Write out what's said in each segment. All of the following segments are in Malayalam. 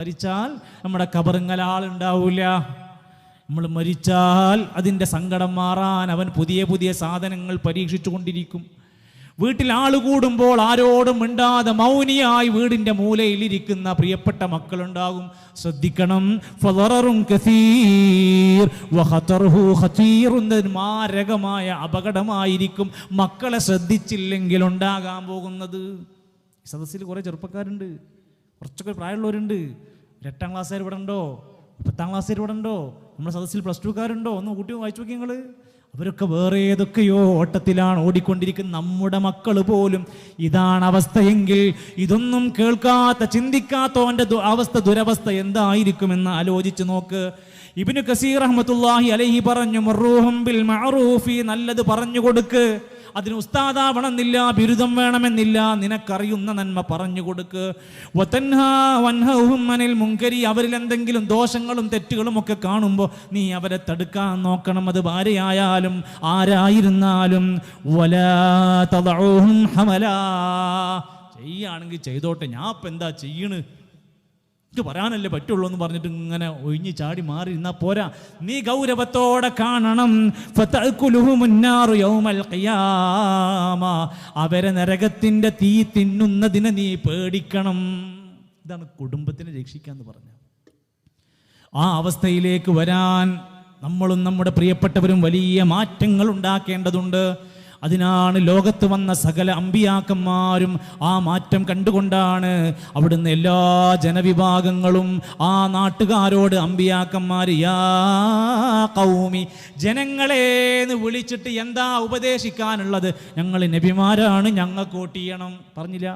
മരിച്ചാൽ നമ്മുടെ ഖബറിങ്ങൽ ആളുണ്ടാവില്ല. നമ്മൾ മരിച്ചാൽ അതിൻ്റെ സങ്കടം മാറാൻ അവൻ പുതിയ പുതിയ സാധനങ്ങൾ പരീക്ഷിച്ചു കൊണ്ടിരിക്കും. വീട്ടിൽ ആൾ കൂടുമ്പോൾ ആരോടും മിണ്ടാതെ മൗനിയായി വീടിൻ്റെ മൂലയിലിരിക്കുന്ന പ്രിയപ്പെട്ട മക്കളുണ്ടാകും. ശ്രദ്ധിക്കണം, മാരകമായ അപകടമായിരിക്കും മക്കളെ ശ്രദ്ധിച്ചില്ലെങ്കിൽ ഉണ്ടാകാൻ പോകുന്നത്. സദസ്സിൽ കുറേ ചെറുപ്പക്കാരുണ്ട്, കുറച്ചൊക്കെ പ്രായമുള്ളവരുണ്ട്. 8ാം ക്ലാസ്സുകാർ ഇവിടെ ഉണ്ടോ? 10ാം ക്ലാസ്സുകാർ ഇവിടെ ഉണ്ടോ? നമ്മുടെ സദസ്സിൽ +2കാരുണ്ടോ? ഒന്ന് കൂട്ടി വായിച്ചു നോക്കി നിങ്ങൾ. അവരൊക്കെ വേറെ ഏതൊക്കെയോ ഓട്ടത്തിലാണ് ഓടിക്കൊണ്ടിരിക്കുന്നത്. നമ്മുടെ മക്കൾ പോലും ഇതാണ് അവസ്ഥയെങ്കിൽ ഇതൊന്നും കേൾക്കാത്ത ചിന്തിക്കാത്തവൻ്റെ അവസ്ഥ, ദുരവസ്ഥ എന്തായിരിക്കുമെന്ന് ആലോചിച്ച് നോക്ക്. ഇബ്നു കസീർ റഹ്മത്തുള്ളാഹി അലൈഹി പറഞ്ഞു, മർറൂഹും ബിൽ മഅറൂഫി, നല്ലത് പറഞ്ഞു കൊടുക്ക്. അതിന് ഉസ്താദാവണമെന്നില്ല, ബിരുദം വേണമെന്നില്ല, നിനക്കറിയുന്ന നന്മ പറഞ്ഞു കൊടുക്ക്. വതൻഹാ വൻഹൗഹും അനിൽ മുൻകരി, അവരിൽ എന്തെങ്കിലും ദോഷങ്ങളും തെറ്റുകളും ഒക്കെ കാണുമ്പോൾ നീ അവരെ തടുക്കാൻ നോക്കണം. അത് ഭാര്യയായാലും ആരായിരുന്നാലും. വലാ തദഊഹും ഹമലാ, ചെയ്യാണെങ്കിൽ ചെയ്തോട്ടെ, ഞാൻ ഇപ്പം എന്താ ചെയ്യണ്, എനിക്ക് പറയാനല്ലേ പറ്റുള്ളൂ എന്ന് പറഞ്ഞിട്ട് ഇങ്ങനെ ഒഴിഞ്ഞ് ചാടി മാറി ഇരുന്നാൽ പോരാ. നീ ഗൗരവത്തോടെ കാണണം. അവരെ നരകത്തിന്റെ തീ തിന്നുന്നതിനെ നീ പേടിക്കണം. ഇതാണ് കുടുംബത്തിനെ രക്ഷിക്കാന്ന് പറഞ്ഞ. ആ അവസ്ഥയിലേക്ക് വരാൻ നമ്മളും നമ്മുടെ പ്രിയപ്പെട്ടവരും വലിയ മാറ്റങ്ങൾ ഉണ്ടാക്കേണ്ടതുണ്ട്. അതിനാണ് ലോകത്ത് വന്ന സകല അമ്പിയാക്കന്മാരും ആ മാറ്റം കണ്ടുകൊണ്ടാണ് അവിടുന്ന് എല്ലാ ജനവിഭാഗങ്ങളും ആ നാട്ടുകാരോട് അമ്പിയാക്കന്മാർ യാ ഖൗമി, ജനങ്ങളേന്ന് വിളിച്ചിട്ട് എന്താ ഉപദേശിക്കാനുള്ളത്? ഞങ്ങൾ നബിമാരാണ്, ഞങ്ങൾക്ക് വോട്ട് ചെയ്യണം പറഞ്ഞില്ല.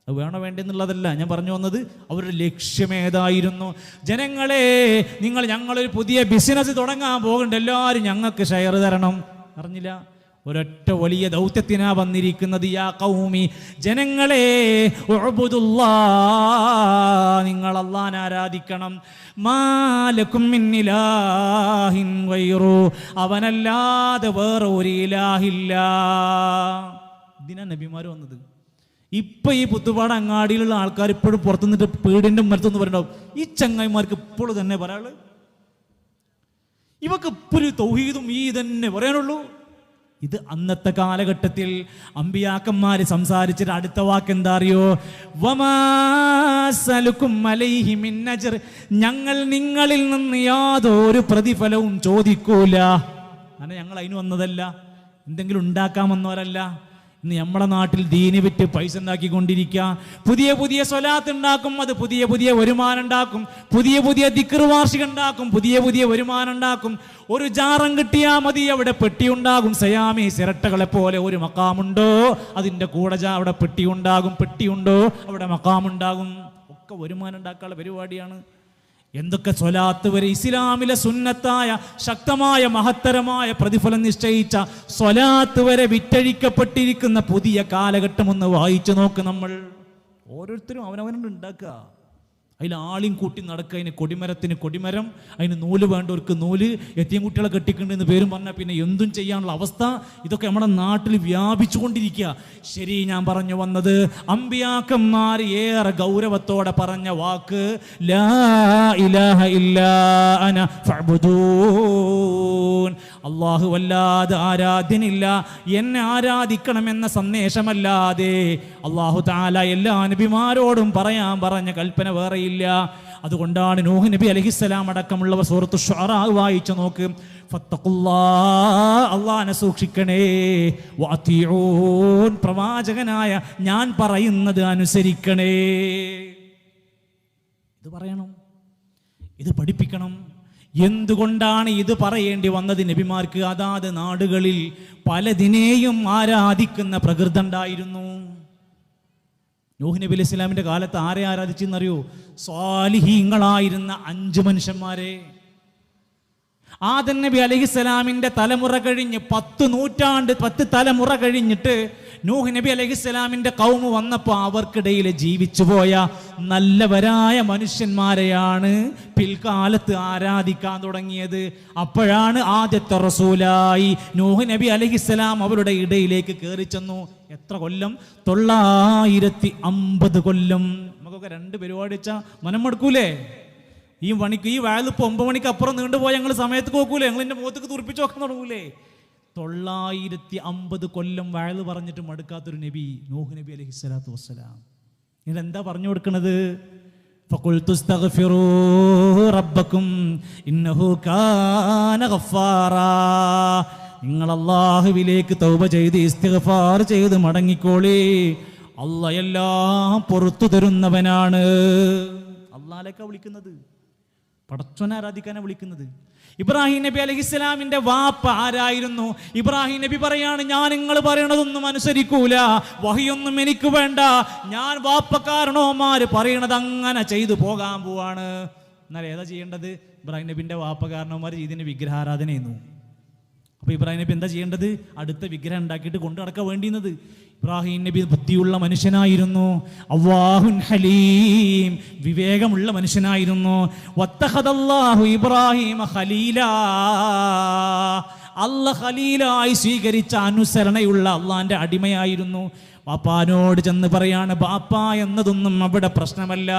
അത് വേണോ വേണ്ടെന്നുള്ളതല്ല ഞാൻ പറഞ്ഞു വന്നത്. അവരുടെ ലക്ഷ്യമേതായിരുന്നു? ജനങ്ങളെ, ഞങ്ങളൊരു പുതിയ ബിസിനസ് തുടങ്ങാൻ പോകുന്നുണ്ട്, എല്ലാവരും ഞങ്ങൾക്ക് ഷെയർ തരണം പറഞ്ഞില്ല. ഒരൊറ്റ വലിയ ദൗത്യത്തിനാ വന്നിരിക്കുന്നത്. യാ ഖൗമി, ജനങ്ങളെ, ഉഅ്ബുദുല്ലാഹ്, നിങ്ങൾ അല്ലാഹനെ ആരാധിക്കണം. മാ ലക്കും മിൻ ഇലാഹിൻ ഗൈറു, അവനല്ലാതെ വേറെ ഒരു ഇലാഹില്ല. ഇതിനാ നബിമാർ വന്നത്. ഇപ്പൊ ഈ പുത്തുപാട് അങ്ങാടിയിലുള്ള ആൾക്കാർ ഇപ്പോഴും പുറത്തു നിന്നിട്ട് പീടിന്റെ മരത്തൊന്ന് പറയണ്ടാവും, ഈ ചങ്ങായിമാർക്ക് ഇപ്പോഴും തന്നെ പറയാള്, ഇവക്ക് ഇപ്പൊരു തൗഹീദും ഈ തന്നെ പറയാനുള്ളൂ. ഇത് അന്നത്തെ കാലഘട്ടത്തിൽ അമ്പിയാക്കന്മാര് സംസാരിച്ചിട്ട് അടുത്ത വാക്ക് എന്താ അറിയോ? വമാസലുക്കും അലൈഹി മിൻ അജ്ർ, ഞങ്ങൾ നിങ്ങളിൽ നിന്ന് യാതൊരു പ്രതിഫലവും ചോദിക്കൂല. അങ്ങനെ ഞങ്ങൾ അതിന് വന്നതല്ല, എന്തെങ്കിലും ഉണ്ടാക്കാൻ വന്നവരല്ല. ഇന്ന് നമ്മുടെ നാട്ടിൽ ദീന് വിറ്റ് പൈസ ഉണ്ടാക്കിക്കൊണ്ടിരിക്കുക. പുതിയ പുതിയ സ്വലാത്ത് ഉണ്ടാക്കും, അത് പുതിയ പുതിയ വരുമാനം ഉണ്ടാക്കും. പുതിയ പുതിയ ദിക്ർ വാർഷികം ഉണ്ടാക്കും, പുതിയ പുതിയ വരുമാനം ഉണ്ടാക്കും. ഒരു ജാറം കിട്ടിയാൽ മതി, അവിടെ പെട്ടി ഉണ്ടാകും. സയാമി സിരട്ടകളെ പോലെ ഒരു മക്കാമുണ്ടോ, അതിൻ്റെ കൂടെ അവിടെ പെട്ടി ഉണ്ടാകും. പെട്ടിയുണ്ടോ, അവിടെ മക്കാമുണ്ടാകും. ഒക്കെ വരുമാനം ഉണ്ടാക്കാനുള്ള പരിപാടിയാണ്. എന്തൊക്കെ സ്വലാത്ത് വരെ ഇസ്ലാമിലെ സുന്നത്തായ ശക്തമായ മഹത്തരമായ പ്രതിഫലം നിശ്ചയിച്ച സ്വലാത്ത് വരെ വിറ്റഴിക്കപ്പെട്ടിരിക്കുന്ന പുതിയ കാലഘട്ടം ഒന്ന് വായിച്ചു നോക്ക്. നമ്മൾ ഓരോരുത്തരും അവനവനുണ്ട് ഉണ്ടാക്കുക. അതിൽ ആളിയും കൂട്ടി നടക്കുക. അതിന് കൊടിമരത്തിന് കൊടിമരം, അതിന് നൂല് വേണ്ടവർക്ക് നൂല്, എത്തിയും കുട്ടികളെ കെട്ടിക്കുന്നുണ്ടെന്ന് പേരും പറഞ്ഞാൽ പിന്നെ എന്തും ചെയ്യാനുള്ള അവസ്ഥ. ഇതൊക്കെ നമ്മുടെ നാട്ടിൽ വ്യാപിച്ചു കൊണ്ടിരിക്കുക. ശരി, ഞാൻ പറഞ്ഞു വന്നത് അമ്പിയാക്കന്മാർ ഏറെ ഗൗരവത്തോടെ പറഞ്ഞ വാക്ക് ലാ ഇലാഹ ഇല്ലാ അന ഫഅ്ബുദൂൻ, അല്ലാഹു അല്ലാതെ ആരാധ്യനില്ല, എന്നെ ആരാധിക്കണമെന്ന സന്ദേശമല്ലാതെ അല്ലാഹു തആല എല്ലാ നബിമാരോടും പറയാൻ പറഞ്ഞ കൽപ്പന വേറെയില്ല. അതുകൊണ്ടാണ് നൂഹ് നബി അലൈഹിസ്സലാം അടക്കമുള്ളവർ സൂറത്തു ശുഅറാ വായിച്ചു നോക്ക്. ഫത്തഖുല്ലാഹ്, അല്ലാഹനെ സൂക്ഷിക്കണേ. വഅതീഊൻ, പ്രവാചകനായ ഞാൻ പറയുന്നത് അനുസരിക്കണേ. ഇത് പറയണം, ഇത് പഠിപ്പിക്കണം. എന്തുകൊണ്ടാണ് ഇത് പറയേണ്ടി വന്നത് നബിമാർക്ക്? അതാത് നാടുകളിൽ പലതിനെയും ആരാധിക്കുന്ന പ്രകൃതി ഉണ്ടായിരുന്നു. നൂഹ് നബി അലൈഹി സ്വലാമിന്റെ കാലത്ത് ആരെ ആരാധിച്ചെന്നറിയോ? സ്വാലിഹീങ്ങളായിരുന്ന 5 മനുഷ്യന്മാരെ. ആദം നബി അലൈഹിസ്സലാമിന്റെ തലമുറ കഴിഞ്ഞ് 10 നൂറ്റാണ്ട് 10 തലമുറ കഴിഞ്ഞിട്ട് നൂഹ് നബി അലൈഹിസ്സലാമിന്റെ ഖൗമ് വന്നപ്പോൾ അവർക്കിടയിൽ ജീവിച്ചുപോയ നല്ലവരായ മനുഷ്യന്മാരെയാണ് പിൽക്കാലത്ത് ആരാധിക്കാൻ തുടങ്ങിയത്. അപ്പോഴാണ് ആദ്യത്തെ റസൂലായി നൂഹ് നബി അലൈഹിസ്സലാം അവരുടെ ഇടയിലേക്ക് കയറി ചെന്നു. എത്ര കൊല്ലം? 950 കൊല്ലം. നമുക്ക് മണിക്കൊക്കെ 2 പരിപാടി വെച്ചാൽ മനമെടുക്കൂലേ? ഈ വയലിൽ ഇപ്പോൾ 9 മണിക്ക് അപ്പുറം നീണ്ടുപോയാൽ ഞങ്ങൾ സമയത്ത് നോക്കൂലേ? ഞങ്ങൾ എൻ്റെ മുഖത്തേക്ക് തുറപ്പിച്ച് നോക്കാൻ തുടങ്ങൂലേ? 950 കൊല്ലം വയൽ പറഞ്ഞിട്ട് മടുക്കാത്തൊരു നബി നൂഹ് നബി അലൈഹിസ്സലാത്തു വസ്സലാം. ഇതെന്താ പറഞ്ഞു കൊടുക്കുന്നത്? ഫഖുൽതു ഇസ്തഗ്ഫിറൂ റബ്ബക്കും ഇന്നഹു കാന ഗഫാറാ. നിങ്ങൾ അല്ലാഹുവിലേക്ക് തൗബ ചെയ്ത് ഇസ്തിഗ്ഫാർ ചെയ്ത് മടങ്ങിക്കോളി, അല്ലാഹ് എല്ലാം പുറത്തു തരുന്നവനാണ്. അല്ലാഹുവിലേക്കാ വിളിക്കുന്നത്, പടച്ചോനെ ആരാധിക്കാനാണ് വിളിക്കുന്നത്. ഇബ്രാഹിം നബി അലൈഹിസ്സലാമിന്റെ വാപ്പ ആരായിരുന്നു? ഇബ്രാഹിം നബി പറയാണ്, ഞാൻ നിങ്ങൾ പറയണതൊന്നും അനുസരിക്കൂല, വഹിയൊന്നും എനിക്ക് വേണ്ട, ഞാൻ വാപ്പക്കാരണോമാര് പറയണത് അങ്ങനെ ചെയ്തു പോകാൻ പോവാണ്. എന്നാൽ ഏതാ ചെയ്യേണ്ടത്? ഇബ്രാഹിം നബിന്റെ വാപ്പക്കാരണോമാർ ചെയ്തതിന് വിഗ്രഹാരാധനയെന്നു. അപ്പോൾ ഇബ്രാഹിം നബി എന്താ ചെയ്യേണ്ടത്? അടുത്ത വിഗ്രഹം ഉണ്ടാക്കിയിട്ട് കൊണ്ടു നടക്കാൻ വേണ്ടിയിരുന്നത്. ഇബ്രാഹിം നബി ബുദ്ധിയുള്ള മനുഷ്യനായിരുന്നു, അവ്വാഹുൻ ഹലീം, വിവേകമുള്ള മനുഷ്യനായിരുന്നു. വത്തഖദല്ലാഹു ഇബ്രാഹിമ ഖലീലാ, അല്ലാഹ് ഖലീലായി സ്വീകരിച്ച അനുസരണയുള്ള അള്ളാന്റെ അടിമയായിരുന്നു. ബാപ്പാനോട് ചെന്ന് പറയാണ്, ബാപ്പ എന്നതൊന്നും അവിടെ പ്രശ്നമല്ല,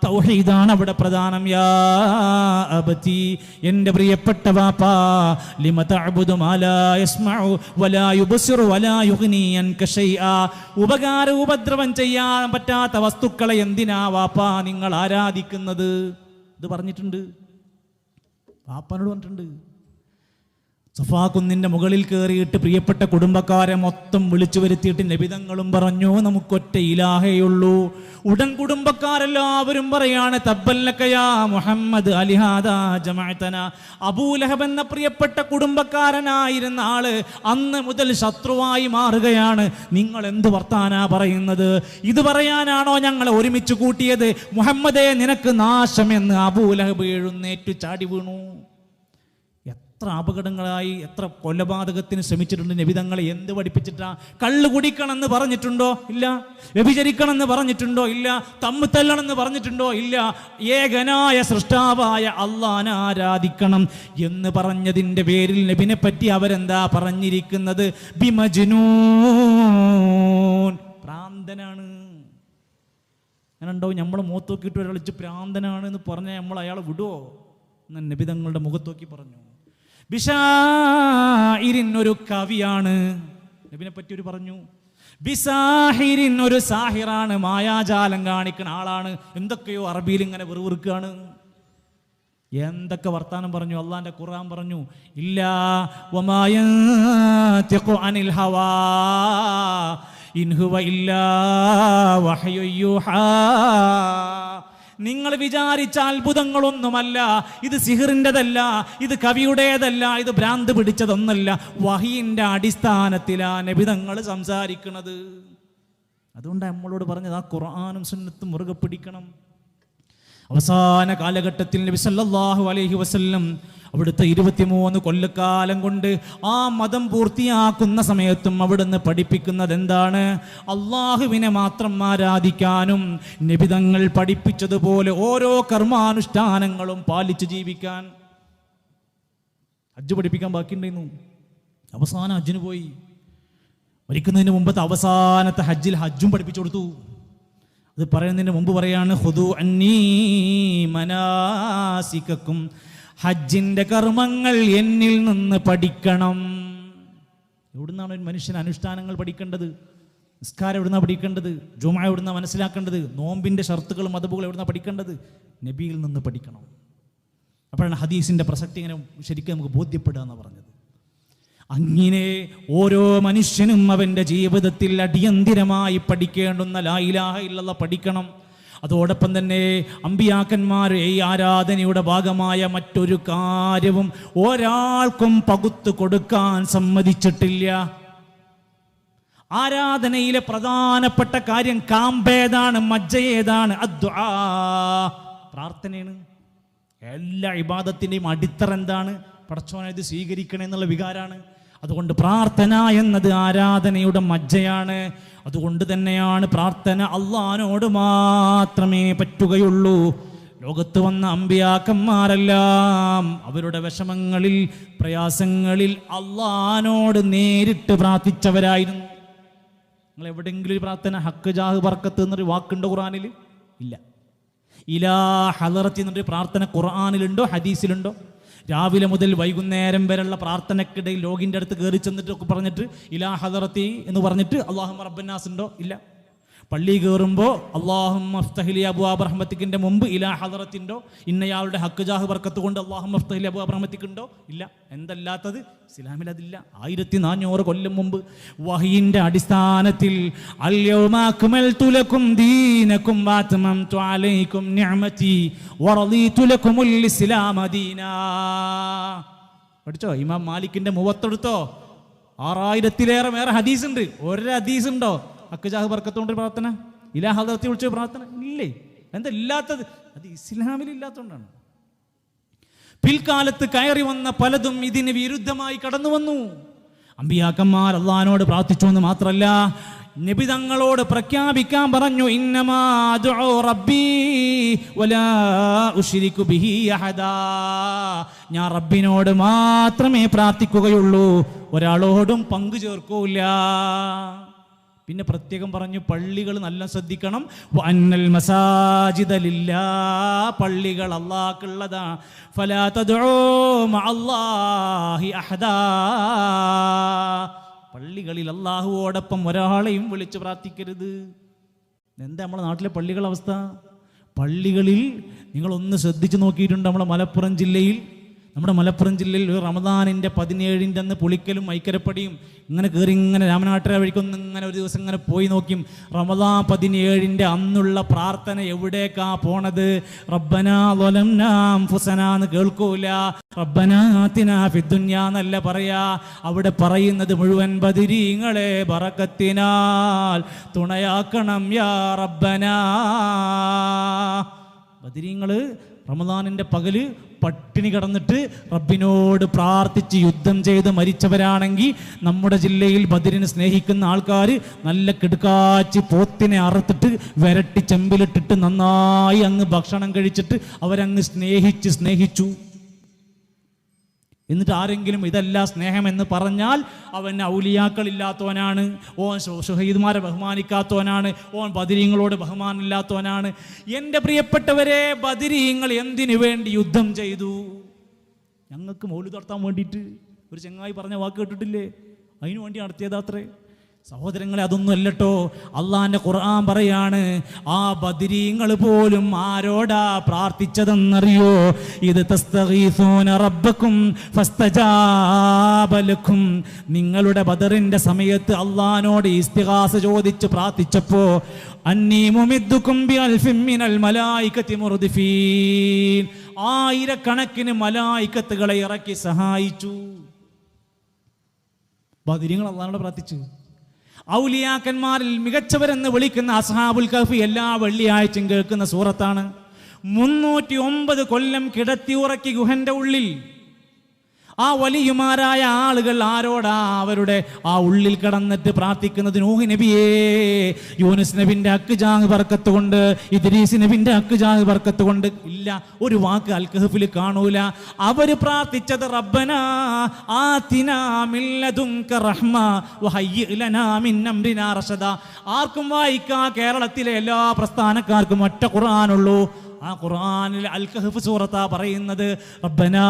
തൗഹീദാണ് അവിടെ പ്രധാനം. യാ അബതി, എൻ്റെ പ്രിയപ്പെട്ട ബാപ്പാ, ലിമ തഅബുദു മാ ലാ യസ്മഉ വലാ യുബ്സിറു വലാ യുഗ്നി അൻക ശൈആ. ഉപദ്രവം ചെയ്യാൻ പറ്റാത്ത വസ്തുക്കളെ എന്തിനാ ബാപ്പാ നിങ്ങൾ ആരാധിക്കുന്നത്? ഇത് പറഞ്ഞിട്ടുണ്ട്, ബാപ്പാനോട് പറഞ്ഞിട്ടുണ്ട്. സഫാ കുന്നിന്റെ മുകളിൽ കയറിയിട്ട് പ്രിയപ്പെട്ട കുടുംബക്കാരെ മൊത്തം വിളിച്ചു വരുത്തിയിട്ട് നബിതങ്ങളും പറഞ്ഞു, നമുക്കൊറ്റ ഇലാഹയുള്ളൂ. ഉടൻ കുടുംബക്കാരെല്ലാവരും പറയാണ്, തബ്ബല്ലക യാ മുഹമ്മദ് അലിഹാദാ ജമഅതന. അബൂലഹബ് എന്ന പ്രിയപ്പെട്ട കുടുംബക്കാരനായിരുന്ന ആള് അന്ന് മുതൽ ശത്രുവായി മാറുകയാണ്. നിങ്ങൾ എന്ത് വർത്താനാ പറയുന്നത്? ഇത് പറയാനാണോ ഞങ്ങളെ ഒരുമിച്ച് കൂട്ടിയത്? മുഹമ്മദേ നിനക്ക് നാശമെന്ന് അബൂലഹബ് എഴുന്നേറ്റു ചാടി വീണു. എത്ര അപകടങ്ങളായി, എത്ര കൊലപാതകത്തിന് ശ്രമിച്ചിട്ടുണ്ട് നബിതങ്ങളെ. എന്ത് പഠിപ്പിച്ചിട്ടാ? കള്ളു കുടിക്കണമെന്ന് പറഞ്ഞിട്ടുണ്ടോ? ഇല്ല. വ്യഭിചരിക്കണമെന്ന് പറഞ്ഞിട്ടുണ്ടോ? ഇല്ല. തമ്മു തല്ലണമെന്ന് പറഞ്ഞിട്ടുണ്ടോ? ഇല്ല. ഏകനായ സൃഷ്ടാവായ അള്ളാനെ ആരാധിക്കണം എന്ന് പറഞ്ഞതിൻ്റെ പേരിൽ നബിനെ പറ്റി അവരെന്താ പറഞ്ഞിരിക്കുന്നത്? ബിമജ്നൂൻ, ഭ്രാന്തനാണ്. അങ്ങനെയുണ്ടോ? നമ്മൾ മുഖത്ത് നോക്കിയിട്ട് ഒരാളിച്ച് ഭ്രാന്തനാണ് എന്ന് പറഞ്ഞാൽ നമ്മൾ അയാളെ വിടുവോ? എന്ന് നബിതങ്ങളുടെ മുഖത്ത് നോക്കി പറഞ്ഞു. ബിശാഇരിൻ, ഒരു കവിയാണ്. നബിനെ പറ്റി ഒരു പറഞ്ഞു. ബിസാഹിരിൻ, ഒരു സാഹിറാണ്, മായാജാലം കാണിക്കുന്ന ആളാണ്. എന്തൊക്കെയോ അറബിയിൽ ഇങ്ങനെ വെറുവിറുക്കാണ്. എന്തൊക്കെ വർത്താനം പറഞ്ഞു. അള്ളാന്റെ ഖുർആൻ പറഞ്ഞു, ഇല്ലാ വമാ യൻതിഖു അനിൽ ഹവാ ഇൻ ഹുവ ഇല്ലാ വഹ്യു യൂഹാ. നിങ്ങൾ വിചാരിച്ച അത്ഭുതങ്ങളൊന്നുമല്ല, ഇത് സിഹിറിൻ്റെതല്ല, ഇത് കവിയുടേതല്ല, ഇത് ഭ്രാന്ത് പിടിച്ചതൊന്നല്ല, വഹിയിൻ്റെ അടിസ്ഥാനത്തിലാണ് നബിതങ്ങൾ സംസാരിക്കുന്നത്. അതുകൊണ്ടാണ് നമ്മളോട് പറഞ്ഞത് ആ ഖുർആനും സുന്നത്തും മുറുകെ പിടിക്കണം. അവസാന കാലഘട്ടത്തിൽ നബി സല്ലല്ലാഹു അലൈഹി വസല്ലം അവിടുത്തെ 23 കൊല്ലക്കാലം കൊണ്ട് ആ മതം പൂർത്തിയാക്കുന്ന സമയത്തും അവിടുന്ന് പഠിപ്പിക്കുന്നത് എന്താണ്? അള്ളാഹുവിനെ മാത്രം ആരാധിക്കാനും നബിതങ്ങൾ പഠിപ്പിച്ചതുപോലെ ഓരോ കർമാനുഷ്ഠാനങ്ങളും പാലിച്ച് ജീവിക്കാൻ. ഹജ്ജ് പഠിപ്പിക്കാൻ ബാക്കിയുണ്ടായിരുന്നു. അവസാനം ഹജ്ജിന് പോയി. മരിക്കുന്നതിന് മുമ്പത്തെ അവസാനത്തെ ഹജ്ജിൽ ഹജ്ജും പഠിപ്പിച്ചു കൊടുത്തു. അത് പറയുന്നതിന് മുമ്പ് പറയാണ്, ഖുദൂ അന്നീ മനാസികക്കും, ഹജ്ജിന്റെ കർമ്മങ്ങൾ എന്നിൽ നിന്ന് പഠിക്കണം. എവിടുന്നാണ് ഒരു മനുഷ്യൻ അനുഷ്ഠാനങ്ങൾ പഠിക്കേണ്ടത്? നിസ്കാരം എവിടുന്നാണ് പഠിക്കേണ്ടത്? ജുമുഅ എവിടുന്നാണ് മനസ്സിലാക്കേണ്ടത്? നോമ്പിന്റെ ഷർത്തുകളും മതബുകളും എവിടുന്നാണ് പഠിക്കേണ്ടത്? നബിയിൽ നിന്ന് പഠിക്കണം. അപ്പോഴാണ് ഹദീസിന്റെ പ്രസക്തി ഇങ്ങനെ ശരിക്കും നമുക്ക് ബോധ്യപ്പെടുക എന്ന് പറഞ്ഞത്. അങ്ങനെ ഓരോ മനുഷ്യനും അവൻ്റെ ജീവിതത്തിൽ അടിയന്തിരമായി പഠിക്കേണ്ടുന്ന ലാ ഇലാഹ ഇല്ലല്ലാഹ് പഠിക്കണം. അതോടൊപ്പം തന്നെ അമ്പിയാക്കന്മാർ ഈ ആരാധനയുടെ ഭാഗമായ മറ്റൊരു കാര്യവും ഒരാൾക്കും പകുത്തു കൊടുക്കാൻ സമ്മതിച്ചിട്ടില്ല. ആരാധനയിലെ പ്രധാനപ്പെട്ട കാര്യം കാമ്പേതാണ്, മജ്ജയേതാണ്? അദ്ദുആ, പ്രാർത്ഥനയാണ്. എല്ലാ ഇബാദത്തിൻ്റെയും അടിത്തറ എന്താണ്? പടച്ചോനെ ഇത് സ്വീകരിക്കണേ എന്നുള്ള വികാരമാണ്. അതുകൊണ്ട് പ്രാർത്ഥന എന്നത് ആരാധനയുടെ മജ്ജയാണ്. അതുകൊണ്ട് തന്നെയാണ് പ്രാർത്ഥന അള്ളാഹിനോട് മാത്രമേ പറ്റുകയുള്ളൂ. ലോകത്ത് വന്ന അമ്പിയാക്കന്മാരെല്ലാം അവരുടെ വിഷമങ്ങളിൽ, പ്രയാസങ്ങളിൽ അള്ളാഹിനോട് നേരിട്ട് പ്രാർത്ഥിച്ചവരായിരുന്നു. നിങ്ങൾ എവിടെയെങ്കിലും ഒരു പ്രാർത്ഥന ഹക്ക് ജാഹ് ബർക്കത്ത് എന്നൊരു വാക്കുണ്ട് ഖുർആനിൽ? ഇല്ല. ഇലാ ഹളറത്തി എന്നൊരു പ്രാർത്ഥന ഖുർആനിലുണ്ടോ ഹദീസിലുണ്ടോ? രാവിലെ മുതൽ വൈകുന്നേരം വരെയുള്ള പ്രാർത്ഥനക്കിടയിൽ ലോകിൻ്റെ അടുത്ത് കയറി ചെന്നിട്ടൊക്കെ പറഞ്ഞിട്ട് ഇലാ ഹളറത്തി എന്ന് പറഞ്ഞിട്ട് അല്ലാഹുമ്മ റബ്ബന്നാസ് ഉണ്ടോ? ഇല്ല. പള്ളി കയറുമ്പോൾ അല്ലാഹുമ്മ ഫ്തഹ്ലി അബ്വാബ റഹ്മത്തിക്കിൻ്റെ മുമ്പ് ഇലാ ഹളറത്തിണ്ടോ? ഇന്നയാളുടെ ഹക്ക് ജാഹ് ബർക്കത്ത് കൊണ്ട് അല്ലാഹുമ്മ ഫ്തഹ്ലി അബ്വാബ റഹ്മത്തിക്കുണ്ടോ? ഇല്ല. എന്തല്ലാത്തത്? ഇസ്ലാമിൽ അതില്ല. 1400 കൊല്ലം മുമ്പ് വഹയിന്റെ അടിസ്ഥാനത്തിൽ അൽയൗമ അക്മൽതു ലക്കും ദീനക്കും വഅത്മംതു അലൈക്കും നിഅമതി വറദീതു ലക്കുമുൽ ഇസ്ലാമ ദീനാ. പഠിച്ചോ? ഇമാം മാലിക്കിന്റെ മുവത്തെടുത്തോ? 6000-ലേറെ വേറെ ഹദീസ് ഉണ്ട്. ഒരു ഹദീസ് ഉണ്ടോ ഹക്ക് ജാഹ് ബർക്കത്ത് കൊണ്ട് പ്രാർത്ഥന, ഇലാ ഹളറത്തി വിളിച്ച പ്രാർത്ഥന? ഇല്ലേ. എന്താ ഇല്ലാത്തത്? അത് ഇസ്ലാമിൽ ഇല്ലാത്തതുകൊണ്ടാണ്. പിൽക്കാലത്ത് കയറി വന്ന പലതും ഇതിന് വിരുദ്ധമായി കടന്നു വന്നു. അമ്പിയാക്കന്മാർ അള്ളാഹിനോട് പ്രാർത്ഥിച്ചു എന്ന് മാത്രമല്ല, നബി തങ്ങളോട് പ്രഖ്യാപിക്കാൻ പറഞ്ഞു, ഇന്നമാ അദ്ഉ റബ്ബി വലാ ഉശ്രികു ബിഹി അഹദാ. ഞാൻ റബ്ബിനോട് മാത്രമേ പ്രാർത്ഥിക്കുകയുള്ളൂ, ഒരാളോടും പങ്കു ചേർക്കൂല. പിന്നെ പ്രത്യേകം പറഞ്ഞു, പള്ളികൾ നല്ല ശ്രദ്ധിക്കണം. വഅന്നൽ മസാജിദ ലില്ലാഹ്, പള്ളികൾ അല്ലാഹുക്കുള്ളതാണ്. ഫലാ തദ്ഉ മഅല്ലാഹി അഹദാ, പള്ളികളിൽ അല്ലാഹുവോടൊപ്പം ഒരാളെയും വിളിച്ച് പ്രാർത്ഥിക്കരുത്. എന്താ നമ്മുടെ നാട്ടിലെ പള്ളികളുടെ അവസ്ഥ? പള്ളികളിൽ നിങ്ങളൊന്ന് ശ്രദ്ധിച്ച് നോക്കിയിട്ടുണ്ട്? നമ്മുടെ മലപ്പുറം ജില്ലയിൽ ഒരു റമദാനിൻ്റെ 17-ൻ്റെ അന്ന് പുളിക്കലും മൈക്കരപ്പടിയും ഇങ്ങനെ കയറി ഇങ്ങനെ രാമനാട്ടര വഴിക്കൊന്ന് ഇങ്ങനെ ഒരു ദിവസം ഇങ്ങനെ പോയി നോക്കിയും റമദാൻ 17-ൻ്റെ അന്നുള്ള പ്രാർത്ഥന എവിടേക്കാ പോണത്? റബ്ബനാ ളലംനാ അൻഫുസനാ എന്ന് കേൾക്കൂല, റബ്ബനാ ആതിനാ ഫിദ്ദുനിയാ എന്നല്ല പറയാ. അവിടെ പറയുന്നത് മുഴുവൻ ബദരീങ്ങളെ ബറക്കത്തിനാൽ തുണയാക്കണം യാ റബ്ബനാ. ബദരീങ്ങള് റമദാനിൻ്റെ പകല് പട്ടിണി കിടന്നിട്ട് റബ്ബിനോട് പ്രാർത്ഥിച്ച് യുദ്ധം ചെയ്ത് മരിച്ചവരാണെങ്കിൽ നമ്മുടെ ജില്ലയിൽ ബദരിനെ സ്നേഹിക്കുന്ന ആൾക്കാർ നല്ല കിടുക്കാച്ചി പോത്തിനെ അറുത്തിട്ട് വരട്ടി ചെമ്പിലിട്ടിട്ട് നന്നായി അങ്ങ് ഭക്ഷണം കഴിച്ചിട്ട് അവരങ്ങ് സ്നേഹിച്ചു. എന്നിട്ട് ആരെങ്കിലും ഇതല്ല സ്നേഹമെന്ന് പറഞ്ഞാൽ അവൻ ഔലിയാക്കളില്ലാത്തവനാണ്, ഓൻ ഷഹീദുമാരെ ബഹുമാനിക്കാത്തവനാണ്, ഓൻ ബദരീങ്ങളോട് ബഹുമാനമില്ലാത്തവനാണ്. എൻ്റെ പ്രിയപ്പെട്ടവരെ, ബദരീങ്ങൾ എന്തിനു വേണ്ടി യുദ്ധം ചെയ്തു? ഞങ്ങൾക്ക് മൗലിദ് നടത്താൻ വേണ്ടിയിട്ട് ഒരു ചങ്ങായി പറഞ്ഞ വാക്ക് കേട്ടിട്ടില്ലേ? അതിനു വേണ്ടി നടത്തിയതാത്രേ. സഹോദരങ്ങളെ, അതൊന്നും അല്ലട്ടോ. അള്ളാന്റെ ഖുർആൻ പറയാണ്, ആ ബദരീങ്ങൾ പോലും ആരോടാ പ്രാർത്ഥിച്ചതെന്നറിയോ? ഇത് തസ്തഗീസൂന റബ്ബക്കും ഫസ്തജാബ ലക്കും. നിങ്ങളുടെ ബദറിന്റെ സമയത്ത് അള്ളാനോട് ഇസ്തിഗാസ ചോദിച്ച് പ്രാർത്ഥിച്ചപ്പോ അന്നീ മുമിദ്ദുക്കും ബിഅൽഫിൻ മിനൽ മലായികതി മുർദിഫീൻ, 1000 മലായികത്തുകളെ ഇറക്കി സഹായിച്ചു. ബദരീങ്ങൾ അള്ളാനോട് പ്രാർത്ഥിച്ചു. ഔലിയാക്കന്മാരിൽ മികച്ചവരെന്ന് വിളിക്കുന്ന അസ്ഹാബുൽ കഹ്ഫ് എല്ലാ വെള്ളിയാഴ്ചയും കേൾക്കുന്ന സൂറത്താണ്. 309 കൊല്ലം കിടത്തി ഉറക്കി ഗുഹന്റെ ഉള്ളിൽ ആ വലിയമാരായ ആളുകൾ ആരോടാ അവരുടെ ആ ഉള്ളിൽ കിടന്നിട്ട് പ്രാർത്ഥിക്കുന്നത്? നൂഹ് നബിയേ, യൂനുസ് നബിന്റെ ഹക്ക് ജാഹ് ബർക്കത്ത് കൊണ്ട്, ഇദ്രീസ് നബിന്റെ ഹക്ക് ജാഹ് ബർക്കത്ത് കൊണ്ട്. ഇല്ല, ഒരു വാക്ക് അൽ കഹ്ഫിൽ കാണൂല. അവര് പ്രാർത്ഥിച്ചത് റബ്ബനാ ആതിനാ മിൻ ലദുൻക റഹ്മ വഹയ്യി ലനാ മിൻ അംരിനാ റശദാ. ആർക്കും വായിക്കാ, കേരളത്തിലെ എല്ലാ പ്രസ്ഥാനക്കാർക്കും ഒറ്റ ഖുർആനുള്ളൂ. ആ ഖുർആനിൽ അൽ കഹ്ഫ് സൂറത്താ പറയുന്നത്, റബ്ബനാ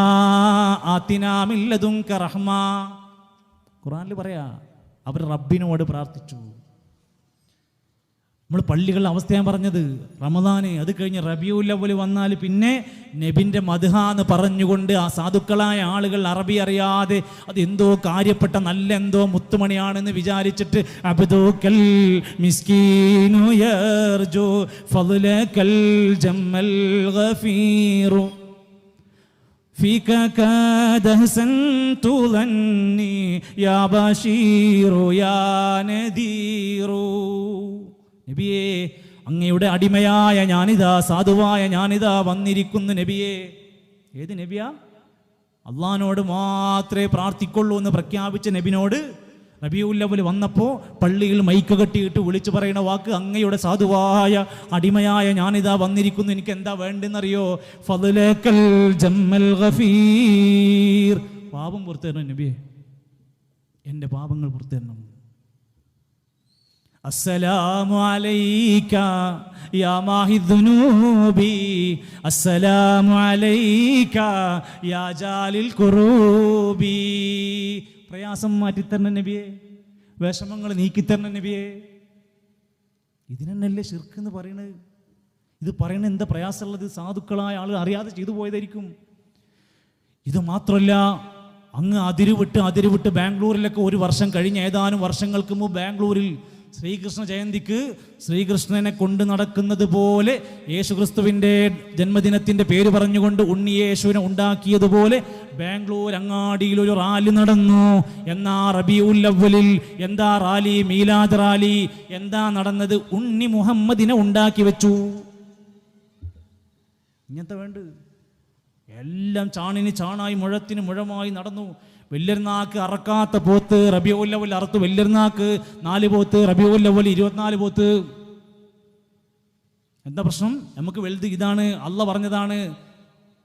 ആതിനാ മിൻ ലദുൻക റഹ്മ. ഖുർആനിൽ പറയാ അവർ റബ്ബിനോട് പ്രാർത്ഥിച്ചു. നമ്മൾ പള്ളികളുടെ അവസ്ഥ ഞാൻ പറഞ്ഞത്. റമദാന് അത് കഴിഞ്ഞ് റബീഉൽ അവ്വൽ വന്നാൽ പിന്നെ നബിൻ്റെ മദ്ഹ എന്ന് പറഞ്ഞുകൊണ്ട് ആ സാധുക്കളായ ആളുകൾ അറബി അറിയാതെ അത് എന്തോ കാര്യപ്പെട്ട നല്ല എന്തോ മുത്തുമണിയാണെന്ന് വിചാരിച്ചിട്ട് അബ്ദുക്കൽ മിസ്കീനു യർജു ഫളലകൽ ജമ്മൽ ഗഫീറു ഫീക കദഹസൻതു ലന്നി യാ ബശീറു യാ നദീറു. നബിയേ, അങ്ങയുടെ അടിമയായ ഞാനിതാ, സാധുവായ ഞാനിതാ വന്നിരിക്കുന്നു നബിയേ. ഏത് നബിയാ? അള്ളാഹിനോട് മാത്രമേ പ്രാർത്ഥിക്കുള്ളൂ എന്ന് പ്രഖ്യാപിച്ച നബിനോട് റബീഉൽ അവ്വൽ വന്നപ്പോൾ പള്ളിയിൽ മൈക്ക് കെട്ടിയിട്ട് വിളിച്ചു പറയുന്ന വാക്ക്, അങ്ങയുടെ സാധുവായ അടിമയായ ഞാനിതാ വന്നിരിക്കുന്നു, എനിക്ക് എന്താ വേണ്ടെന്നറിയോ? ഫളലകൽ ജമ്മൽ ഗഫീർ. പാപം പുറത്തു തരണം നബിയെ, എൻ്റെ പാപങ്ങൾ പുറത്തു തരണം. അസ്സലാമു അലൈക യാ മാഹിദ്ദുനൂബി അസ്സലാമു അലൈക യാ ജാലിൽ ഖുറൂബി. പ്രയാസം മാറ്റിത്തരണ നബിയെ, വിഷമങ്ങൾ നീക്കിത്തരണ നബിയെ. ഇതിനെന്നല്ലേ ശിർക്ക് എന്ന് പറയുന്നത്? ഇത് പറയണ എന്താ പ്രയാസമുള്ളത്? സാധുക്കളായ ആൾ അറിയാതെ ചെയ്തു പോയതായിരിക്കും. ഇത് മാത്രമല്ല, അങ്ങ് അതിരുവിട്ട് ബാംഗ്ലൂരിലൊക്കെ ഒരു വർഷം കഴിഞ്ഞ് ഏതാനും വർഷങ്ങൾക്ക് മുമ്പ് ബാംഗ്ലൂരിൽ ശ്രീകൃഷ്ണ ജയന്തിക്ക് ശ്രീകൃഷ്ണനെ കൊണ്ട് നടക്കുന്നത് പോലെ യേശുക്രിസ്തുവിൻ്റെ ജന്മദിനത്തിൻ്റെ പേര് പറഞ്ഞുകൊണ്ട് ഉണ്ണിയേശുവിനെ ഉണ്ടാക്കിയതുപോലെ ബാംഗ്ലൂർ അങ്ങാടിയിൽ ഒരു റാലി നടന്നു. എന്നാ റബീഉൽ അവ്വലിൽ എന്താ റാലി? മീലാദ് റാലി. എന്താ നടന്നത്? ഉണ്ണി മുഹമ്മദിനെ ഉണ്ടാക്കി വെച്ചു. ഇങ്ങനത്തെ വേണ്ട എല്ലാം ചാണിന് ചാണായി മുഴത്തിന് മുഴമായി നടന്നു. വെല്ലുന്നാക്ക് അറക്കാത്ത പോത്ത് റബീഉൽ അവ്വൽ അറുത്ത് വെല്ലുന്നാക്ക് 4 പോത്ത്, റബീഉൽ അവ്വൽ 24 പോത്ത്. എന്താ പ്രശ്നം? നമുക്ക് വലുത് ഇതാണ്, അള്ള പറഞ്ഞതാണ്.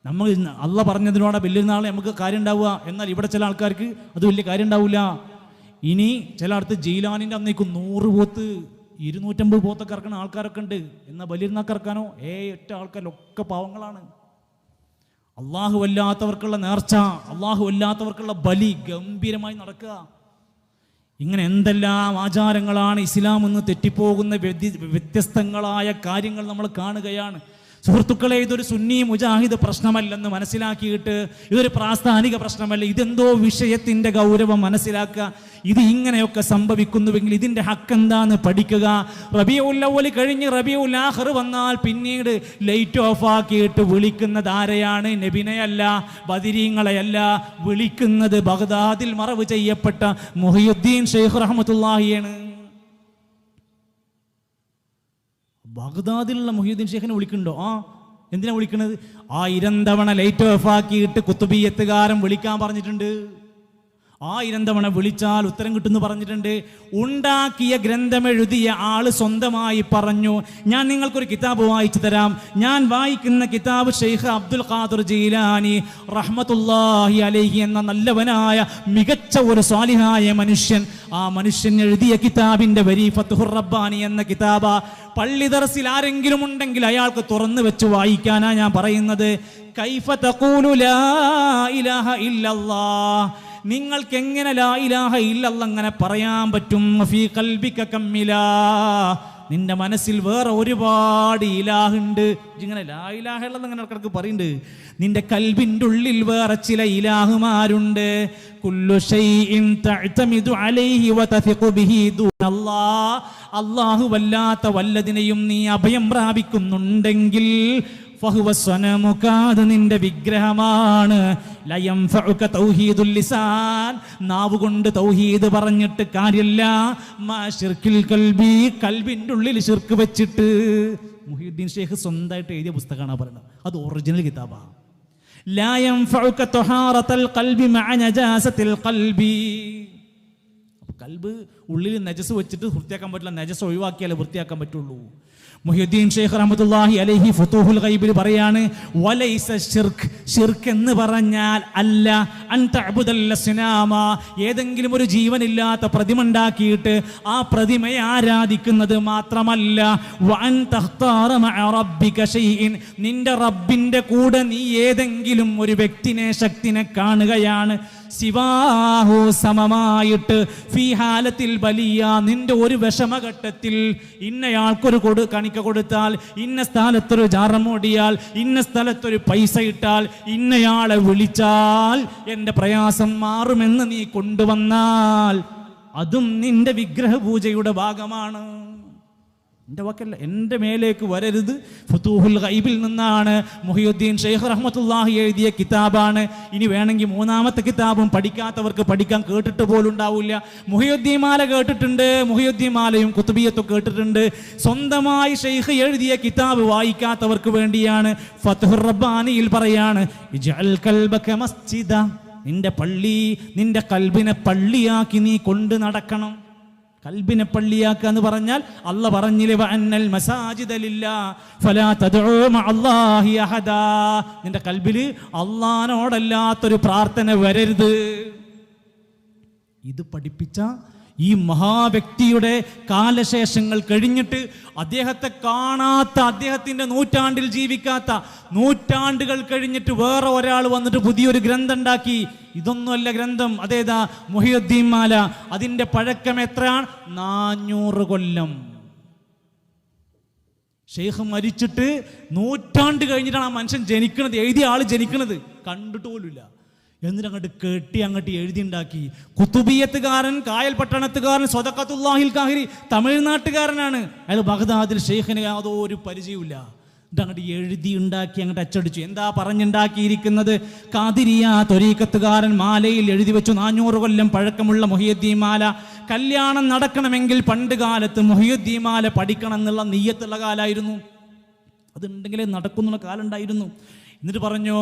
നമ്മൾ അള്ള പറഞ്ഞതിനോടെ വെല്ലുന്നാളെ നമുക്ക് കാര്യം ഉണ്ടാവുക. എന്നാൽ ഇവിടെ ചില ആൾക്കാർക്ക് അത് വലിയ കാര്യം ഉണ്ടാവില്ല. ഇനി ചില അടുത്ത് ജയിലാനിൻ്റെ അന്നേക്കും 100 പോത്ത് 250 പോത്തൊക്കെ ഇറക്കുന്ന ആൾക്കാരൊക്കെ ഉണ്ട്. എന്നാൽ വലിയിരുന്നാക്ക് ഇറക്കാനോ ഒറ്റ ആൾക്കാരൊക്കെ പാവങ്ങളാണ്. അള്ളാഹു അല്ലാത്തവർക്കുള്ള നേർച്ച, അള്ളാഹു അല്ലാത്തവർക്കുള്ള ബലി ഗംഭീരമായി നടക്കുക. ഇങ്ങനെ എന്തെല്ലാം ആചാരങ്ങളാണ് ഇസ്ലാം എന്ന് തെറ്റിപ്പോകുന്ന വ്യത്യസ്തങ്ങളായ കാര്യങ്ങൾ നമ്മൾ കാണുകയാണ്. സുഹൃത്തുക്കളെ, ഇതൊരു സുന്നി മുജാഹിദ് പ്രശ്നമല്ലെന്ന് മനസ്സിലാക്കിയിട്ട് ഇതൊരു പ്രാസ്ഥാനിക പ്രശ്നമല്ല, ഇതെന്തോ വിഷയത്തിൻ്റെ ഗൗരവം മനസ്സിലാക്കുക. ഇത് ഇങ്ങനെയൊക്കെ സംഭവിക്കുന്നുവെങ്കിൽ ഇതിൻ്റെ ഹക്ക് എന്താന്ന് പഠിക്കുക. റബീഉൽ അവ്വൽ കഴിഞ്ഞ് റബീഉൽ ആഖിർ വന്നാൽ പിന്നീട് ലൈറ്റ് ഓഫ് ആക്കിയിട്ട് വിളിക്കുന്നത് ആരെയാണ്? നബിനെയല്ല, ബദരീങ്ങളെയല്ല. വിളിക്കുന്നത് ബഗ്ദാദിൽ മറവ് ചെയ്യപ്പെട്ട മുഹിയുദ്ദീൻ ഷെയ്ഖ് റഹ്മത്തുള്ളാഹിയാണ്. ബഗ്ദാദിലുള്ള മുഹിയുദ്ദീൻ ഷെയ്ഖിനെ വിളിക്കുന്നുണ്ടോ? എന്തിനാ വിളിക്കണത്? 1000 തവണ ലൈറ്റ് ഓഫ് ആക്കിയിട്ട് കുത്തുബിയത്തുകാരൻ വിളിക്കാൻ പറഞ്ഞിട്ടുണ്ട്. 1000 തവണ വിളിച്ചാൽ ഉത്തരം കിട്ടുമെന്ന് പറഞ്ഞിട്ടുണ്ട്. ഉണ്ടാക്കിയ ഗ്രന്ഥം എഴുതിയ ആള് സ്വന്തമായി പറഞ്ഞു, ഞാൻ നിങ്ങൾക്കൊരു കിതാബ് വായിച്ചു തരാം. ഞാൻ വായിക്കുന്ന കിതാബ് ഷെയ്ഖ് അബ്ദുൽ ഖാദിർ ജീലാനി റഹ്മത്തുള്ളാഹി അലൈഹി എന്ന നല്ലവനായ മികച്ച ഒരു സ്വാലിഹായ മനുഷ്യൻ, ആ മനുഷ്യൻ എഴുതിയ കിതാബിന്റെ വരി ഫത്ഹുർ റബ്ബാനി എന്ന കിതാബ. പള്ളി ദർസിൽ ആരെങ്കിലും ഉണ്ടെങ്കിൽ അയാൾക്ക് തുറന്നു വെച്ച് വായിക്കാനാ ഞാൻ പറയുന്നത്. കൈഫ തഖൂലു ലാ ഇലാഹ ഇല്ലല്ലാഹ്, നിങ്ങൾക്ക് എങ്ങനെ ലാ ഇലാഹ ഇല്ലല്ലാഹ് അങ്ങനെ പറയാൻ പറ്റും? ഫീ ഖൽബിക കമ്മിലാ, നിന്റെ മനസ്സിൽ വേറെ ഒരുപാട് ഇലാഹുണ്ട്. ഇങ്ങനെ ലാ ഇലാഹ ഇല്ലല്ലാഹ് അങ്ങനെ ഇടയ്ക്കിടയ്ക്ക് പറയുന്നുണ്ട്. നിന്റെ കൽബിൻ്റെ ഉള്ളിൽ വേറെ ചില ഇലാഹുമാരുണ്ട്. കുല്ലു ശൈഇൻ തഅ്തമിദു അലൈഹി വതസിഖു ബിഹി ദൂനല്ലാഹ്, അല്ലാഹു വല്ലാത്ത വല്ലതിനെയും നീ അഭയം പ്രാപിക്കുന്നുണ്ടെങ്കിൽ ഫഹുവ സ്വനമുക, അത് നിന്റെ വിഗ്രഹമാണ്. ലയംഫഉക തൗഹീദുൽ ലിസാൻ, നാവ് കൊണ്ട് തൗഹീദ് പറഞ്ഞിട്ട് കാര്യമില്ല. മാ ശിർക്കിൽ ഖൽബി, കൽബിൻ്റെ ഉള്ളിൽ ശിർക്ക് വെച്ചിട്ട്. മുഹിയുദ്ദീൻ ഷെയ്ഖ് സ്വന്തമായിട്ട് എഴുതിയ പുസ്തകമാണ് പറയുന്നത്. അത് ഒറിജിനൽ കിതാബാണ്. ലാ യൻഫഉക തഹാറത്തുൽ ഖൽബി മഅ നജാസത്തിൽ ഖൽബി. കൽബ് ഉള്ളിൽ നജസ് വെച്ചിട്ട് വൃത്തിയാക്കാൻ പറ്റില്ല, നജസ് ഒഴിവാക്കിയാലേ വൃത്തിയാക്കാൻ പറ്റുള്ളൂ. മുഹിയുദ്ദീൻ ഷെയ്ഖ് റഹ്മത്തുള്ളാഹി അലൈഹി ഫുതൂഹുൽ ഗൈബിൽ പറയാണ്, വലൈസ ശിർക്ക്, ശിർക്ക് എന്ന് പറഞ്ഞാൽ അല്ല അൻ തഅബുദൽ അസ്നാമ, ഏതെങ്കിലും ഒരു ജീവനില്ലാത്ത പ്രതിമ ഉണ്ടാക്കിയിട്ട് ആ പ്രതിമയെ ആരാധിക്കുന്നത് മാത്രമല്ല. വഅൻ തഖ്താറ മഅ റബ്ബിക ഷൈഇൻ, നിന്റെ റബ്ബിന്റെ കൂടെ നീ ഏതെങ്കിലും ഒരു വ്യക്തിനെ ശക്തിനെ കാണുകയാണ്. സിവാഹു, സമമായിട്ട്. ഫീ ഹാലത്തിൽ ബലിയ, നിന്റെ ഒരു വിഷമഘട്ടത്തിൽ ഇന്നയാൾക്കൊരു കാണിക്ക കൊടുത്താൽ, ഇന്ന സ്ഥലത്തൊരു ജാറമോടിയാൽ, ഇന്ന സ്ഥലത്തൊരു പൈസ ഇട്ടാൽ, ഇന്നയാളെ വിളിച്ചാൽ എൻ്റെ പ്രയാസം മാറുമെന്ന് നീ കൊണ്ടുവന്നാൽ അതും നിന്റെ വിഗ്രഹപൂജയുടെ ഭാഗമാണ്. എൻ്റെ വാക്കല്ല, എൻ്റെ മേലേക്ക് വരരുത്. ഫുതൂഹുൽ ഗൈബിൽ നിന്നാണ്, മുഹിയുദ്ദീൻ ഷെയ്ഖ് റഹ്മത്തുള്ളാഹി എഴുതിയ കിതാബാണ്. ഇനി വേണമെങ്കിൽ 3ാമത്തെ കിതാബും പഠിക്കാത്തവർക്ക് പഠിക്കാൻ, കേട്ടിട്ട് പോലും ഉണ്ടാവില്ല. മുഹിയുദ്ദീൻ മാല കേട്ടിട്ടുണ്ട്, മുഹിയുദ്ദീൻ മാലയും കുത്തുബിയത്തും കേട്ടിട്ടുണ്ട്. സ്വന്തമായി ഷെയ്ഖ് എഴുതിയ കിതാബ് വായിക്കാത്തവർക്ക് വേണ്ടിയാണ്. ഫത്ഹുർ റബ്ബാനിയിൽ പറയാണ്, ഇജ്അൽ ഖൽബക മസ്ജിദ, നിന്റെ പള്ളി, നിന്റെ കൽബിനെ പള്ളിയാക്കി നീ കൊണ്ട് നടക്കണം. കൽബിനെ പള്ളിയാക്കുക എന്ന് പറഞ്ഞാൽ അല്ലാഹ് പറഞ്ഞില്ലേ, വഅന്നൽ മസാജിദ ലില്ലാഹ് ഫലാ തദ്ഉ മഅല്ലാഹി അഹദാ, നിന്റെ കൽബിൽ അല്ലാഹുവോടല്ലാത്തൊരു പ്രാർത്ഥന വരരുത്. ഇത് പഠിപ്പിച്ച ഈ മഹാവ്യക്തിയുടെ കാലശേഷങ്ങൾ കഴിഞ്ഞിട്ട് അദ്ദേഹത്തെ കാണാത്ത, അദ്ദേഹത്തിൻ്റെ നൂറ്റാണ്ടിൽ ജീവിക്കാത്ത, നൂറ്റാണ്ടുകൾ കഴിഞ്ഞിട്ട് വേറെ ഒരാൾ വന്നിട്ട് പുതിയൊരു ഗ്രന്ഥം ഉണ്ടാക്കി. ഇതൊന്നുമല്ല ഗ്രന്ഥം. അതേതാ? മുഹിയുദ്ദീൻ മാല. അതിൻ്റെ പഴക്കം എത്രയാണ്? 400 കൊല്ലം. ഷെയ്ഖ് മരിച്ചിട്ട് നൂറ്റാണ്ട് കഴിഞ്ഞിട്ടാണ് ആ മനുഷ്യൻ ജനിക്കണത്, എഴുതിയ ആൾ ജനിക്കണത്. കണ്ടിട്ട് പോലുമില്ല. എന്നിട്ട് അങ്ങോട്ട് കെട്ടി അങ്ങോട്ട് എഴുതിണ്ടാക്കി. കുത്തുബിയത്തുകാരൻ, കായൽ പട്ടണത്തുകാരൻ, സ്വദഖത്തുല്ലാഹിൽ കാഹിരി തമിഴ്നാട്ടുകാരനാണ്. അയാൾ ബഗ്ദാദിൽ ഷെയ്ഖിന് യാതൊരു പരിചയമില്ല. എന്നിട്ട് അങ്ങോട്ട് എഴുതി ഉണ്ടാക്കി അങ്ങോട്ട് അച്ചടിച്ചു. എന്താ പറഞ്ഞുണ്ടാക്കിയിരിക്കുന്നത്? ഖാദിരിയ ത്വരീഖത്തുകാരൻ മാലയിൽ എഴുതി വെച്ചു 400 കൊല്ലം പഴക്കമുള്ള മുഹിയുദ്ദീൻ മാല. കല്യാണം നടക്കണമെങ്കിൽ പണ്ട് കാലത്ത് മുഹിയുദ്ദീൻ മാല പഠിക്കണം എന്നുള്ള നിയ്യത്തുള്ള കാലമായിരുന്നു. അതുണ്ടെങ്കിലേ നടക്കുന്നുള്ള കാലം ഉണ്ടായിരുന്നു. എന്നിട്ട് പറഞ്ഞു,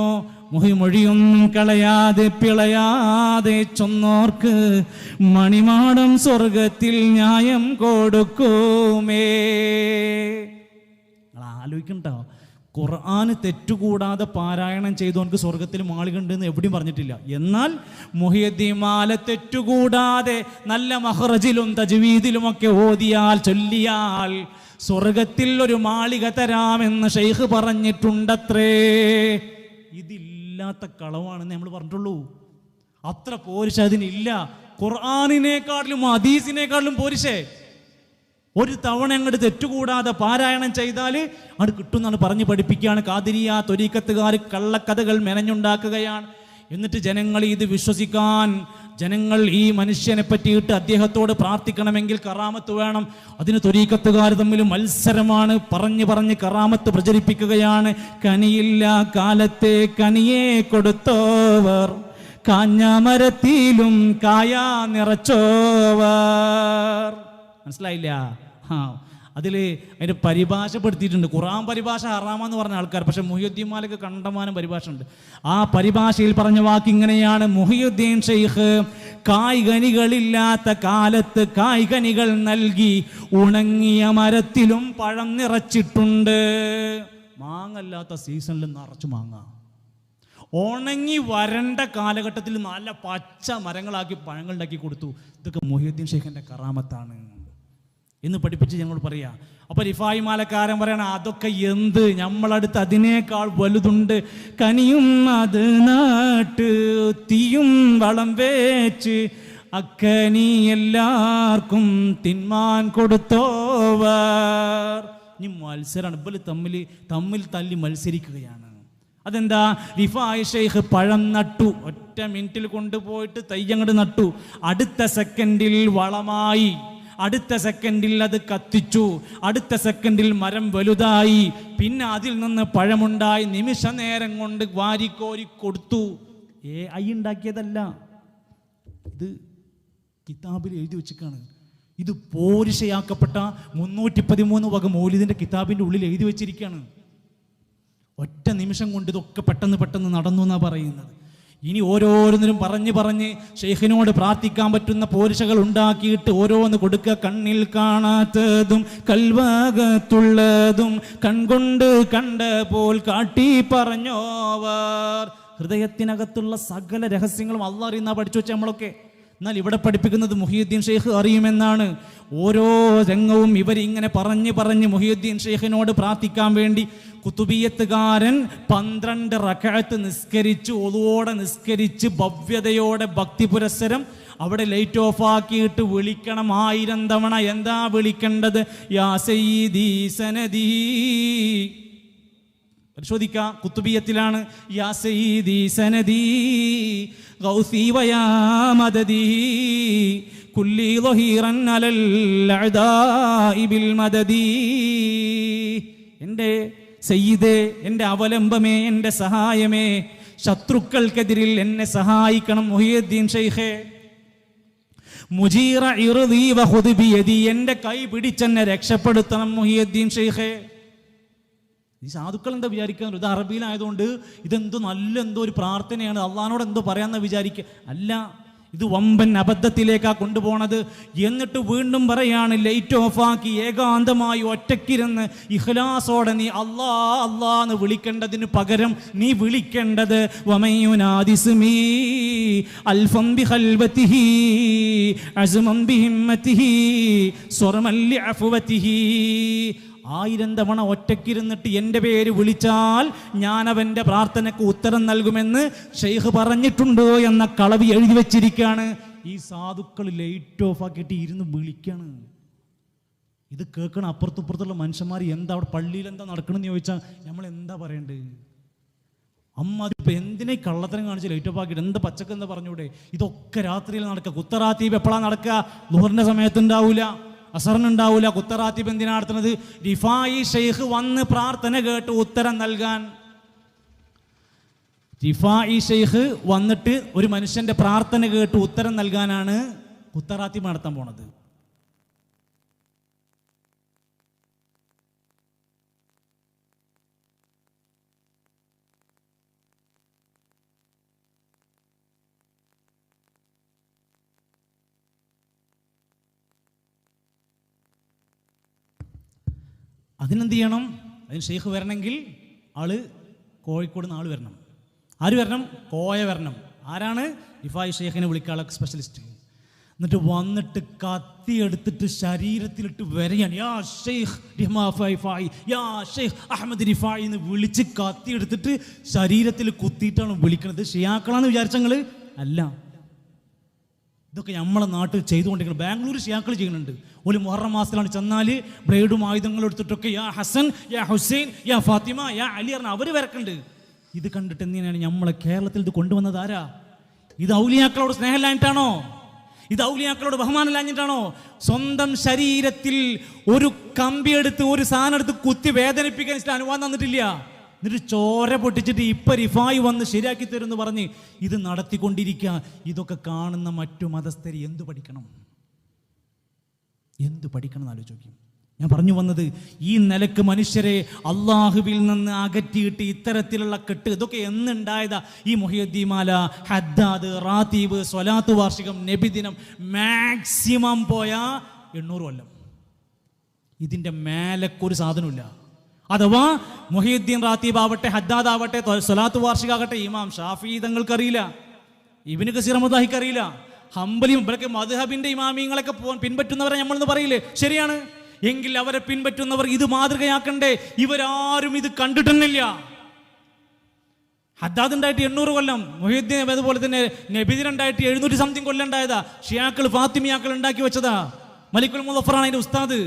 മൊഴിയൊന്നും കളയാതെ പിളയാതെ ചൊന്നോർക്ക് മണിമാടം സ്വർഗത്തിൽ ന്യായം കൊടുക്കുമേ. ആലോചിക്കണ്ടോ? ഖുർആന് തെറ്റുകൂടാതെ പാരായണം ചെയ്തവർക്ക് സ്വർഗത്തിൽ മാളികണ്ടെന്ന് എവിടെയും പറഞ്ഞിട്ടില്ല. എന്നാൽ മുഹിയുദ്ദീൻ മാല തെറ്റുകൂടാതെ നല്ല മഹ്റജിലും തജ്വീദിലുമൊക്കെ ഓതിയാൽ, ചൊല്ലിയാൽ സ്വർഗത്തിൽ ഒരു മാളിക തരാമെന്ന് ഷെയ്ഖ് പറഞ്ഞിട്ടുണ്ടത്രേ. ഇതില്ലാത്ത കളവാണെന്ന് നമ്മൾ പറഞ്ഞിട്ടുള്ളൂ. അത്ര പോരിശ അതിനില്ല. ഖുർആനിനേക്കാട്ടിലും ഹദീസിനേക്കാട്ടിലും പോരിശേ. ഒരു തവണ അങ്ങോട്ട് തെറ്റുകൂടാതെ പാരായണം ചെയ്താൽ അങ്ങോട്ട് കിട്ടുമെന്നാണ് പറഞ്ഞ് പഠിപ്പിക്കുകയാണ്. ഖാദിരിയ ത്വരീഖത്തുകാർ കള്ളക്കഥകൾ മെനഞ്ഞുണ്ടാക്കുകയാണ്. എന്നിട്ട് ജനങ്ങൾ ഇത് വിശ്വസിക്കാൻ, ജനങ്ങൾ ഈ മനുഷ്യനെ പറ്റിയിട്ട് അദ്ദേഹത്തോട് പ്രാർത്ഥിക്കണമെങ്കിൽ കറാമത്ത് വേണം. അതിന് ത്വരീഖത്തുകാർ തമ്മിൽ മത്സരമാണ്. പറഞ്ഞ് കറാമത്ത് പ്രചരിപ്പിക്കുകയാണ്. കനിയില്ല കാലത്തെ കനിയെ കൊടുത്തോവർ, കാഞ്ഞ മരത്തിലും കായ നിറച്ചോവർ. മനസ്സിലായില്ല? അതിൽ അതിൻ്റെ പരിഭാഷപ്പെടുത്തിയിട്ടുണ്ട്. ഖുർആൻ പരിഭാഷ ഹറാമെന്ന് പറഞ്ഞ ആൾക്കാർ, പക്ഷെ മുഹിയുദ്ദീൻ മാലയ്ക്ക് കണ്ടമാനം പരിഭാഷ ഉണ്ട്. ആ പരിഭാഷയിൽ പറഞ്ഞ വാക്ക് ഇങ്ങനെയാണ്: മുഹിയുദ്ദീൻ ഷെയ്ഖ് കായ്കനികളില്ലാത്ത കാലത്ത് കായ്കനികൾ നൽകി ഉണങ്ങിയ മരത്തിലും പഴം നിറച്ചിട്ടുണ്ട്. മാങ്ങല്ലാത്ത സീസണിൽ നിറച്ചു മാങ്ങ, ഉണങ്ങി വരണ്ട കാലഘട്ടത്തിൽ നല്ല പച്ച മരങ്ങളാക്കി പഴങ്ങൾ ഉണ്ടാക്കി കൊടുത്തു. ഇതൊക്കെ മുഹിയുദ്ദീൻ ഷെയ്ഖിൻ്റെ കറാമത്താണ് എന്ന് പഠിപ്പിച്ച് ഞങ്ങൾ പറയാം. അപ്പൊ റിഫായി മാലക്കാരൻ പറയണം, അതൊക്കെ എന്ത്, നമ്മളടുത്ത് അതിനേക്കാൾ വലുതുണ്ട്. കനിയും അത് നാട്ട് തീയും വളം വേച്ച് അക്കനി എല്ലാവർക്കും തിന്മാൻ കൊടുത്തോവർ. ഇനി മത്സരമാണ്, ഇവര് തമ്മിൽ തല്ലി മത്സരിക്കുകയാണ്. അതെന്താ? റിഫായി ഷെയ്ഖ് പഴം നട്ടു, ഒറ്റ മിനിറ്റിൽ കൊണ്ടുപോയിട്ട് തയ്യങ്ങട് നട്ടു. അടുത്ത സെക്കൻഡിൽ വളമായി, അടുത്ത സെക്കൻഡിൽ അത് കത്തിച്ചു, അടുത്ത സെക്കൻഡിൽ മരം വലുതായി, പിന്നെ അതിൽ നിന്ന് പഴമുണ്ടായി. നിമിഷ നേരം കൊണ്ട് വാരിക്കോരി കൊടുത്തു. AI ഉണ്ടാക്കിയതല്ല, ഇത് കിതാബിൽ എഴുതി വെച്ചിട്ടാണ്. ഇത് പോരിശയാക്കപ്പെട്ട 313 വക മൗലിദിന്റെ കിതാബിന്റെ ഉള്ളിൽ എഴുതി വെച്ചിരിക്കുകയാണ്. ഒറ്റ നിമിഷം കൊണ്ട് ഇതൊക്കെ പെട്ടെന്ന് നടന്നു എന്നാണ് പറയുന്നത്. ഇനി ഓരോരുത്തരും പറഞ്ഞ് ഷെയ്ഖിനോട് പ്രാർത്ഥിക്കാൻ പറ്റുന്ന പോരിശകൾ ഉണ്ടാക്കിയിട്ട് ഓരോന്ന് കൊടുക്കുക. കണ്ണിൽ കാണാത്തതും കൽവകത്തുള്ളതും കൺകൊണ്ട് കണ്ട പോൽ കാട്ടി പറഞ്ഞോവർ. ഹൃദയത്തിനകത്തുള്ള സകല രഹസ്യങ്ങളും അള്ളാഹ് അറിയുന്ന പഠിച്ചു വെച്ചാൽ നമ്മളൊക്കെ. എന്നാൽ ഇവിടെ പഠിപ്പിക്കുന്നത് മുഹിയുദ്ദീൻ ഷെയ്ഖ് അറിയുമെന്നാണ്. ഓരോ രംഗവും ഇവരിങ്ങനെ പറഞ്ഞ് മുഹിയുദ്ദീൻ ഷെയ്ഖിനോട് പ്രാർത്ഥിക്കാൻ വേണ്ടി കുത്തുബിയത്തുകാരൻ 12 റക്അത്ത് നിസ്കരിച്ച്, ഒളുവോടെ നിസ്കരിച്ച്, ഭവ്യതയോടെ ഭക്തി പുരസ്സരം അവിടെ ലൈറ്റ് ഓഫ് ആക്കിയിട്ട് വിളിക്കണം 1000 തവണ. എന്താ വിളിക്കേണ്ടത്? യാ സയ്യിദി സനദി. പരിശോധിക്കുക, കുത്തുബിയത്തിലാണ്. യാ സയ്യിദി സനദി ഗൗസി വയാ മദദി കുല്ലി ളഹീറൻ അലൽ അദാഇ ബിൽ മദദി. എൻ്റെ സയ്യിദേ, എൻ്റെ അവലംബമേ, എൻ്റെ സഹായമേ, ശത്രുക്കൾക്കെതിരിൽ എന്നെ സഹായിക്കണം മുഹിയുദ്ദീൻ ഷെയ്ഖേ. മുജീറ ഇർദി വഖുദ് ബിയദി, എൻ്റെ കൈ പിടിച്ചെന്നെ രക്ഷപ്പെടുത്തണം മുഹിയുദ്ദീൻ ഷെയ്ഖേ. ഈ സാധുക്കൾ എന്താ വിചാരിക്കുന്നത്? ഇത് അറബിയിലായതുകൊണ്ട് ഇതെന്തോ എന്തോ ഒരു പ്രാർത്ഥനയാണ്, അള്ളാഹിനോട് എന്തോ പറയാമെന്ന് വിചാരിക്കുക. അല്ല, ഇത് വമ്പൻ അബദ്ധത്തിലേക്കാ കൊണ്ടുപോണത്. എന്നിട്ട് വീണ്ടും പറയാണ്, ലൈറ്റ് ഓഫാക്കി ഏകാന്തമായി ഒറ്റക്കിരുന്ന് ഇഖ്ലാസോടെ നീ അല്ലാ അല്ലാ എന്ന് വിളിക്കേണ്ടതിന് പകരം നീ വിളിക്കേണ്ടത് വമയുനാദിസ്മീ അൽഫം ബിഖൽബതിഹി അസ്മം ബിഹിമ്മതിഹി സ്വറമൻ ലിഅഫ്വതിഹി. 1000 തവണ ഒറ്റക്കിരുന്നിട്ട് എൻ്റെ പേര് വിളിച്ചാൽ ഞാൻ അവൻ്റെ പ്രാർത്ഥനയ്ക്ക് ഉത്തരം നൽകുമെന്ന് ഷെയ്ഖ് പറഞ്ഞിട്ടുണ്ടോ എന്ന കളവി എഴുതി വെച്ചിരിക്കുകയാണ്. ഈ സാധുക്കൾ ലൈറ്റ് ഓഫ് ആക്കിയിട്ട് ഇരുന്ന് വിളിക്കാണ്. ഇത് കേൾക്കണ അപ്പുറത്തുപ്പുറത്തുള്ള മനുഷ്യന്മാർ എന്താ അവിടെ പള്ളിയിൽ എന്താ നടക്കണമെന്ന് ചോദിച്ചാൽ നമ്മൾ എന്താ പറയേണ്ടത്? അമ്മ അതിപ്പോൾ എന്തിനെ കള്ളത്തരം കാണിച്ച് ലൈറ്റ് ഓഫ് ആക്കിയിട്ട് എന്താ പച്ചക്ക് എന്താ പറഞ്ഞൂടെ? ഇതൊക്കെ രാത്രിയിൽ നടക്കുക. കുത്തറാത്തീബ് എപ്പോഴാണ് നടക്കുക? ളുഹറിൻ്റെ സമയത്തുണ്ടാവില്ല, അസറിനുണ്ടാവില്ല. കുത്തറാത്തീബ് എന്തിനാണ് നടത്തുന്നത്? റിഫായി ഷെയ്ഖ് വന്ന് പ്രാർത്ഥന കേട്ട് ഉത്തരം നൽകാൻ. റിഫായി ഷെയ്ഖ് വന്നിട്ട് ഒരു മനുഷ്യന്റെ പ്രാർത്ഥന കേട്ട് ഉത്തരം നൽകാനാണ് കുത്തറാത്തീബ് നടത്താൻ പോണത്. അതിനെന്ത് ചെയ്യണം? അതിന് ഷെയ്ഖ് വരണമെങ്കിൽ ആള് കോഴിക്കോട് നിന്ന് ആൾ വരണം. ആര് വരണം? കോയ വരണം. ആരാണ്? റിഫായി ഷെയ്ഖിനെ വിളിക്കാനുള്ള സ്പെഷ്യലിസ്റ്റ്. എന്നിട്ട് വന്നിട്ട് കത്തി എടുത്തിട്ട് ശരീരത്തിലിട്ട് വരയാണ്. യാ ഷെയ്ഖ് റിഫായി, യാ ഷെയ്ഖ് അഹമ്മദ് റിഫായി എന്ന് വിളിച്ച് കത്തി എടുത്തിട്ട് ശരീരത്തിൽ കുത്തിയിട്ടാണ് വിളിക്കുന്നത്. ഷിയാക്കളാന്ന് വിചാരിച്ചങ്ങൾ അല്ല. ഇതൊക്കെ നമ്മളെ നാട്ടിൽ ചെയ്തുകൊണ്ടിരിക്കുന്നത്. ബാംഗ്ലൂർ ഷിയാക്കൾ ചെയ്യുന്നുണ്ട്. ഒരു മുഹറം മാസത്തിലാണ് ചെന്നാൽ ബ്ലേഡും ആയുധങ്ങളും എടുത്തിട്ടൊക്കെ യാ ഹസൻ, യാ ഹുസൈൻ, യാ ഫാത്തിമ, യാ അലി പറഞ്ഞ അവർ വരക്കുന്നുണ്ട്. ഇത് കണ്ടിട്ട് എന്തിനാണ് നമ്മളെ കേരളത്തിൽ ഇത് കൊണ്ടുവന്നത്? ആരാ? ഇത് ഔലിയാക്കളോട് സ്നേഹമില്ലാഞ്ഞിട്ടാണോ? ഇത് ഔലിയാക്കളോട് ബഹുമാനമില്ലാഞ്ഞിട്ടാണോ? സ്വന്തം ശരീരത്തിൽ ഒരു കമ്പിയെടുത്ത് ഒരു സാധനം എടുത്ത് കുത്തി വേദനിപ്പിക്കാൻ അനുവാദം തന്നിട്ടില്ല. എന്നിട്ട് ചോര പൊട്ടിച്ചിട്ട് ഇപ്പം റിഫായി വന്ന് ശരിയാക്കി തരുമെന്ന് പറഞ്ഞ് ഇത് നടത്തിക്കൊണ്ടിരിക്കുക. ഇതൊക്കെ കാണുന്ന മറ്റു മതസ്ഥര് എന്തു പഠിക്കണം? എന്തു പഠിക്കണം എന്ന് ആലോചിക്കും. ഞാൻ പറഞ്ഞു വന്നത്, ഈ നിലക്ക് മനുഷ്യരെ അള്ളാഹുവിൽ നിന്ന് അകറ്റിയിട്ട് ഇത്തരത്തിലുള്ള കെട്ട് ഇതൊക്കെ എന്നുണ്ടായതാ? ഈ മുഹിയുദ്ദീൻ മാല, ഹദ്ദാദ്, റാത്തീബ്, സ്വലാത്ത് വാർഷികം, നബിദിനം, മാക്സിമം പോയ 800 കൊല്ലം. ഇതിൻ്റെ മേലക്കൊരു സാധനമില്ല. അഥവാ മുഹിയുദ്ദീൻ റാത്തീബ് ആവട്ടെ, ഹദ്ദാദ് ആവട്ടെ, സ്വലാത്ത് വാർഷികാകട്ടെ, ഇമാം ഷാഫി തങ്ങൾക്കറിയില്ല, ഇബ്നു കസീർ അറിയില്ല, ഹംബലിയും ഇവരൊക്കെ മദ്ഹബിന്റെ ഇമാമിങ്ങളൊക്കെ പിൻപറ്റുന്നവരെ നമ്മളെന്ന് പറയില്ലേ? ശരിയാണ്. എങ്കിൽ അവരെ പിൻപറ്റുന്നവർ ഇത് മാതൃകയാക്കണ്ടേ? ഇവരാരും ഇത് കണ്ടിട്ടുന്നില്ല. ഹദ്ദാദ് ഉണ്ടായിട്ട് 800 കൊല്ലം, മുഹിയുദ്ദീൻ അതുപോലെ തന്നെ നബിദിൻ ഉണ്ടായിട്ട് 700 സംതിങ് കൊല്ലം ഉണ്ടായതാ. ഷിയാക്കൾ ഫാത്തിമിയാക്കൾ ഉണ്ടാക്കി വെച്ചതാ. മലിക്കുൽ മുദഫറാണ് അതിന്റെ ഉസ്താദ്.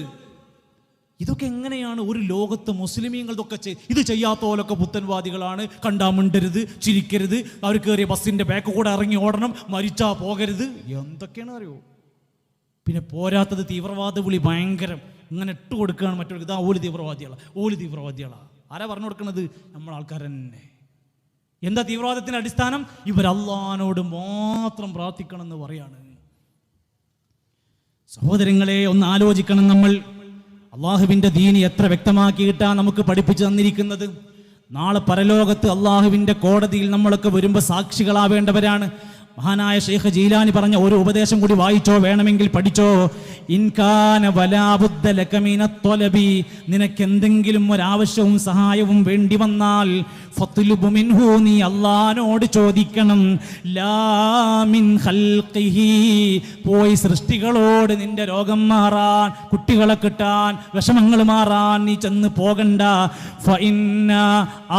ഇതൊക്കെ എങ്ങനെയാണ് ഒരു ലോകത്ത് മുസ്ലിമീങ്ങൾ ഇതൊക്കെ ഇത് ചെയ്യാത്തോലൊക്കെ പുത്തൻവാദികളാണ്, കണ്ടാ മിണ്ടരുത്, ചിരിക്കരുത്, അവർ കയറിയ ബസ്സിന്റെ ബാക്ക് കൂടെ ഇറങ്ങി ഓടണം, മരിച്ചാ പോകരുത്, എന്തൊക്കെയാണ് അറിയോ? പിന്നെ പോരാത്തത് തീവ്രവാദ വിളി ഭയങ്കരം, ഇങ്ങനെ ഇട്ട് കൊടുക്കുകയാണ് മറ്റൊരു. ഇതാ ഓല് തീവ്രവാദികളാ. ആരാ പറഞ്ഞു കൊടുക്കുന്നത്? നമ്മൾ ആൾക്കാർ തന്നെ. എന്താ തീവ്രവാദത്തിന്റെ അടിസ്ഥാനം? ഇവർ അള്ളാഹിനോട് മാത്രം പ്രാർത്ഥിക്കണം എന്ന് പറയാണ്. സഹോദരങ്ങളെ, ഒന്ന് ആലോചിക്കണം. നമ്മൾ അള്ളാഹുവിൻ്റെ ദീനി എത്ര വ്യക്തമാക്കിയിട്ടാണ് നമുക്ക് പഠിപ്പിച്ചു തന്നിരിക്കുന്നത്. നാളെ പരലോകത്ത് അള്ളാഹുവിൻ്റെ കോടതിയിൽ നമ്മളൊക്കെ വരുമ്പോൾ സാക്ഷികളാവേണ്ടവരാണ്. മഹാനായ ഷെയ്ഖ് ജീലാനി പറഞ്ഞ ഒരു ഉപദേശം കൂടി വായിച്ചോ, വേണമെങ്കിൽ പഠിച്ചോ. ഇൻകാന വലാ ബുദ്ദ ലക മിനത് ത്വലബി, നിനക്ക് എന്തെങ്കിലും ഒരാവശ്യവും സഹായവും വേണ്ടി വന്നാൽ ഫത്ലുബ് മിൻഹു, നീ അല്ലാഹുവോട് ചോദിക്കണം. ലാ മിൻ ഖൽഖിഹി, പോയി സൃഷ്ടികളോട് നിന്റെ രോഗം മാറാൻ, കുട്ടികളെ കിട്ടാൻ, വിഷമങ്ങൾ മാറാൻ നീ ചെന്ന് പോകണ്ട. ഫഇന്ന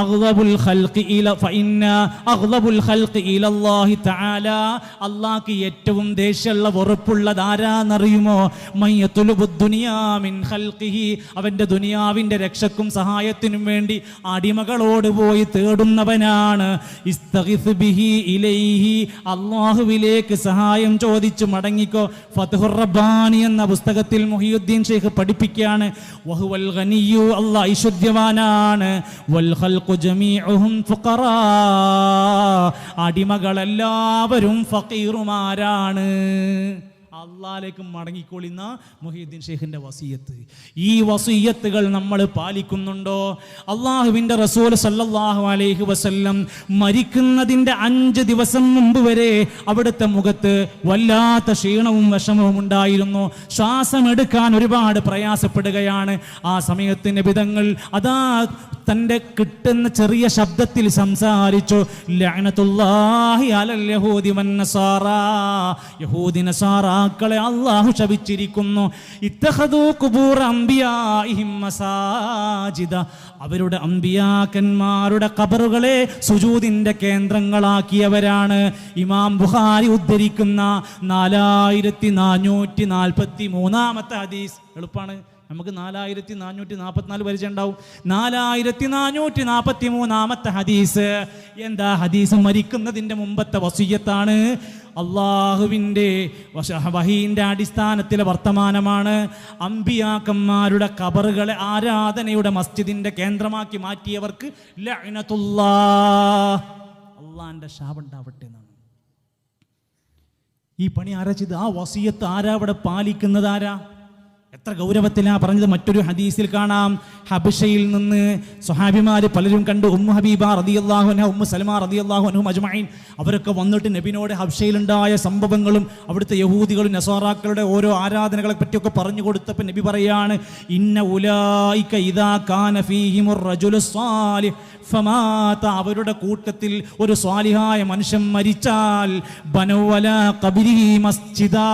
അഗ്ളബുൽ ഖൽഖി ഇലല്ലാഹി തആല, അല്ലാഹുക്ക് ഏറ്റവും ദേഷ്യമുള്ള വെറുപ്പുള്ളത് ആരാന്നറിയുമോ? അവന്റെ ദുനിയാവിന്റെ രക്ഷക്കും സഹായത്തിനും വേണ്ടി അടിമകളോട് പോയി തേടുന്നവനാണ്. അല്ലാഹുവിലേക്ക് സഹായം ചോദിച്ചു മടങ്ങിക്കോ. ഫത്ഹുർ റബ്ബാനി എന്ന പുസ്തകത്തിൽ മുഹിയുദ്ദീൻ ഷെയ്ഖ് പഠിപ്പിക്കുകയാണ്, വഹുവൽ ഗനിയ്യു, അല്ലാഹ് ഐശ്വര്യവാനാണ്, വൽ ഖൽഖു ജമീഉഹും ഫുഖറാ, അടിമകളെല്ലാവരും ഫഖീറുമാരാണ്. അള്ളാഹിലേക്ക് മടങ്ങിക്കൊള്ളുന്ന മുഹീദ്ദീൻ ഷെയ്ഖിന്റെ വസിയത്ത്. ഈ വസിയത്തുകൾ നമ്മൾ പാലിക്കുന്നുണ്ടോ? അള്ളാഹുവിൻ്റെ റസൂൽ സല്ലല്ലാഹു അലൈഹി വസല്ലം മരിക്കുന്നതിൻ്റെ 5 ദിവസം മുമ്പ് വരെ അവിടുത്തെ മുഖത്ത് വല്ലാത്ത ക്ഷീണവും വിഷമവും ഉണ്ടായിരുന്നു. ശ്വാസമെടുക്കാൻ ഒരുപാട് പ്രയാസപ്പെടുകയാണ്. ആ സമയത്ത് നബിതങ്ങൾ അതാ തൻ്റെ കിട്ടുന്ന ചെറിയ ശബ്ദത്തിൽ സംസാരിച്ചു, ലഅനത്തുല്ലാഹി അലൽ യഹൂദി വന്നസാറാ, യഹൂദി നസാറാക്കളെ അല്ലാഹു ശപിച്ചിരിക്കുന്നു. ഇത്തഖദൂ ഖുബൂർ അംബിയാഇഹിം മസാജിദ, അവരുടെ അംബിയാക്കന്മാരുടെ ഖബറുകളെ സുജൂദിന്റെ കേന്ദ്രങ്ങളാക്കിയവരാണ്. ഇമാം ബുഖാരി ഉദ്ധരിക്കുന്ന 4443 ഹദീസ്. എളുപ്പമാണ്, നമുക്ക് 4444 പരിചയം ഉണ്ടാവും. 4443 ഹദീസ്. എന്താ ഹദീസ്? മരിക്കുന്നതിൻ്റെ മുമ്പത്തെ വസിയ്യത്താണ്. അള്ളാഹുവിൻ്റെ വഹീൻ്റെ അടിസ്ഥാനത്തിലെ വർത്തമാനമാണ്. അംബിയാക്കന്മാരുടെ ഖബറുകളെ ആരാധനയുടെ മസ്ജിദിൻ്റെ കേന്ദ്രമാക്കി മാറ്റിയവർക്ക് ലഅനത്തുല്ലാഹ്, അള്ളാഹിൻ്റെ ശാപമുണ്ടാവട്ടെ എന്നാണ്. ഈ പണി ആരാ ചെയ്ത്? ആ വസിയത്ത് ആരാ അവിടെ പാലിക്കുന്നത്? ആരാ? എത്ര ഗൗരവത്തിലാണ് പറഞ്ഞത്. മറ്റൊരു ഹദീസിൽ കാണാം, ഹബശയിൽ നിന്ന് സ്വഹാബിമാര് പലരും കണ്ടു. ഉമ്മു ഹബീബ റളിയല്ലാഹു അൻഹ, ഉമ്മു സലമ റളിയല്ലാഹു അൻഹും അജ്മഈൻ, അവരൊക്കെ വന്നിട്ട് നബിനോട് ഹബശയിലുണ്ടായ സംഭവങ്ങളും അവിടുത്തെ യഹൂദികളും നസാറാക്കളുടെ ഓരോ ആരാധനകളെ പറ്റിയൊക്കെ പറഞ്ഞു കൊടുത്തപ്പോൾ നബി പറയാണ്, ഇന്ന ഉലൈക ഇദാ കാന ഫീഹിമുർ റജുലു സ്വാലിഹ് ഫമാത, അവരുടെ കൂട്ടത്തിൽ ഒരു സ്വാലിഹായ മനുഷ്യൻ മരിച്ചാൽ ബനവല ഖബരിഹി മസ്ജിദാ,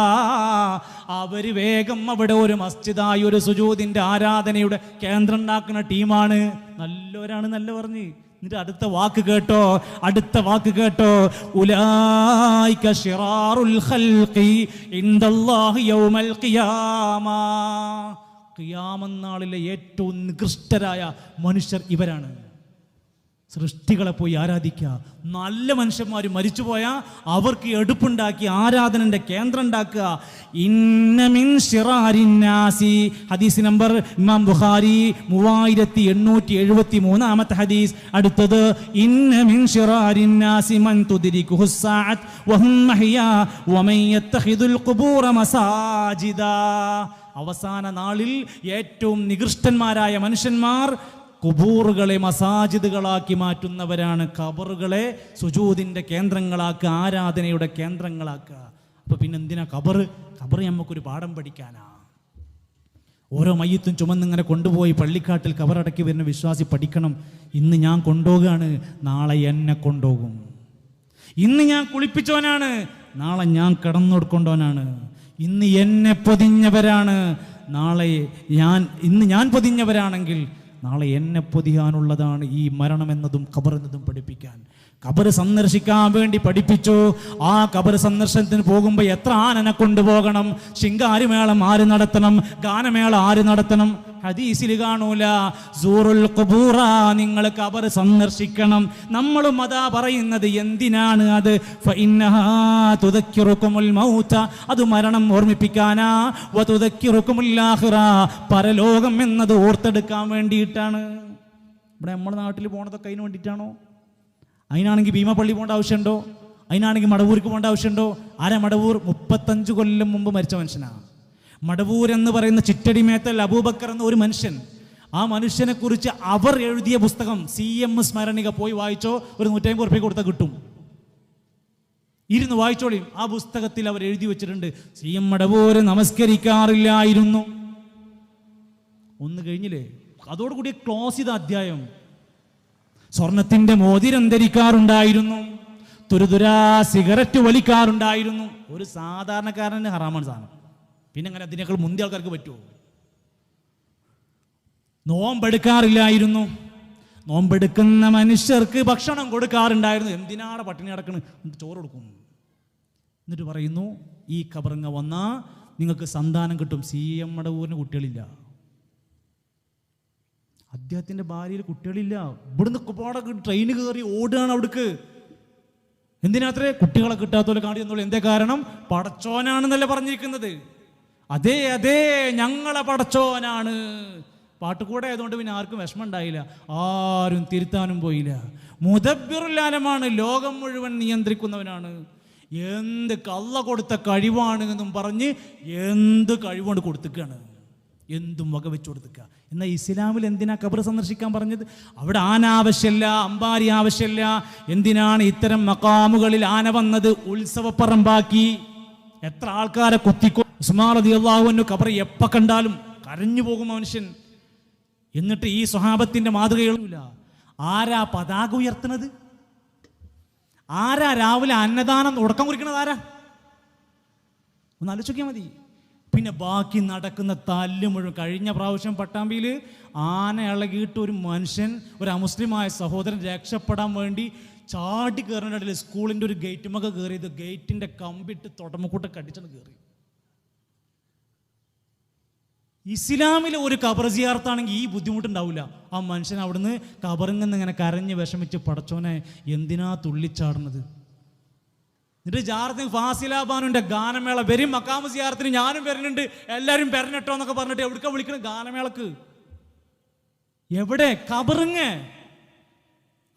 അവർ വേഗം അവിടെ ഒരു മസ്ജിദായി ഒരു സുജൂദിന്റെ ആരാധനയുടെ കേന്ദ്രം ഉണ്ടാക്കുന്ന ടീമാണ്. നല്ലവരാണ്, നല്ല പറഞ്ഞ്. എന്നിട്ട് അടുത്ത വാക്ക് കേട്ടോ, ഉലൈക ശിറാറുൽ ഖൽഖി ഇൻദല്ലാഹി യൗമൽ ഖിയാമ, ഖിയാമത്ത് നാളിലെ ഏറ്റവും നികൃഷ്ടരായ മനുഷ്യർ ഇവരാണ്. സൃഷ്ടികളെ പോയി ആരാധിക്കുക. നല്ല മനുഷ്യന്മാർ മരിച്ചുപോയാൽ അവർക്ക് എടുപ്പുണ്ടാക്കി ആരാധനന്റെ കേന്ദ്രം ഉണ്ടാക്കുക. ഇന്ന മിൻ ശിറാരിൻ നാസി, ഹദീസ് നമ്പർ ഇമാം ബുഖാരി 3873 ഹദീസ്. അടുത്തത്, ഇന്ന മിൻ ശിറാരിൻ നാസി മൻ തുദ്രികുഹു സ്സാഅത്ത് വഹും മഹ്യാ വമൻ യത്തഖിദുൽ ഖുബൂറ മസാജിദാ, അവസാന നാളിൽ ഏറ്റവും നികൃഷ്ടന്മാരായ മനുഷ്യന്മാർ ഖുബൂറുകളെ മസാജിദുകളാക്കി മാറ്റുന്നവരാണ്. ഖബറുകളെ സുജൂദിന്റെ കേന്ദ്രങ്ങളാക്കുക, ആരാധനയുടെ കേന്ദ്രങ്ങളാക്കുക. അപ്പൊ പിന്നെ എന്തിനാ ഖബർ നമുക്കൊരു പാഠം പഠിക്കാനാ. ഓരോ മയ്യത്തും ചുമന്നിങ്ങനെ കൊണ്ടുപോയി പള്ളിക്കാട്ടിൽ ഖബറടക്കി വരുന്ന വിശ്വാസി പഠിക്കണം, ഇന്ന് ഞാൻ കൊണ്ടുപോകുകയാണ്, നാളെ എന്നെ കൊണ്ടുപോകും. ഇന്ന് ഞാൻ കുളിപ്പിച്ചവനാണ്, നാളെ ഞാൻ കിടന്നൊടുക്കൊണ്ടവനാണ്. ഇന്ന് എന്നെ പൊതിഞ്ഞവരാണ്, ഇന്ന് ഞാൻ പൊതിഞ്ഞവരാണെങ്കിൽ നാളെ എന്നെ പൊതിയാനുള്ളതാണ് ഈ മരണം എന്നതും ഖബർ എന്നതും പഠിപ്പിക്കാൻ. ഖബർ സന്ദർശിക്കാൻ വേണ്ടി പഠിപ്പിച്ചു. ആ ഖബർ സന്ദർശനത്തിന് പോകുമ്പോൾ എത്ര ആനനെ കൊണ്ടുപോകണം, ശിങ്കാരിമേളം ആര് നടത്തണം, ഗാനമേള ആര് നടത്തണം? ഹദീസിൽ കാണൂല. സൂറുൽ ഖുബൂറ, നിങ്ങൾ ഖബർ സന്ദർശിക്കണം. നമ്മളും അതാ പറയുന്നത്. എന്തിനാണ് അത്? ഫഇന്നഹാ തുദക്കിറുകുമുൽ മൗത, അത് മരണം ഓർമ്മിപ്പിക്കാനാ. വതുദക്കിറുകുമുൽ ആഖിറ, പരലോകം എന്നത് ഓർത്തെടുക്കാൻ വേണ്ടിയിട്ടാണ്. ഇവിടെ നമ്മുടെ നാട്ടിൽ പോണതൊക്കെ അതിന് വേണ്ടിയിട്ടാണോ? അതിനാണെങ്കിൽ ഭീമപ്പള്ളി പോകേണ്ട ആവശ്യമുണ്ടോ? അതിനാണെങ്കിൽ മടവൂർക്ക് പോകേണ്ട ആവശ്യമുണ്ടോ? ആരാ മടവൂർ? 35 കൊല്ലം മുമ്പ് മരിച്ച മനുഷ്യനാണ് മടവൂർ എന്ന് പറയുന്ന ചിറ്റടിമേത്തൽ അബൂബക്കർ എന്ന ഒരു മനുഷ്യൻ. ആ മനുഷ്യനെ കുറിച്ച് അവർ എഴുതിയ പുസ്തകം CM സ്മരണിക പോയി വായിച്ചോ, ഒരു 150 ഉറുപ്പിക കൊടുത്താൽ കിട്ടും. ഇരുന്ന് വായിച്ചോളിയും. ആ പുസ്തകത്തിൽ അവർ എഴുതി വെച്ചിട്ടുണ്ട്, CM മടവൂർ നമസ്കരിക്കാറില്ലായിരുന്നു. ഒന്ന് കഴിഞ്ഞില്ലേ? അതോടുകൂടി ക്ലോസ് ചെയ്ത അധ്യായം. സ്വർണത്തിന്റെ മോതിരം ധരിക്കാറുണ്ടായിരുന്നു, തുരുതുരാ സിഗരറ്റ് വലിക്കാറുണ്ടായിരുന്നു. ഒരു സാധാരണക്കാരന് ഹറാമാണ് സാധനം, പിന്നെ അങ്ങനെ അതിനേക്കാൾ മുന്തിയ ആൾക്കാർക്ക് പറ്റുമോ? നോമ്പെടുക്കാറില്ലായിരുന്നു, നോമ്പെടുക്കുന്ന മനുഷ്യർക്ക് ഭക്ഷണം കൊടുക്കാറുണ്ടായിരുന്നു. എന്തിനാണ് പട്ടിണി കിടക്കുന്നത്? ചോറ് കൊടുക്കും. എന്നിട്ട് പറയുന്നു, ഈ ഖബറിങ്ങ വന്നാൽ നിങ്ങൾക്ക് സന്താനം കിട്ടും. CM മടവൂരിന് കുട്ടികളില്ല, അദ്ദേഹത്തിന്റെ ഭാര്യയിൽ കുട്ടികളില്ല. ഇവിടുന്ന് പാടൊക്കെ ട്രെയിന് കയറി ഓടുകയാണ് അവിടേക്ക്. എന്തിനാത്രേ? കുട്ടികളെ കിട്ടാത്തോലെ കാണിച്ചു എന്നുള്ള. എന്തേ കാരണം? പടച്ചോനാണെന്നല്ലേ പറഞ്ഞിരിക്കുന്നത്. അതെ അതെ, ഞങ്ങളെ പടച്ചോനാണ്. പാട്ടുകൂടെ ആയതുകൊണ്ട് പിന്നെ ആർക്കും വിഷമം ഉണ്ടായില്ല, ആരും തിരുത്താനും പോയില്ല. മുദബ്ബിറുൽ ആലമാണ്, ലോകം മുഴുവൻ നിയന്ത്രിക്കുന്നവനാണ്. എന്ത് കള്ള കൊടുത്ത കഴിവാണ് എന്നും പറഞ്ഞ് എന്ത് കഴിവുകൊണ്ട് കൊടുത്തിക്കാണ്, എന്തും വക വെച്ച് കൊടുത്തിക്കുക. എന്നാൽ ഇസ്ലാമിൽ എന്തിനാ ഖബർ സന്ദർശിക്കാൻ പറഞ്ഞത്? അവിടെ ആന ആവശ്യമില്ല, അമ്പാരി ആവശ്യമില്ല. എന്തിനാണ് ഇത്തരം മഖാമുകളിൽ ആന വന്നത്? ഉത്സവപ്പറമ്പാക്കി. എത്ര ആൾക്കാരെ കുത്തിക്കോ. ഉസ്മാൻ റളിയല്ലാഹു അൻഹു ഖബർ എപ്പോൾ കണ്ടാലും കരഞ്ഞു പോകും മനുഷ്യൻ. എന്നിട്ട് ഈ സ്വഹാബത്തിന്റെ മാതൃകകളില്ല. ആരാ പതാക ഉയർത്തുന്നത്? ആരാ രാവിലെ അന്നദാനം ഉടക്കം കുറിക്കണത്? ആരാ? ഒന്ന് ആലോചിക്കാൻ മതി. പിന്നെ ബാക്കി നടക്കുന്ന തല്ല് മുഴുവൻ. കഴിഞ്ഞ പ്രാവശ്യം പട്ടാമ്പിയിൽ ആന ഇളകിയിട്ട് ഒരു മനുഷ്യൻ, ഒരു അമുസ്ലിമായ സഹോദരൻ രക്ഷപ്പെടാൻ വേണ്ടി ചാടി കയറുന്നിടയിൽ സ്കൂളിൻ്റെ ഒരു ഗേറ്റുമൊക്കെ കയറിയത്, ഗേറ്റിൻ്റെ കമ്പിട്ട് തൊടമക്കൂട്ടൊക്കെ അടിച്ചാണ് കയറി. ഇസ്ലാമിലെ ഒരു ഖബർ സിയാറത്താണെങ്കിൽ ഈ ബുദ്ധിമുട്ടുണ്ടാവില്ല. ആ മനുഷ്യൻ അവിടുന്ന് ഖബറിൽ ഇങ്ങനെ കരഞ്ഞ് വിഷമിച്ച്, പടച്ചോനെ എന്തിനാ തുള്ളിച്ചാടുന്നത്? എന്നിട്ട് ജാറത്തിന് ഫാസിലാബാനുവിൻ്റെ ഗാനമേള വരും. മക്കാമ് സിയാറത്തിന് ഞാനും വരുന്നുണ്ട്, എല്ലാവരും വരണട്ടോ എന്നൊക്കെ പറഞ്ഞിട്ട് എവിടേക്കാ വിളിക്കണം? ഗാനമേളക്ക്. എവിടെ? ഖബറിങ്.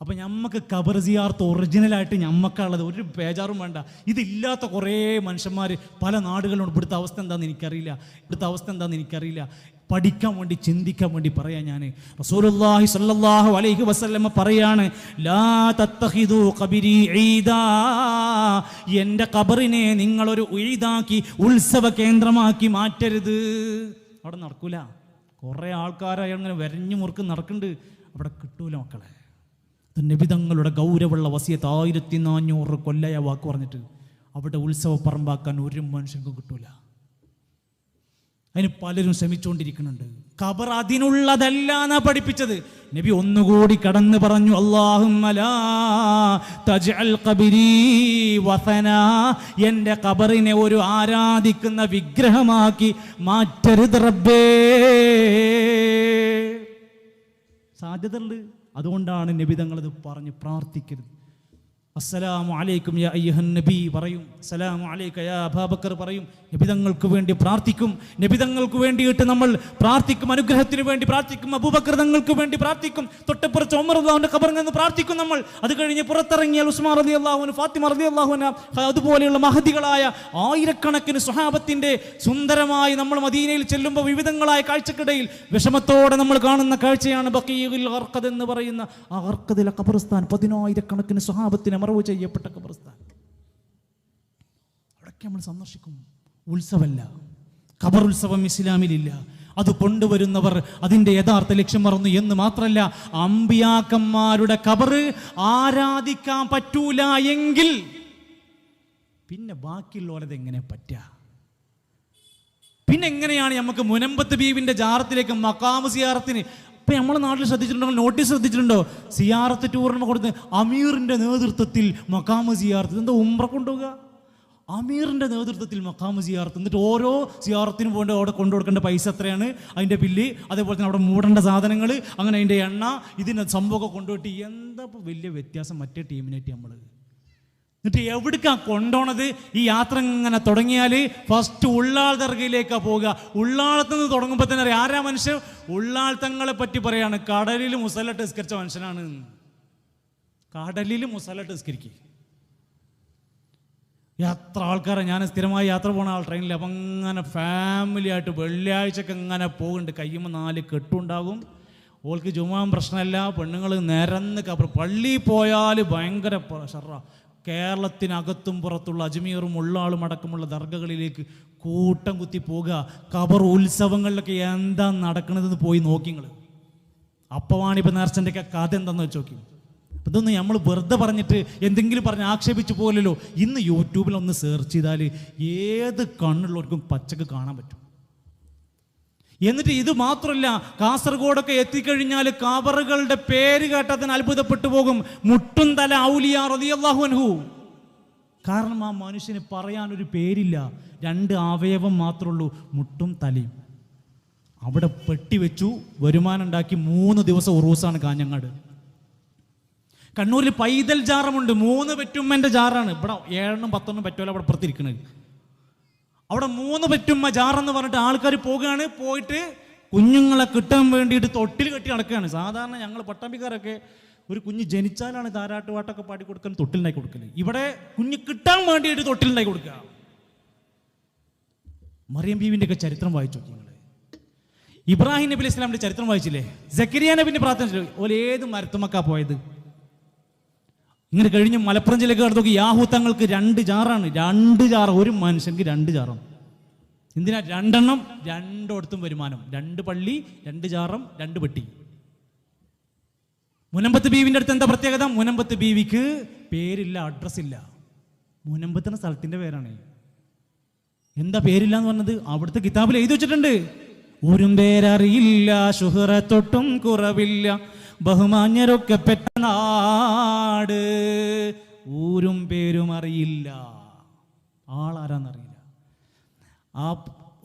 അപ്പം ഞമ്മക്ക് ഖബർ സിയാറത്ത് ഒറിജിനലായിട്ട് ഞമ്മക്കുള്ളത് ഒരു ബേജാറും വേണ്ട. ഇതില്ലാത്ത കുറേ മനുഷ്യന്മാർ പല നാടുകളിലുണ്ട്. ഇവിടുത്തെ അവസ്ഥ എന്താണെന്ന് എനിക്കറിയില്ല. പഠിക്കാൻ വേണ്ടി, ചിന്തിക്കാൻ വേണ്ടി പറയാം ഞാൻ. റസൂലുള്ളാഹി സ്വല്ലല്ലാഹു അലൈഹി വസല്ലം പറയാണ്, ലാ തത്തഖിദു ഖബരി ഈദാ, എൻ്റെ ഖബറിനെ നിങ്ങളൊരു ഈദാക്കി, ഉത്സവ കേന്ദ്രമാക്കി മാറ്റരുത്. അവിടെ നടക്കൂല. കുറേ ആൾക്കാരായി അങ്ങനെ വരഞ്ഞു മുറുക്ക് നടക്കുന്നുണ്ട്. അവിടെ കിട്ടൂല മക്കളെ. നബി തങ്ങളുടെ ഗൗരവമുള്ള വസിയത്ത് 1400 കൊല്ലയ വാക്ക് പറഞ്ഞിട്ട് അവിടെ ഉത്സവ പറമ്പാക്കാൻ ഒരു മനുഷ്യർക്ക് കിട്ടൂല. അതിന് പലരും ശ്രമിച്ചുകൊണ്ടിരിക്കുന്നുണ്ട്. ഖബർ അതിനുള്ളതല്ല എന്നാ പഠിപ്പിച്ചത്. നബി ഒന്നുകൂടി കടന്ന് പറഞ്ഞു, അല്ലാഹുമ്മ ലാ തജ്അൽ ഖബരി വസനാ, എൻ്റെ ഖബറിനെ ഒരു ആരാധിക്കുന്ന വിഗ്രഹമാക്കി മാറ്റരുത് റബ്ബേ. സാധ്യതയുണ്ട്. അതുകൊണ്ടാണ് നബി തങ്ങളത് പറഞ്ഞ് പ്രാർത്ഥിക്കരുത്. അസ്സലാമു അലൈക്കും യാ അയ്യുഹൻ നബി പറയും, അസ്സലാമു അലൈക യാ അബൂബക്കർ പറയും. നബിതങ്ങൾക്ക് വേണ്ടി പ്രാർത്ഥിക്കും. നബിതങ്ങൾക്ക് വേണ്ടിയിട്ട് നമ്മൾ പ്രാർത്ഥിക്കും, അനുഗ്രഹത്തിന് വേണ്ടി പ്രാർത്ഥിക്കും. അബൂബക്കർ തങ്ങൾക്ക് വേണ്ടി പ്രാർത്ഥിക്കും. തൊട്ടപ്പുറത്ത് ഉമർ റളിയല്ലാഹുവിന്റെ ഖബറിൽ നിന്ന് പ്രാർത്ഥിക്കും നമ്മൾ. അത് കഴിഞ്ഞ് പുറത്തിറങ്ങിയാൽ ഉസ്മാൻ റളിയല്ലാഹു അൻഹു, ഫാത്തിമ റളിയല്ലാഹു അൻഹ, അതുപോലെയുള്ള മഹദികളായ ആയിരക്കണക്കിന് സ്വഹാബത്തിന്റെ സുന്ദരമായി നമ്മൾ മദീനയിൽ ചെല്ലുമ്പോൾ വിവിധങ്ങളായ കാഴ്ചക്കിടയിൽ വിഷമത്തോടെ നമ്മൾ കാണുന്ന കാഴ്ചയാണ് ബഖീഉൽ ഗർഖദ് എന്ന് പറയുന്ന ആ ഗർഖദിലെ ഖബർസ്ഥാൻ. 10,000 സ്വഹാബത്തിന് മറവ് ചെയ്യപ്പെട്ട ഖബർസ്ഥാൻ. അവിടേക്ക് നമ്മൾ സന്ദർശിക്കും. ഉത്സവമല്ല, ഖബർ ഉത്സവം ഇസ്ലാമിലില്ല. അത് കൊണ്ടുവരുന്നവർ അതിൻ്റെ യഥാർത്ഥ ലക്ഷ്യം മറന്നു എന്ന് മാത്രമല്ല, അമ്പിയാക്കന്മാരുടെ ഖബർ ആരാധിക്കാൻ പറ്റൂല എങ്കിൽ പിന്നെ ബാക്കിയുള്ളവരത് എങ്ങനെ പറ്റുക? പിന്നെ എങ്ങനെയാണ് നമുക്ക് മുനമ്പത്ത് ബീവിൻ്റെ ജാറത്തിലേക്ക് മഖാമ് സിയാറത്തിന്? ഇപ്പം നമ്മുടെ നാട്ടിൽ ശ്രദ്ധിച്ചിട്ടുണ്ടോ? നോട്ടീസ് ശ്രദ്ധിച്ചിട്ടുണ്ടോ? സിയാറത്ത് ടൂറിന് കൊടുത്ത് അമീറിൻ്റെ നേതൃത്വത്തിൽ മഖാമ് സിയാറത്ത്. എന്താ ഉംറ കൊണ്ടുപോകുക? അമീറിൻ്റെ നേതൃത്വത്തിൽ മഖാമ് സിയാറത്ത്. എന്നിട്ട് ഓരോ സിയാറത്തിനും പോകേണ്ട അവിടെ കൊണ്ടുകൊടുക്കേണ്ട പൈസ എത്രയാണ്, അതിൻ്റെ ബില്ല്, അതേപോലെ തന്നെ അവിടെ മൂടേണ്ട സാധനങ്ങൾ, അങ്ങനെ അതിൻ്റെ എണ്ണ, ഇതിൻ്റെ സംഭവമൊക്കെ കൊണ്ടുപോയിട്ട് എന്താ ഇപ്പോൾ വലിയ വ്യത്യാസം മറ്റേ ടീമിനായിട്ട് നമ്മൾ? എന്നിട്ട് എവിടേക്കാണ് കൊണ്ടുപോണത്? ഈ യാത്ര ഇങ്ങനെ തുടങ്ങിയാൽ ഫസ്റ്റ് ഉള്ളാൾ ദർഗയിലേക്കാണ് പോവുക. ഉള്ളാളത്ത് നിന്ന് തുടങ്ങുമ്പോൾ തന്നെ അറിയാം ആരാ മനുഷ്യൻ. ഉള്ളാൾ തങ്ങളെ പറ്റി പറയാണ്, കടലിൽ മുസല്ലട്ട് നിസ്കരിച്ച മനുഷ്യനാണ്. കടലിൽ മുസല്ലട്ട് നിസ്കരിക്കുക. എത്ര ആൾക്കാരെ ഞാൻ സ്ഥിരമായി യാത്ര പോകുന്ന ആൾ ട്രെയിനിൽ. അപ്പം അങ്ങനെ ഫാമിലി ആയിട്ട് വെള്ളിയാഴ്ചക്ക് ഇങ്ങനെ പോകുന്നുണ്ട്. കയ്യുമ്പോൾ 4 കെട്ടുണ്ടാകും. ഓൾക്ക് ജുമാൻ പ്രശ്നമല്ല. പെണ്ണുങ്ങൾ നിരന്ന് പള്ളിയിൽ പോയാൽ ഭയങ്കര ഷറ. കേരളത്തിനകത്തും പുറത്തുള്ള അജ്മീറും ഉള്ളാളും അടക്കമുള്ള ദർഗകളിലേക്ക് കൂട്ടം കുത്തി പോകുക. ഖബർ ഉത്സവങ്ങളിലൊക്കെ എന്താ നടക്കണതെന്ന് പോയി നോക്കി നിങ്ങൾ. അപ്പവാണിപ്പോൾ നേർച്ചൻ്റെയൊക്കെ കഥ എന്താണെന്ന് വെച്ച് നോക്കി. ഇതൊന്നും നമ്മൾ വെറുതെ പറഞ്ഞിട്ട് എന്തെങ്കിലും പറഞ്ഞ് ആക്ഷേപിച്ചു പോലല്ലോ. ഇന്ന് യൂട്യൂബിൽ ഒന്ന് സെർച്ച് ചെയ്താൽ ഏത് കണ്ണുള്ളവർക്കും പച്ചക്ക് കാണാൻ പറ്റും. എന്നിട്ട് ഇത് മാത്രമല്ല, കാസർഗോഡൊക്കെ എത്തിക്കഴിഞ്ഞാൽ ഖബറുകളുടെ പേര് കേട്ടതിന് അത്ഭുതപ്പെട്ടു പോകും. മുട്ടുംതല ഔലിയ റളിയല്ലാഹു അൻഹു. കാരണം ആ മനുഷ്യന് പറയാനൊരു പേരില്ല, 2 അവയവം മാത്രമേ ഉള്ളൂ, മുട്ടും തലയും. അവിടെ പെട്ടി വെച്ചു വരുമാനം ഉണ്ടാക്കി 3 ദിവസം ഉറൂസാണ് കാഞ്ഞങ്ങാട്. കണ്ണൂരിൽ പൈതൽ ജാറമുണ്ട്, 3 പെറ്റുമ്മൻ്റെ ജാറാണ്. ഇവിടെ 7 10 പറ്റുമല്ലോ അവിടെ പുറത്തിരിക്കുന്നത്. അവിടെ 3 പെറ്റുമ്മ ജാറെന്ന് പറഞ്ഞിട്ട് ആൾക്കാർ പോകുകയാണ്. പോയിട്ട് കുഞ്ഞുങ്ങളെ കിട്ടാൻ വേണ്ടിയിട്ട് തൊട്ടിൽ കെട്ടി നടക്കുകയാണ്. സാധാരണ ഞങ്ങൾ പട്ടാമ്പിക്കാരൊക്കെ ഒരു കുഞ്ഞ് ജനിച്ചാലാണ് താരാട്ടുപാട്ടൊക്കെ പാടി കൊടുക്കാൻ തൊട്ടിലുണ്ടാക്കി കൊടുക്കല്. ഇവിടെ കുഞ്ഞ് കിട്ടാൻ വേണ്ടിയിട്ട് തൊട്ടിലുണ്ടാക്കി കൊടുക്കുക. മറിയം ബീവിൻ്റെ ഒക്കെ ചരിത്രം വായിച്ചു നോക്കി നിങ്ങൾ. ഇബ്രാഹിം നബി അലൈഹി ഇസ്ലാമിന്റെ ചരിത്രം വായിച്ചില്ലേ? സക്കരിയ നബിന്റെ പ്രാർത്ഥന ഓല് ഏത് മരത്തുമക്കാ പോയത്? ഇങ്ങനെ കഴിഞ്ഞ് മലപ്പുറം ജില്ലക്ക് കടന്നു യാഹൂത്തങ്ങൾക്ക് 2 ജാറാണ്. 2 ജാറ്, ഒരു മനുഷ്യർക്ക് 2 ജാറും. എന്തിനാ 2 എണ്ണം? 2 വരുമാനം. 2 പള്ളി, 2 ജാറം, 2 പെട്ടി. മുനമ്പത്ത് ബീവിന്റെ അടുത്ത് എന്താ പ്രത്യേകത? മുനമ്പത്ത് ബീവിക്ക് പേരില്ല, അഡ്രസ് ഇല്ല. മുനമ്പത്ത് എന്ന സ്ഥലത്തിന്റെ പേരാണ്. എന്താ പേരില്ല എന്ന് പറഞ്ഞത്? അവിടുത്തെ കിതാബിൽ എഴുതി വെച്ചിട്ടുണ്ട്. ഊരും പേരറിയില്ല, ശുഹറത്തൊട്ടും കുറവില്ല, ബഹുമാന്യരൊക്കെ പെറ്റ നാട്. ഊരും പേരും അറിയില്ല, ആളാരാന്നറിയില്ല. ആ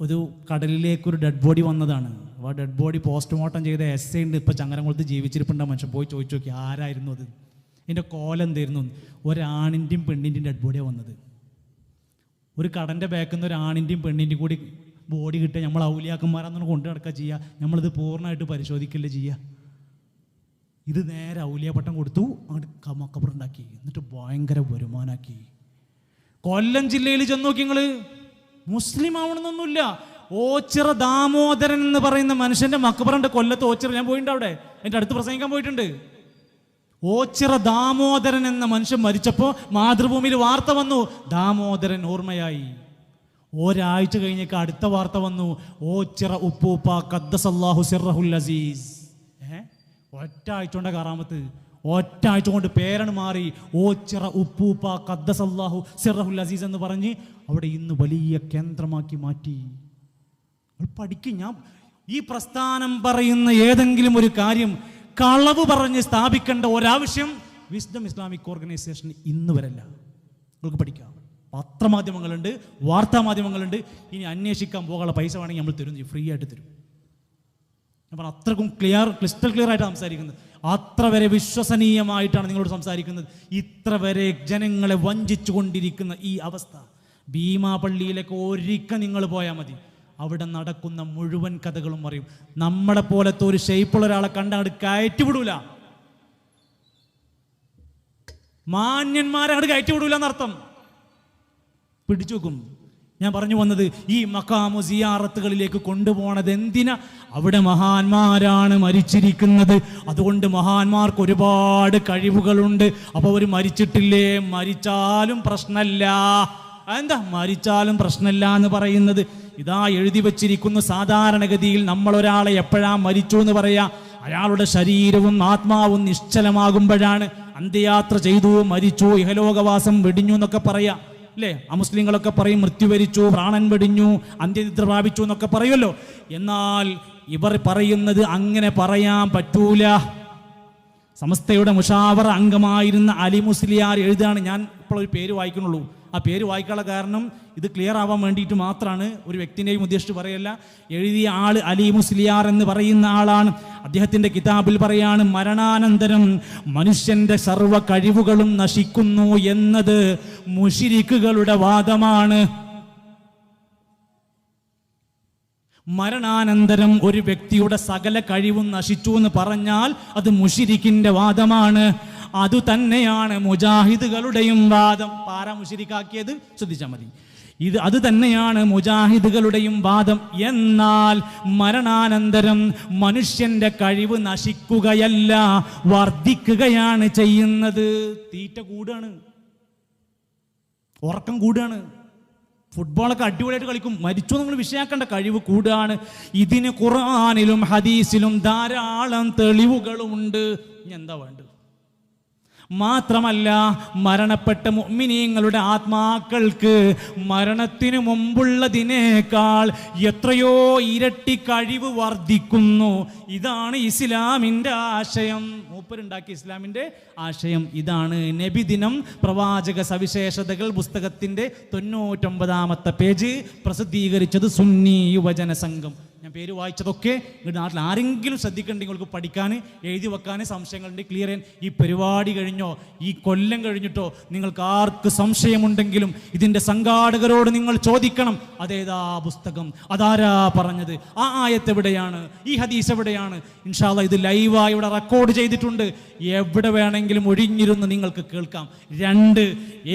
ഒരു കടലിലേക്കൊരു ഡെഡ് ബോഡി വന്നതാണ്. ആ ഡെഡ് ബോഡി പോസ്റ്റ്മോർട്ടം ചെയ്ത എസ് ഉണ്ട് ഇപ്പോൾ ചങ്ങരംകുളത്ത് ജീവിച്ചിരിപ്പുണ്ട മനുഷ്യൻ. പോയി ചോദിച്ചു നോക്കി ആരായിരുന്നു അത്, എൻ്റെ കോലം എന്തായിരുന്നു? ഒരാണിൻ്റെയും പെണ്ണിൻ്റെയും ഡെഡ് ബോഡിയാണ് വന്നത്. ഒരു കടൻ്റെ ബാക്കിൽ നിന്ന് ഒരു ആണിൻ്റെയും പെണ്ണിൻ്റെയും കൂടി ബോഡി കിട്ടുക നമ്മൾ ഔലിയാക്കന്മാരാന്ന് കൊണ്ടു നടക്കുക ചെയ്യുക. നമ്മളിത് പൂർണ്ണമായിട്ട് പരിശോധിക്കല്ലേ ചെയ്യുക. ഇത് നേരെ ഔലിയ പട്ടം കൊടുത്തു, അങ്ങോട്ട് മക്കബറുണ്ടാക്കി, എന്നിട്ട് ഭയങ്കര വരുമാനാക്കി. കൊല്ലം ജില്ലയിൽ ചെന്ന് നോക്കി നിങ്ങൾ, മുസ്ലിം ആവണമെന്നൊന്നുമില്ല. ഓച്ചിറ ദാമോദരൻ എന്ന് പറയുന്ന മനുഷ്യന്റെ മക്കബറുണ്ട് കൊല്ലത്ത്. ഓച്ചിറ ഞാൻ പോയിട്ടുണ്ട്, അവിടെ എൻ്റെ അടുത്ത് പ്രസംഗിക്കാൻ പോയിട്ടുണ്ട്. ഓച്ചിറ ദാമോദരൻ എന്ന മനുഷ്യൻ മരിച്ചപ്പോൾ മാതൃഭൂമിയിൽ വാർത്ത വന്നു, ദാമോദരൻ ഓർമ്മയായി. ഒരാഴ്ച കഴിഞ്ഞേക്ക് അടുത്ത വാർത്ത വന്നു, ഓച്ചിറ ഉപ്പൂപ്പ ഖദ്ദസല്ലാഹു സിർറഹുൽ അസീസ്. ഒറ്റ ആഴ്ച കൊണ്ട് കറാമത്ത്, ഒറ്റ ആഴ്ച കൊണ്ട് പേരാണ് മാറി. ഓച്ചിറ ഉപ്പൂപ്പ ഖദ്ദസല്ലാഹു സിർറഹുൽ അസീസ് എന്ന് പറഞ്ഞ് അവിടെ ഇന്ന് വലിയ കേന്ദ്രമാക്കി മാറ്റി. പഠിക്കും. ഞാൻ ഈ പ്രസ്ഥാനം പറയുന്ന ഏതെങ്കിലും ഒരു കാര്യം കളവ് പറഞ്ഞ് സ്ഥാപിക്കേണ്ട ഒരാവശ്യം വിസ്ഡം ഇസ്ലാമിക് ഓർഗനൈസേഷൻ ഇന്ന് വരല്ല. നിങ്ങൾക്ക് പഠിക്കാം. പത്രമാധ്യമങ്ങളുണ്ട്, വാർത്താ മാധ്യമങ്ങളുണ്ട്. ഇനി അന്വേഷിക്കാൻ പോകാനുള്ള പൈസ വേണമെങ്കിൽ നമ്മൾ തരും, ഫ്രീ ആയിട്ട് തരും. ഞാൻ അത്രക്കും ക്രിസ്റ്റൽ ക്ലിയർ ആയിട്ട് സംസാരിക്കുന്നത്. അത്ര വരെ വിശ്വസനീയമായിട്ടാണ് നിങ്ങളോട് സംസാരിക്കുന്നത്. ഇത്ര വരെ ജനങ്ങളെ വഞ്ചിച്ചു കൊണ്ടിരിക്കുന്ന ഈ അവസ്ഥ. ഭീമാ പള്ളിയിലേക്ക് ഒരിക്കൽ നിങ്ങൾ പോയാൽ മതി, അവിടെ നടക്കുന്ന മുഴുവൻ കഥകളും അറിയും. നമ്മളെ പോലത്തെ ഒരു ഷേപ്പുള്ള ഒരാളെ കണ്ടങ്ങോട്ട് കയറ്റിവിടൂല, മാന്യന്മാരെ അങ്ങോട്ട് കയറ്റിവിടൂല എന്നർത്ഥം. പിടിച്ചു വെക്കും. ഞാൻ പറഞ്ഞു വന്നത് ഈ മഖാമു സിയാറത്തുകളിലേക്ക് കൊണ്ടുപോണത് എന്തിനാ? അവിടെ മഹാന്മാരാണ് മരിച്ചിരിക്കുന്നത്. അതുകൊണ്ട് മഹാന്മാർക്ക് ഒരുപാട് കഴിവുകളുണ്ട്. അപ്പോൾ അവർ മരിച്ചിട്ടില്ലേ? മരിച്ചാലും പ്രശ്നമല്ല. എന്താ മരിച്ചാലും പ്രശ്നമില്ല എന്ന് പറയുന്നത്? ഇതാ എഴുതി വച്ചിരിക്കുന്നു. സാധാരണഗതിയിൽ നമ്മൾ ഒരാളെ എപ്പോഴാ മരിച്ചു എന്ന് പറയാ? അയാളുടെ ശരീരവും ആത്മാവും നിശ്ചലമാകുമ്പോഴാണ്. അന്ത്യയാത്ര ചെയ്തു, മരിച്ചു, ഇഹലോകവാസം വെടിഞ്ഞു എന്നൊക്കെ പറയാ അല്ലേ? അമുസ്ലിങ്ങളൊക്കെ പറയും മൃത്യു വരിച്ചു, പ്രാണൻ വെടിഞ്ഞു, അന്ത്യനിദ്ര പ്രാപിച്ചു എന്നൊക്കെ പറയുമല്ലോ. എന്നാൽ ഇവർ പറയുന്നത് അങ്ങനെ പറയാൻ പറ്റൂല. സമസ്തയുടെ മുഷാവറ അംഗമായിരുന്ന അലി മുസ്ലിയാർ എഴുതാണ്. ഞാൻ ഇപ്പോൾ ഒരു പേര് വായിക്കുന്നുള്ളൂ. ആ പേര് വായിക്കാനുള്ള കാരണം ഇത് ക്ലിയർ ആവാൻ വേണ്ടിയിട്ട് മാത്രമാണ്. ഒരു വ്യക്തിനെയും ഉദ്ദേശിച്ച് പറയല്ല. എഴുതിയ ആൾ അലി മുസ്ലിയാർ എന്ന് പറയുന്ന ആളാണ്. അദ്ദേഹത്തിൻ്റെ കിതാബിൽ പറയാണ്, മരണാനന്തരം മനുഷ്യന്റെ സർവ്വ കഴിവുകളും നശിക്കുന്നു എന്നത് മുശ്രിക്കുകളുടെ വാദമാണ്. മരണാനന്തരം ഒരു വ്യക്തിയുടെ സകല കഴിവും നശിച്ചു എന്ന് പറഞ്ഞാൽ അത് മുശ്രിക്കിന്റെ വാദമാണ്. അതുതന്നെയാണ് മുജാഹിദുകളുടെയും വാദം. പാരാ മുശ്രിക്കാക്കിയത് ശ്രദ്ധിച്ചാൽ മതി. അത് തന്നെയാണ് മുജാഹിദുകളുടെയും വാദം. എന്നാൽ മരണാനന്തരം മനുഷ്യന്റെ കഴിവ് നശിക്കുകയല്ല, വർദ്ധിക്കുകയാണ് ചെയ്യുന്നത്. തീറ്റ കൂടുകയാണ്, ഉറക്കം കൂടുകയാണ്, ഫുട്ബോളൊക്കെ അടിപൊളിയായിട്ട് കളിക്കും, മരിച്ചു നിങ്ങൾ വിഷയാക്കേണ്ട, കഴിവ് കൂടുകയാണ്. ഇതിന് ഖുർആനിലും ഹദീസിലും ധാരാളം തെളിവുകളുമുണ്ട്. ഇനി എന്താ വേണ്ടത്? മാത്രമല്ല, മരണപ്പെട്ട മുഅ്മിനീങ്ങളുടെ ആത്മാക്കൾക്ക് മരണത്തിനു മുമ്പുള്ളതിനേക്കാൾ എത്രയോ ഇരട്ടി കഴിവ് വർദ്ധിക്കുന്നു. ഇതാണ് ഇസ്ലാമിൻ്റെ ആശയം. മൂപ്പരുണ്ടാക്കിയ ഇസ്ലാമിൻ്റെ ആശയം ഇതാണ്. നബിദിനം പ്രവാചക സവിശേഷതകൾ പുസ്തകത്തിൻ്റെ 99-ാമത്തെ പേജ് പ്രസിദ്ധീകരിച്ചത് സുന്നി യുവജന സംഘം. ഞാൻ ഞാൻ പേര് വായിച്ചതൊക്കെ നിങ്ങളുടെ നാട്ടിൽ ആരെങ്കിലും ശ്രദ്ധിക്കണ്ടെങ്കിൽ നിങ്ങൾക്ക് പഠിക്കാൻ എഴുതി വെക്കാൻ സംശയങ്ങളുണ്ട്, ക്ലിയർ ചെയ്യാൻ. ഈ പരിപാടി കഴിഞ്ഞോ ഈ കൊല്ലം കഴിഞ്ഞിട്ടോ നിങ്ങൾക്ക് ആർക്ക് സംശയമുണ്ടെങ്കിലും ഇതിൻ്റെ സംഘാടകരോട് നിങ്ങൾ ചോദിക്കണം, അതേതാ പുസ്തകം, അതാരാ പറഞ്ഞത്, ആ ആയത്ത് എവിടെയാണ്, ഈ ഹദീസ് എവിടെയാണ്. ഇൻഷാ അല്ലാഹ് ഇത് ലൈവായി ഇവിടെ റെക്കോർഡ് ചെയ്തിട്ടുണ്ട്, എവിടെ വേണമെങ്കിലും ഒഴിഞ്ഞിരുന്ന് നിങ്ങൾക്ക് കേൾക്കാം. 2,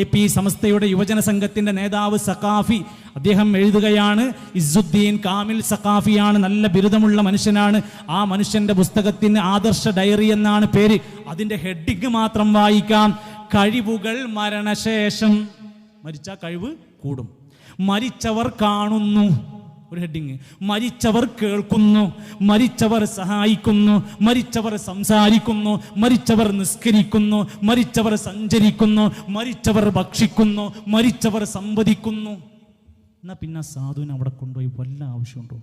AP സമസ്തയുടെ യുവജന സംഘത്തിൻ്റെ നേതാവ് സഖാഫി അദ്ദേഹം എഴുതുകയാണ്, ഇസ്സുദ്ദീൻ കാമിൽ സഖാഫിയാണ്, നല്ല ബിരുദമുള്ള മനുഷ്യനാണ്. ആ മനുഷ്യന്റെ പുസ്തകത്തിന് ആദർശ ഡയറി എന്നാണ് പേര്. അതിൻ്റെ ഹെഡിങ് മാത്രം വായിക്കാം: കഴിവുകൾ മരണശേഷം. മരിച്ചാൽ കഴിവ് കൂടും. മരിച്ചവർ കാണുന്നു, ഒരു ഹെഡിങ്. മരിച്ചവർ കേൾക്കുന്നു, മരിച്ചവർ സഹായിക്കുന്നു, മരിച്ചവർ സംസാരിക്കുന്നു, മരിച്ചവർ നിസ്കരിക്കുന്നു, മരിച്ചവർ സഞ്ചരിക്കുന്നു, മരിച്ചവർ ഭക്ഷിക്കുന്നു, മരിച്ചവർ സംവദിക്കുന്നു. എന്നാൽ പിന്നെ സാധുവിനെ അവിടെ കൊണ്ടുപോയി വല്ല ആവശ്യമുണ്ടോ?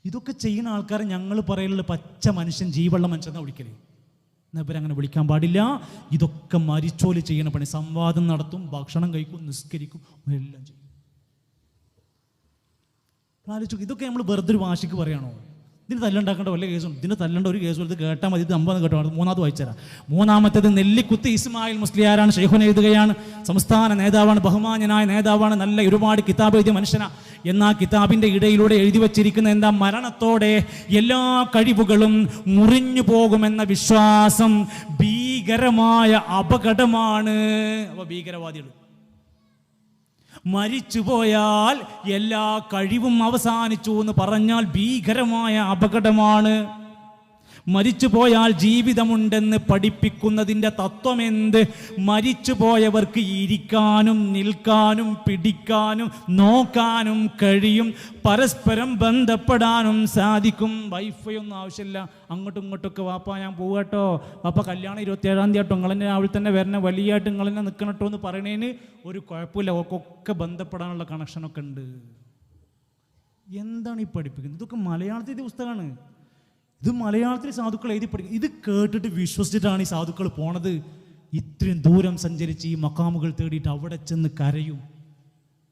ഇതൊക്കെ ചെയ്യുന്ന ആൾക്കാരെ ഞങ്ങൾ പറയലുള്ള പച്ച മനുഷ്യൻ, ജീവുള്ള മനുഷ്യൻ വിളിക്കലേ. എന്നാൽ ഇവരങ്ങനെ വിളിക്കാൻ പാടില്ല. ഇതൊക്കെ മരിച്ചോല് ചെയ്യണ പണി. സംവാദം നടത്തും, ഭക്ഷണം കഴിക്കും, നിസ്കരിക്കും, എല്ലാം ചെയ്യും. ആലോചിച്ചു, ഇതൊക്കെ നമ്മൾ വെറുതെ ഒരു വാശിക്ക് പറയണോ? ഇതിന് തല്ലുണ്ടാക്കേണ്ട വല്ല കേസും, ഇതിന് തല്ലേണ്ട ഒരു കേസും, ഇത് കേട്ടാൽ മതി, ഇത് 50 കേട്ടോ. 3ാമത് വായിച്ചുതരാം. 3ാമത്തേത് നെല്ലിക്കുത്ത് ഇസ്മായിൽ മുസ്ലിയാരാണ്, ഷെയ്ഖുന എഴുതുകയാണ്. സംസ്ഥാന നേതാവാണ്, ബഹുമാന്യനായ നേതാവാണ്, നല്ല ഒരുപാട് കിതാബ് എഴുതിയ മനുഷ്യനാണ്. എന്നാൽ കിതാബിൻ്റെ ഇടയിലൂടെ എഴുതി വച്ചിരിക്കുന്ന എന്താ? മരണത്തോടെ എല്ലാ കഴിവുകളും മുറിഞ്ഞു പോകുമെന്ന വിശ്വാസം ഭീകരമായ അപകടമാണ്. അപ്പോൾ ഭീകരവാദികൾ മരിച്ചുപോയാൽ എല്ലാ കഴിവും അവസാനിച്ചു എന്ന് പറഞ്ഞാൽ ഭീകരമായ അപകടമാണ്. മരിച്ചുപോയാൽ ജീവിതമുണ്ടെന്ന് പഠിപ്പിക്കുന്നതിൻ്റെ തത്വമെന്ത്? മരിച്ചുപോയവർക്ക് ഇരിക്കാനും നിൽക്കാനും പിടിക്കാനും നോക്കാനും കഴിയും, പരസ്പരം ബന്ധപ്പെടാനും സാധിക്കും. വൈഫൈ ഒന്നും ആവശ്യമില്ല. അങ്ങോട്ടും ഇങ്ങോട്ടൊക്കെ വാപ്പ ഞാൻ പോകട്ടോ, വാപ്പ കല്യാണം 27-ാം തീയതി ആട്ടോ, നിങ്ങളെന്നെ രാവിലെ തന്നെ വരണ, വലിയായിട്ട് നിങ്ങളെന്നെ നിൽക്കണട്ടോ എന്ന് പറയണേന് ഒരു കുഴപ്പമില്ല. ഒക്കെ ബന്ധപ്പെടാനുള്ള കണക്ഷനൊക്കെ ഉണ്ട്. എന്താണ് ഈ പഠിപ്പിക്കുന്നത്? ഇതൊക്കെ മലയാളത്തിൻ്റെ പുസ്തകമാണ്. ഇത് മലയാളത്തിൽ സാധുക്കൾ എഴുതി പഠിക്കും. ഇത് കേട്ടിട്ട് വിശ്വസിച്ചിട്ടാണ് ഈ സാധുക്കൾ പോണത്. ഇത്രയും ദൂരം സഞ്ചരിച്ച് ഈ മക്കാമുകൾ തേടിയിട്ട് അവിടെ ചെന്ന് കരയും,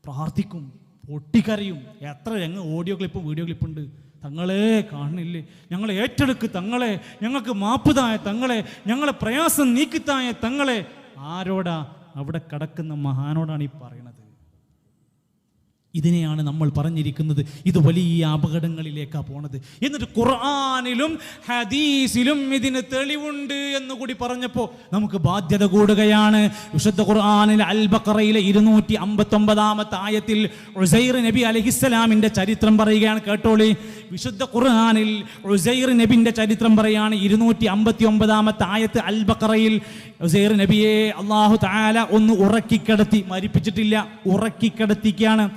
പ്രാർത്ഥിക്കും, പൊട്ടിക്കരയും. എത്ര ഓഡിയോ ക്ലിപ്പും വീഡിയോ ക്ലിപ്പുണ്ട്. തങ്ങളെ കാണുന്നില്ലേ, ഞങ്ങളെ ഏറ്റെടുക്ക് തങ്ങളെ, ഞങ്ങൾക്ക് മാപ്പുതായ തങ്ങളെ, ഞങ്ങളെ പ്രയാസം നീക്കിത്തായ തങ്ങളെ. ആരോടാ? അവിടെ കിടക്കുന്ന മഹാനോടാണ് ഈ പറയണത്. ഇതിനെയാണ് നമ്മൾ പറഞ്ഞിരിക്കുന്നത് ഇത് വലിയ അപകടങ്ങളിലേക്കാണ് പോണത്. എന്നിട്ട് ഖുർആനിലും ഹദീസിലും ഇതിന് തെളിവുണ്ട് എന്നുകൂടി പറഞ്ഞപ്പോൾ നമുക്ക് ബാധ്യത കൂടുകയാണ്. വിശുദ്ധ ഖുർആനിൽ അൽ ബഖറയിലെ 259-ാമത്തെ ആയത്തിൽ ഉസൈർ നബി അലൈഹിസ്സലാമിന്റെ ചരിത്രം പറയുകയാണ്. കേട്ടോളി, വിശുദ്ധ ഖുർആനിൽ ഉസൈർ നബിന്റെ ചരിത്രം പറയാണ്. 259-ാമത്തെ ആയത്ത് അൽ ബഖറയിൽ ഉസൈർ നബിയെ അല്ലാഹു തആല ഒന്ന് ഉറക്കിക്കിടത്തി, മരിപ്പിച്ചിട്ടില്ല, ഉറക്കിക്കിടത്തിക്കാണ്.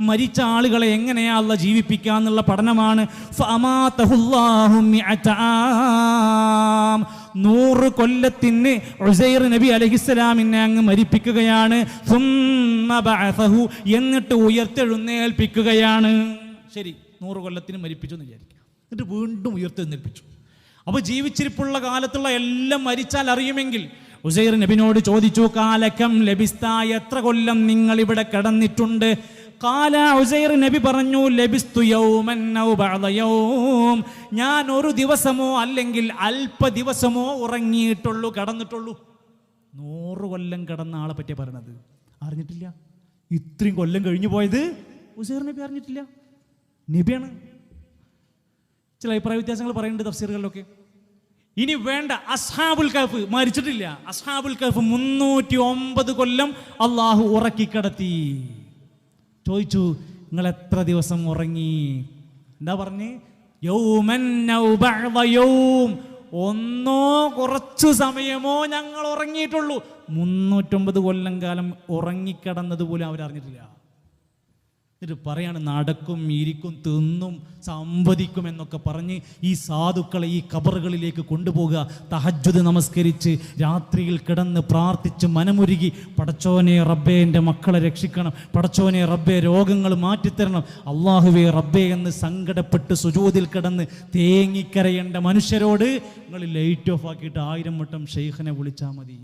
മരിച്ച ആളുകളെ എങ്ങനെയാ അല്ലാഹു ജീവിപ്പിക്കുക എന്നുള്ള പഠനമാണ്. 100 കൊല്ലത്തിന് ഉസൈർ നബി അലൈഹിസ്സലാമിനെ അങ്ങ് മരിപ്പിക്കുകയാണ്. എന്നിട്ട് ഉയർത്തെഴുന്നേൽപ്പിക്കുകയാണ്. ശരി, 100 കൊല്ലത്തിന് മരിപ്പിച്ചു എന്ന് വിചാരിക്കും. എന്നിട്ട് വീണ്ടും ഉയർത്തെഴുന്നേൽപ്പിച്ചു. അപ്പോൾ ജീവിച്ചിരിപ്പുള്ള കാലത്തുള്ള എല്ലാം മരിച്ചാൽ അറിയുമെങ്കിൽ ഉസൈർ നബിനോട് ചോദിച്ചു, കാലക്കം ലബിസ്ത, എത്ര കൊല്ലം നിങ്ങൾ ഇവിടെ കിടന്നിട്ടുണ്ട്? കാല, ഉസൈർ നബി പറഞ്ഞു, ലബിസ്തു യൗമൻ ഔ ബഅദ യൗം, ഞാൻ ഒരു ദിവസമോ അല്ലെങ്കിൽ അല്പ ദിവസമോ ഉറങ്ങിയിട്ടുള്ളൂ, കിടന്നിട്ടുള്ളൂ. 100 കൊല്ലം കിടന്ന ആളെ പറ്റിയ പറയണത്. അറിഞ്ഞിട്ടില്ല. ഇത്രയും കൊല്ലം കഴിഞ്ഞു പോയത് ഉസൈർ നബി അറിഞ്ഞിട്ടില്ല. നബിയാണ്. ചില അഭിപ്രായ വ്യത്യാസങ്ങൾ പറയുന്നുണ്ട് തഫ്സീറുകളിലൊക്കെ. ഇനി വേണ്ട, അസ്ഹാബുൽ കഹ്ഫ് മരിച്ചിട്ടില്ല. അസ്ഹാബുൽ കഹ്ഫ് 309 കൊല്ലം അള്ളാഹു ഉറക്കിക്കിടത്തി. ചോദിച്ചു, നിങ്ങൾ എത്ര ദിവസം ഉറങ്ങി? എന്താ പറഞ്ഞ്? യൗമൻ ഔ ബഅദ യൗം, ഒന്നോ കുറച്ചു സമയമോ ഞങ്ങൾ ഉറങ്ങിയിട്ടുള്ളൂ. 309 കൊല്ലം കാലം ഉറങ്ങിക്കിടന്നത് പോലും അവരറിഞ്ഞിട്ടില്ല. എന്നിട്ട് പറയാണ്, നടക്കും, ഇരിക്കും, തിന്നും, സംവദിക്കും എന്നൊക്കെ പറഞ്ഞ് ഈ സാധുക്കളെ ഈ ഖബറുകളിലേക്ക് കൊണ്ടുപോകുക. തഹജ്ജുദ് നമസ്കരിച്ച് രാത്രിയിൽ കിടന്ന് പ്രാർത്ഥിച്ച് മനമുരുകി, പടച്ചോനെ റബ്ബേ എൻ്റെ മക്കളെ രക്ഷിക്കണം, പടച്ചോനെ റബ്ബേ രോഗങ്ങൾ മാറ്റിത്തരണം, അള്ളാഹുവേ റബ്ബേ എന്ന് സങ്കടപ്പെട്ട് സുജൂദിൽ കിടന്ന് തേങ്ങിക്കരയേണ്ട മനുഷ്യരോട് നിങ്ങൾ ലൈറ്റ് ഓഫ് ആക്കിയിട്ട് 1000 വട്ടം ഷെയ്ഖിനെ വിളിച്ചാൽ മതി.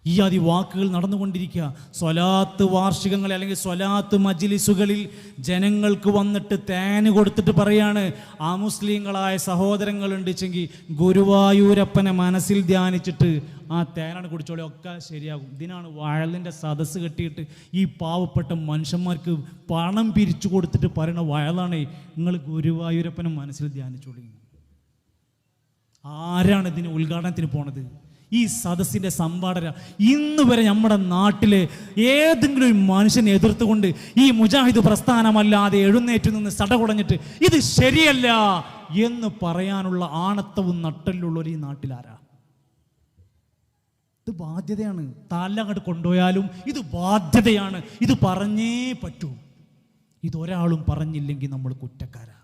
ഈ ആദി വാക്കുകൾ നടന്നുകൊണ്ടിരിക്കുക. സ്വലാത്ത് വാർഷികങ്ങൾ അല്ലെങ്കിൽ സ്വലാത്ത് മജ്ലിസുകളിൽ ജനങ്ങൾക്ക് വന്നിട്ട് തേന് കൊടുത്തിട്ട് പറയാണ്, ആ മുസ്ലിങ്ങളായ സഹോദരങ്ങളുണ്ട് വെച്ചെങ്കിൽ ഗുരുവായൂരപ്പനെ മനസ്സിൽ ധ്യാനിച്ചിട്ട് ആ തേനാണ് കുടിച്ചോളി, ഒക്കെ ശരിയാകും. ഇതിനാണ് വയലിൻ്റെ സദസ്സ് കെട്ടിയിട്ട് ഈ പാവപ്പെട്ട മനുഷ്യന്മാർക്ക് പണം പിരിച്ചു കൊടുത്തിട്ട് പറയണ വയലാണ്, നിങ്ങൾ ഗുരുവായൂരപ്പനെ മനസ്സിൽ ധ്യാനിച്ചോളി. ആരാണ് ഇതിന് ഉദ്ഘാടനത്തിന് പോണത്? ഈ സദസ്സിൻ്റെ സംവാദന. ഇന്ന് വരെ നമ്മുടെ നാട്ടിലെ ഏതെങ്കിലും ഒരു മനുഷ്യനെ എതിർത്തുകൊണ്ട് ഈ മുജാഹിദ് പ്രസ്ഥാനമല്ലാതെ എഴുന്നേറ്റ് നിന്ന് സടകുടഞ്ഞിട്ട് ഇത് ശരിയല്ല എന്ന് പറയാനുള്ള ആണത്തവും നട്ടലുള്ളവർ ഈ നാട്ടിലാരാ? ഇത് ബാധ്യതയാണ്. തലങ്ങോട്ട് കൊണ്ടുപോയാലും ഇത് ബാധ്യതയാണ്. ഇത് പറഞ്ഞേ പറ്റൂ. ഇതൊരാളും പറഞ്ഞില്ലെങ്കിൽ നമ്മൾ കുറ്റക്കാരാ.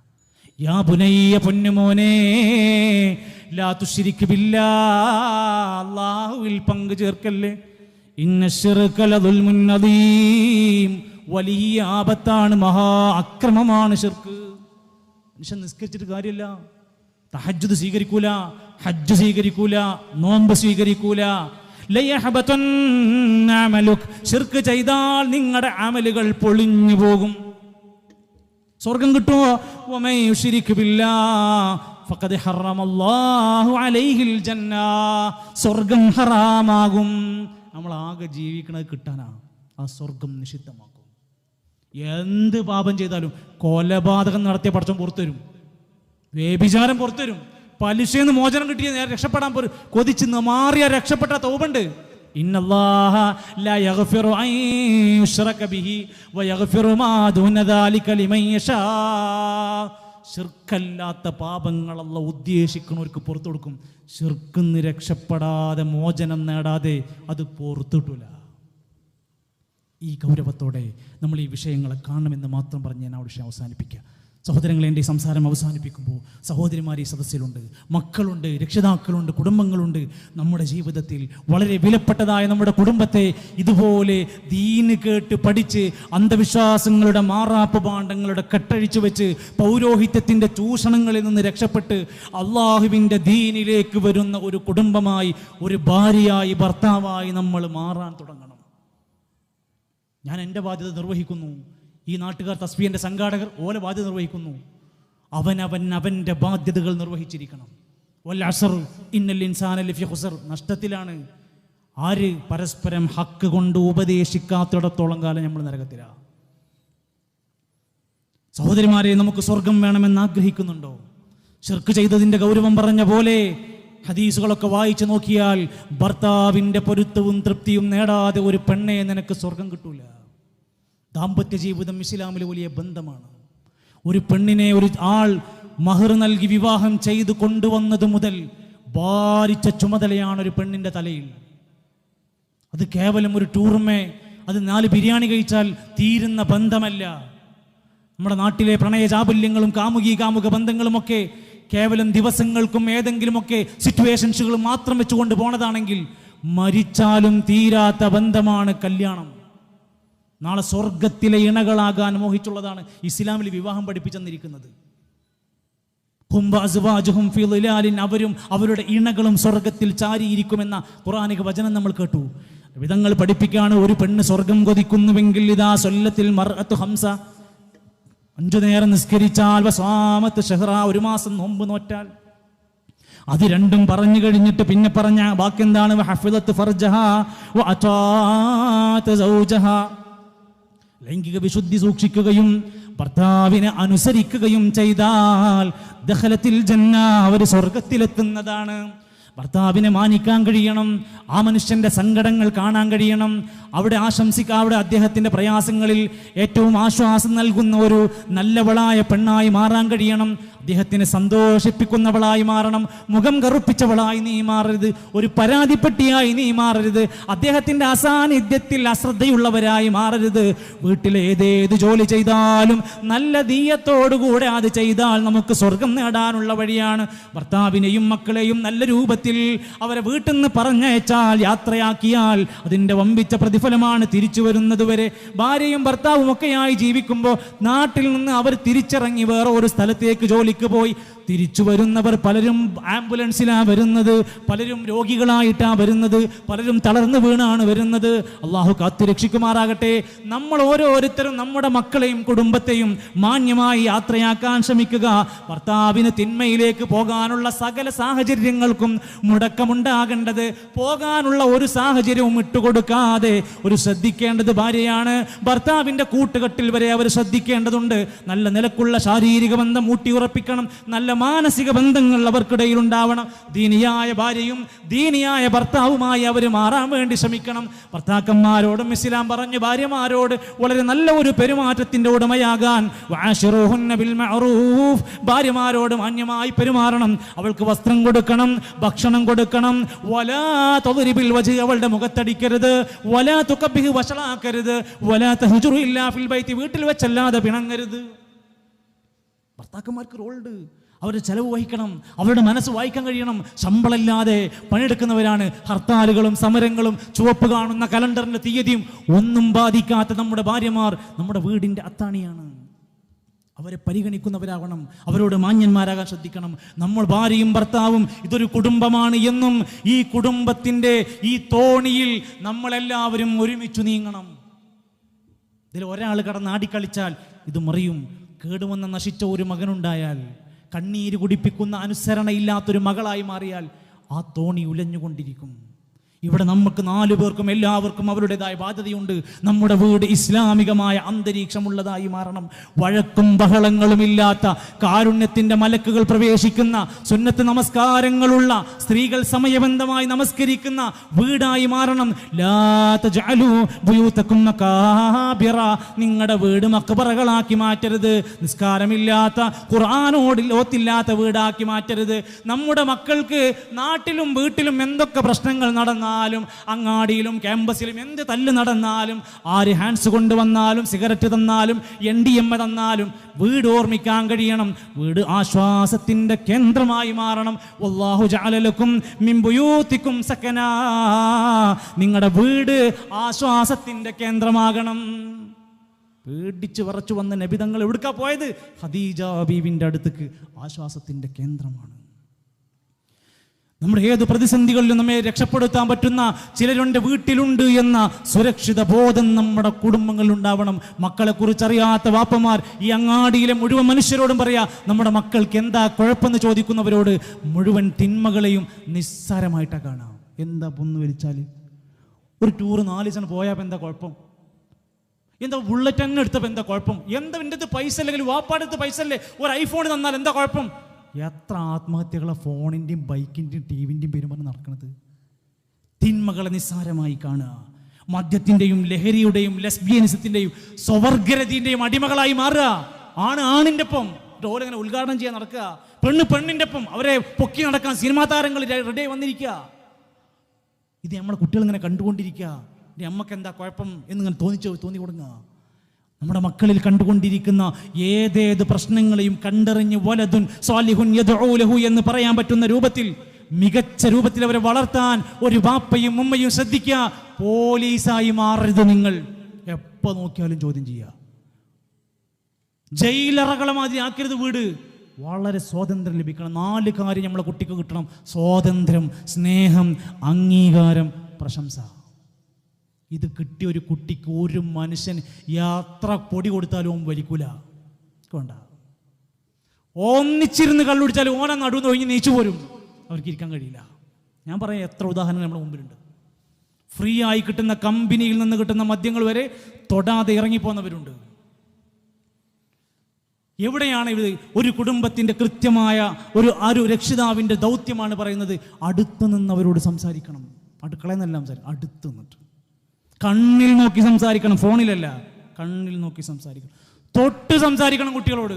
യാ ബുനയ്യ, പൊന്നുമോനെ, ലാ തുശ്രിക് ബില്ലാഹ്, അല്ലാഹുവിൽ പങ്കു ചേർക്കല്ലേ. ഇന്ന ശിർക ലദുൽമുൻ അദീം, വലിയ ആപത്താണ്, മഹാ അക്രമമാണ് ശിർക്ക്. മനുഷ്യൻ നിസ്കരിച്ചിട്ട് കാര്യമില്ല, തഹജ്ജുദ് സ്വീകരിക്കൂല, ഹജ്ജ് സ്വീകരിക്കൂല, നോമ്പ് സ്വീകരിക്കൂല. ലയഹബതന്ന അമലുക്, ശിർക്ക് ചെയ്താൽ നിങ്ങളുടെ അമലുകൾ പൊളിഞ്ഞു പോകും. സ്വർഗം കിട്ടുമോ? വമൻ യുശ്രിക് ബില്ലാഹ് ഫഖദ് ഹറമല്ലാഹു അലൈഹിൽ ജന്ന, സ്വർഗം ഹറാമാകും. നമ്മൾ ആകെ ജീവിക്കണത് കിട്ടാനാ, ആ സ്വർഗം നിഷിദ്ധമാക്കും. എന്ത് പാപം ചെയ്താലും, കൊലപാതകം നടത്തിയ പടച്ചോൻ പുറത്തുവരും, വ്യഭിചാരം പുറത്തുവരും, പലിശയെന്ന് മോചനം കിട്ടിയ നേരെ രക്ഷപ്പെടാൻ പോലും കൊതിച്ച് മാറിയ രക്ഷപ്പെട്ട തൗബണ്ട്. ഇന്നല്ലാഹ ലാ യഗ്ഫിറു അൻ യുശ്റക ബിഹി വയഗ്ഫിറു മാ ദൂന ദാലിക ലിമൻ യശാ. ശിർക്കല്ലാത്ത പാപങ്ങൾ അല്ലാഹു ഉദ്ദേശിക്കുന്നവർക്ക് പുറത്തു കൊടുക്കും. ശിർക്കിന്ന് രക്ഷപ്പെടാതെ, മോചനം നേടാതെ അത് പുറത്തിട്ടില്ല. ഈ ഗൗരവത്തോടെ നമ്മൾ ഈ വിഷയങ്ങളെ കാണണമെന്ന് മാത്രം പറഞ്ഞ് ഞാൻ ആ വിഷയം അവസാനിപ്പിക്കുക. സഹോദരങ്ങളെ, എൻ്റെ സംസാരം അവസാനിപ്പിക്കുമ്പോൾ സഹോദരിമാർ ഈ സദസ്സിലുണ്ട്, മക്കളുണ്ട്, രക്ഷിതാക്കളുണ്ട്, കുടുംബങ്ങളുണ്ട്. നമ്മുടെ ജീവിതത്തിൽ വളരെ വിലപ്പെട്ടതായ നമ്മുടെ കുടുംബത്തെ ഇതുപോലെ ദീന് കേട്ട് പഠിച്ച് അന്ധവിശ്വാസങ്ങളുടെ മാറാപ്പ് ഭാണ്ഡങ്ങളുടെ കെട്ടഴിച്ചു വെച്ച് പൗരോഹിത്യത്തിൻ്റെ ചൂഷണങ്ങളിൽ നിന്ന് രക്ഷപ്പെട്ട് അള്ളാഹുവിൻ്റെ ദീനിലേക്ക് വരുന്ന ഒരു കുടുംബമായി, ഒരു ഭാര്യയായി, ഭർത്താവായി നമ്മൾ മാറാൻ തുടങ്ങണം. ഞാൻ എൻ്റെ ബാധ്യത നിർവഹിക്കുന്നു. ഈ നാട്ടുകാർ, തസ്ബീഹിന്റെ സംഘാടകർ ഓല ബാധ്യത നിർവഹിക്കുന്നു. അവൻ്റെ ബാധ്യതകൾ നിർവഹിച്ചിരിക്കണം. വൽ അസ്ർ ഇന്നൽ ഇൻസാന ലഫീ ഖുസ്ർ, നഷ്ടത്തിലാണ്. ആര്? പരസ്പരം ഹക്ക് കൊണ്ട് ഉപദേശിക്കാത്തിടത്തോളം കാലം നമ്മൾ നരകത്തിലാണ്. സഹോദരിമാരെ, നമുക്ക് സ്വർഗം വേണമെന്ന് ആഗ്രഹിക്കുന്നുണ്ടോ? ശിർക്ക് ചെയ്തതിൻ്റെ ഗൗരവം പറഞ്ഞ പോലെ ഹദീസുകളൊക്കെ വായിച്ചു നോക്കിയാൽ ഭർത്താവിൻ്റെ പൊരുത്തവും തൃപ്തിയും നേടാതെ ഒരു പെണ്ണെ നിനക്ക് സ്വർഗം കിട്ടൂല. ദാമ്പത്യ ജീവിതം ഇസ്ലാമിൽ വലിയ ബന്ധമാണ്. ഒരു പെണ്ണിനെ ഒരു ആൾ മഹർ നൽകി വിവാഹം ചെയ്ത് കൊണ്ടുവന്നത് മുതൽ ഭാരിച്ച ചുമതലയാണ് ഒരു പെണ്ണിൻ്റെ തലയിൽ. അത് കേവലം ഒരു ടൂർമേ, അത് 4 ബിരിയാണി കഴിച്ചാൽ തീരുന്ന ബന്ധമല്ല. നമ്മുടെ നാട്ടിലെ പ്രണയ ചാബല്യങ്ങളും കാമുക ബന്ധങ്ങളുമൊക്കെ കേവലം ദിവസങ്ങൾക്കും ഏതെങ്കിലുമൊക്കെ സിറ്റുവേഷൻസുകൾ മാത്രം വെച്ചുകൊണ്ട് പോണതാണെങ്കിൽ മരിച്ചാലും തീരാത്ത ബന്ധമാണ് കല്യാണം. നാളെ സ്വർഗത്തിലെ ഇണകളാകാൻ മോഹിച്ചുള്ളതാണ് ഇസ്ലാമിൽ വിവാഹം പഠിപ്പിച്ചെന്നിരിക്കുന്നത്. അവരും അവരുടെ ഇണകളും സ്വർഗത്തിൽ ചാരിയിരിക്കുമെന്ന ഖുർആനിക വചനം നമ്മൾ കേട്ടു. വിധങ്ങൾ പഠിപ്പിക്കുകയാണ്, ഒരു പെണ്ണ് സ്വർഗം കൊതിക്കുന്നുവെങ്കിൽ ഇതാ സൊല്ലത്തിൽ മർഅത്തു ഹംസ, 5 നേരം നിസ്കരിച്ചാൽ, വസാമത്ത് ഷഹ്റ, 1 മാസം നോമ്പ് നോറ്റാൽ, അത് രണ്ടും പറഞ്ഞു കഴിഞ്ഞിട്ട് പിന്നെ പറഞ്ഞ ബാക്കിയെന്താണ്? വഹഫിളത്ത് ഫർജഹാ വഅതാഅത് സൗജഹാ, ലൈംഗിക വിശുദ്ധി സൂക്ഷിക്കുകയും ഭർത്താവിനെ അനുസരിക്കുകയും ചെയ്താൽ ദഖലത്തിൽ ജന്ന, അവർ സ്വർഗത്തിലെത്തുന്നതാണ്. ഭർത്താവിനെ മാനിക്കാൻ കഴിയണം, ആ മനുഷ്യൻ്റെ സങ്കടങ്ങൾ കാണാൻ കഴിയണം, അവിടെ അവിടെ അദ്ദേഹത്തിൻ്റെ പ്രയാസങ്ങളിൽ ഏറ്റവും ആശ്വാസം നൽകുന്ന ഒരു നല്ലവളായ പെണ്ണായി മാറാൻ കഴിയണം, അദ്ദേഹത്തിനെ സന്തോഷിപ്പിക്കുന്നവളായി മാറണം. മുഖം കറുപ്പിച്ചവളായി നീ മാറരുത്, ഒരു പരാതിപ്പെട്ടിയായി നീ മാറരുത്, അദ്ദേഹത്തിൻ്റെ അസാന്നിധ്യത്തിൽ അശ്രദ്ധയുള്ളവരായി മാറരുത്. വീട്ടിലെ ഏതേത് ജോലി ചെയ്താലും നല്ല ദീയത്തോടുകൂടെ അത് ചെയ്താൽ നമുക്ക് സ്വർഗം നേടാനുള്ള വഴിയാണ്. ഭർത്താവിനെയും മക്കളെയും നല്ല രൂപത്തിൽ അവരെ വീട്ടിൽ നിന്ന് പറഞ്ഞയച്ചാൽ, യാത്രയാക്കിയാൽ അതിൻ്റെ വമ്പിച്ച പ്രതിഫലമാണ് തിരിച്ചു വരുന്നത് വരെ. ഭാര്യയും ഭർത്താവും ഒക്കെയായി ജീവിക്കുമ്പോൾ നാട്ടിൽ നിന്ന് അവർ തിരിച്ചിറങ്ങി വേറെ ഒരു സ്ഥലത്തേക്ക് ജോലിക്ക് പോയി തിരിച്ചു വരുന്നവർ പലരും ആംബുലൻസിലാണ് വരുന്നത്, പലരും രോഗികളായിട്ടാണ് വരുന്നത്, പലരും തളർന്നു വീണാണ് വരുന്നത്. അള്ളാഹു കാത്തുരക്ഷിക്കുമാറാകട്ടെ. നമ്മൾ ഓരോരുത്തരും നമ്മുടെ മക്കളെയും കുടുംബത്തെയും മാന്യമായി യാത്രയാക്കാൻ ശ്രമിക്കുക. ഭർത്താവിന് തിന്മയിലേക്ക് പോകാനുള്ള സകല സാഹചര്യങ്ങൾക്കും മുടക്കമുണ്ടാകേണ്ടത്, പോകാനുള്ള ഒരു സാഹചര്യവും ഇട്ടുകൊടുക്കാതെ ഒരു ശ്രദ്ധിക്കേണ്ടത് ഭാര്യയാണ്. ഭർത്താവിൻ്റെ കൂട്ടുകെട്ടിൽ വരെ അവർ ശ്രദ്ധിക്കേണ്ടതുണ്ട്. നല്ല നിലക്കുള്ള ശാരീരിക ബന്ധം ഊട്ടിയുറപ്പിക്കണം. നല്ല മാനസിക ബന്ധങ്ങൾ അവർക്കിടയിൽ ഉണ്ടാവണം. ദീനിയായ ഭാര്യയും ദീനിയായ ഭർത്താവുമായി അവർ മാറാൻ വേണ്ടി ശ്രമിക്കണം. ഭർത്താക്കന്മാരോടും ഇസ്ലാം പറഞ്ഞു ഭാര്യമാരോട് വളരെ നല്ല ഒരു പെരുമാറ്റത്തിൻ്റെ ഉടമയാകാൻ. വഅശിറുഹുന്ന ബിൽ മഅറൂഫ്, ഭാര്യമാരോട് മാന്യമായി പെരുമാറണം. അവൾക്ക് വസ്ത്രം കൊടുക്കണം, ഭക്ഷണം കൊടുക്കണം. വലാ തദ്രിബിൽ വജ്ഹ്, അവളുടെ മുഖത്തടിക്കരുത്. വലാ തുകബ്ബിഹ്, വഷളാക്കരുത്. വലാ തഹ്ജുറു ഇല്ലാ ഫിൽ ബൈത്ത്, വീട്ടിൽ വെച്ചല്ലാതെ പിണങ്ങരുത്. ഭർത്താക്കന്മാർക്ക് റോളുണ്ട്. അവരുടെ ചെലവ് വഹിക്കണം, അവരുടെ മനസ്സ് വായിക്കാൻ കഴിയണം. ശമ്പളമില്ലാതെ പണിയെടുക്കുന്നവരാണ്. ഹർത്താലുകളും സമരങ്ങളും ചുവപ്പ് കാണുന്ന കലണ്ടറിന്റെ തീയതിയും ഒന്നും ബാധിക്കാത്ത നമ്മുടെ ഭാര്യമാർ നമ്മുടെ വീടിന്റെ അത്താണിയാണ്. അവരെ പരിഗണിക്കുന്നവരാകണം, അവരോട് മാന്യന്മാരാകാൻ ശ്രദ്ധിക്കണം. നമ്മൾ ഭാര്യയും ഭർത്താവും ഇതൊരു കുടുംബമാണ് എന്നും ഈ കുടുംബത്തിൻ്റെ ഈ തോണിയിൽ നമ്മളെല്ലാവരും ഒരുമിച്ച് നീങ്ങണം. ഇതിൽ ഒരാൾ കടന്നാടിക്കളിച്ചാൽ ഇത് മറിയും. കേടുവന്ന നശിച്ച ഒരു മകനുണ്ടായാൽ, കണ്ണീര് കുടിപ്പിക്കുന്ന അനുസരണയില്ലാത്തൊരു മകളായി മാറിയാൽ ആ തോണി ഉലഞ്ഞുകൊണ്ടിരിക്കും. ഇവിടെ നമുക്ക് 4 പേർക്കും എല്ലാവർക്കും അവരുടേതായ ബാധ്യതയുണ്ട്. നമ്മുടെ വീട് ഇസ്ലാമികമായ അന്തരീക്ഷമുള്ളതായി മാറണം. വഴക്കും ബഹളങ്ങളും ഇല്ലാത്ത, കാരുണ്യത്തിൻ്റെ മലക്കുകൾ പ്രവേശിക്കുന്ന, സുന്നത്ത് നമസ്കാരങ്ങളുള്ള, സ്ത്രീകൾ സമയബന്ധമായി നമസ്കരിക്കുന്ന വീടായി മാറണം. ലാ തജ്അലൂ ബുയൂതകും മഖാബിറ, നിങ്ങളുടെ വീട് മഖ്ബറകളാക്കി മാറ്റരുത്. നിസ്കാരമില്ലാത്ത, ഖുർആനോട് ഓത്തില്ലാത്ത വീടാക്കി മാറ്റരുത്. നമ്മുടെ മക്കൾക്ക് നാട്ടിലും വീട്ടിലും എന്തൊക്കെ പ്രശ്നങ്ങൾ നടന്നാൽ, അങ്ങാടിയിലും ക്യാമ്പസിലും എന്ത് തല്ല് നടന്നാലും, ആര് ഹാൻഡ്സ് കൊണ്ടുവന്നാലും, സിഗരറ്റ് തന്നാലും, NDMA തന്നാലും, വീട് ഓർമ്മിക്കാൻ കഴിയണം. വീട് ആശ്വാസത്തിന്റെ കേന്ദ്രമായി മാറണം. വല്ലാഹു ജഅല ലക്കും മിൻ ബുയൂതികും സകനാ, നിങ്ങളുടെ വീട് ആശ്വാസത്തിന്റെ കേന്ദ്രമാകണം. പേടിച്ച് വിറച്ചു വന്ന നബി തങ്ങൾ എവിടേക്കാ പോയത്? ഖദീജ ബീവിന്റെ അടുത്തേക്ക്. ആശ്വാസത്തിന്റെ കേന്ദ്രമാണ്. നമ്മുടെ ഏത് പ്രതിസന്ധികളിലും നമ്മെ രക്ഷപ്പെടുത്താൻ പറ്റുന്ന ചിലരുടെ വീട്ടിലുണ്ട് എന്ന സുരക്ഷിത ബോധം നമ്മുടെ കുടുംബങ്ങളിൽ ഉണ്ടാവണം. മക്കളെ കുറിച്ച് അറിയാത്ത വാപ്പമാർ ഈ അങ്ങാടിയിലെ മുഴുവൻ മനുഷ്യരോടും പറയാ, നമ്മുടെ മക്കൾക്ക് എന്താ കുഴപ്പമെന്ന് ചോദിക്കുന്നവരോട് മുഴുവൻ തിന്മകളെയും നിസ്സാരമായിട്ടാണ് കാണാം. എന്താ പൊന്ന് വലിച്ചാൽ ഒരു ടൂറ് 4 ദിവസം പോയാൽ എന്താ കുഴപ്പം? എന്താ ബുള്ളറ്റ് തന്നെ എടുത്തപ്പോൾ എന്താ കുഴപ്പം? എന്താ എൻ്റെ അടുത്ത് പൈസ അല്ലെങ്കിൽ വാപ്പാടുത്ത് പൈസ അല്ലേ, ഒരു ഐഫോൺ തന്നാൽ എന്താ കുഴപ്പം? എത്ര ആത്മഹത്യകളെ ഫോണിൻ്റെയും ബൈക്കിൻ്റെയും ടിവിൻ്റെയും പെരുമാറി നടക്കുന്നത്. തിന്മകളെ നിസ്സാരമായി കാണുക, മദ്യത്തിൻ്റെയും ലഹരിയുടെയും ലെസ്ബിയനിസത്തിൻ്റെയും സ്വവർഗരതിൻ്റെയും അടിമകളായി മാറുക. ആണിൻ്റെ ഒപ്പം ഓരങ്ങനെ ഉദ്ഘാടനം ചെയ്യാൻ നടക്കുക, പെണ്ണിൻ്റെ ഒപ്പം അവരെ പൊക്കി നടക്കാൻ സിനിമാ താരങ്ങൾ റെഡി വന്നിരിക്കുക. ഇത് നമ്മളെ കുട്ടികൾ ഇങ്ങനെ കണ്ടുകൊണ്ടിരിക്കുക. ഇനി അമ്മക്ക് എന്താ കുഴപ്പം എന്നിങ്ങനെ തോന്നി കൊടുങ്ങുക. നമ്മുടെ മക്കളിൽ കണ്ടുകൊണ്ടിരിക്കുന്ന ഏതേത് പ്രശ്നങ്ങളെയും കണ്ടറിഞ്ഞ് വലതുൻ സാലിഹുൻ യദ്ഉ ലഹു എന്ന് പറയാൻ പറ്റുന്ന രൂപത്തിൽ, മികച്ച രൂപത്തിൽ അവരെ വളർത്താൻ ഒരു ബാപ്പയും ഉമ്മയും ശ്രദ്ധിക്കുക. പോലീസായി മാറരുത്. നിങ്ങൾ എപ്പോൾ നോക്കിയാലും ചോദ്യം ചെയ്യുക. ജയിലറകളെ മാതിരി ആക്കരുത് വീട്. വളരെ സ്വാതന്ത്ര്യം ലഭിക്കണം. 4 കാര്യം നമ്മളെ കുട്ടിക്ക് കിട്ടണം: സ്വാതന്ത്ര്യം, സ്നേഹം, അംഗീകാരം, പ്രശംസ. ഇത് കിട്ടിയ ഒരു കുട്ടിക്ക് ഒരു മനുഷ്യൻ യാത്ര പൊടി കൊടുത്താലും ഓൻ വലിക്കൂല. വേണ്ട, ഒന്നിച്ചിരുന്ന് കള്ളുടിച്ചാലും ഓനെ നടുന്ന് ഒഴിഞ്ഞ് നീച്ചു പോരും. അവർക്ക് ഇരിക്കാൻ കഴിയില്ല. ഞാൻ പറയാം, എത്ര ഉദാഹരണങ്ങൾ നമ്മുടെ മുമ്പിലുണ്ട്. ഫ്രീ ആയി കിട്ടുന്ന കമ്പനിയിൽ നിന്ന് കിട്ടുന്ന മദ്യങ്ങൾ വരെ തൊടാതെ ഇറങ്ങിപ്പോന്നവരുണ്ട്. എവിടെയാണ് ഇത്? ഒരു കുടുംബത്തിൻ്റെ കൃത്യമായ ഒരു രക്ഷിതാവിൻ്റെ ദൗത്യമാണ് പറയുന്നത്. അടുത്ത് നിന്നവരോട് സംസാരിക്കണം. അടുക്കളയിൽ നിന്നെല്ലാം അടുത്ത് നിന്നിട്ട് കണ്ണിൽ നോക്കി സംസാരിക്കണം. ഫോണിലല്ല, കണ്ണിൽ നോക്കി സംസാരിക്കണം. തൊട്ട് സംസാരിക്കണം കുട്ടികളോട്.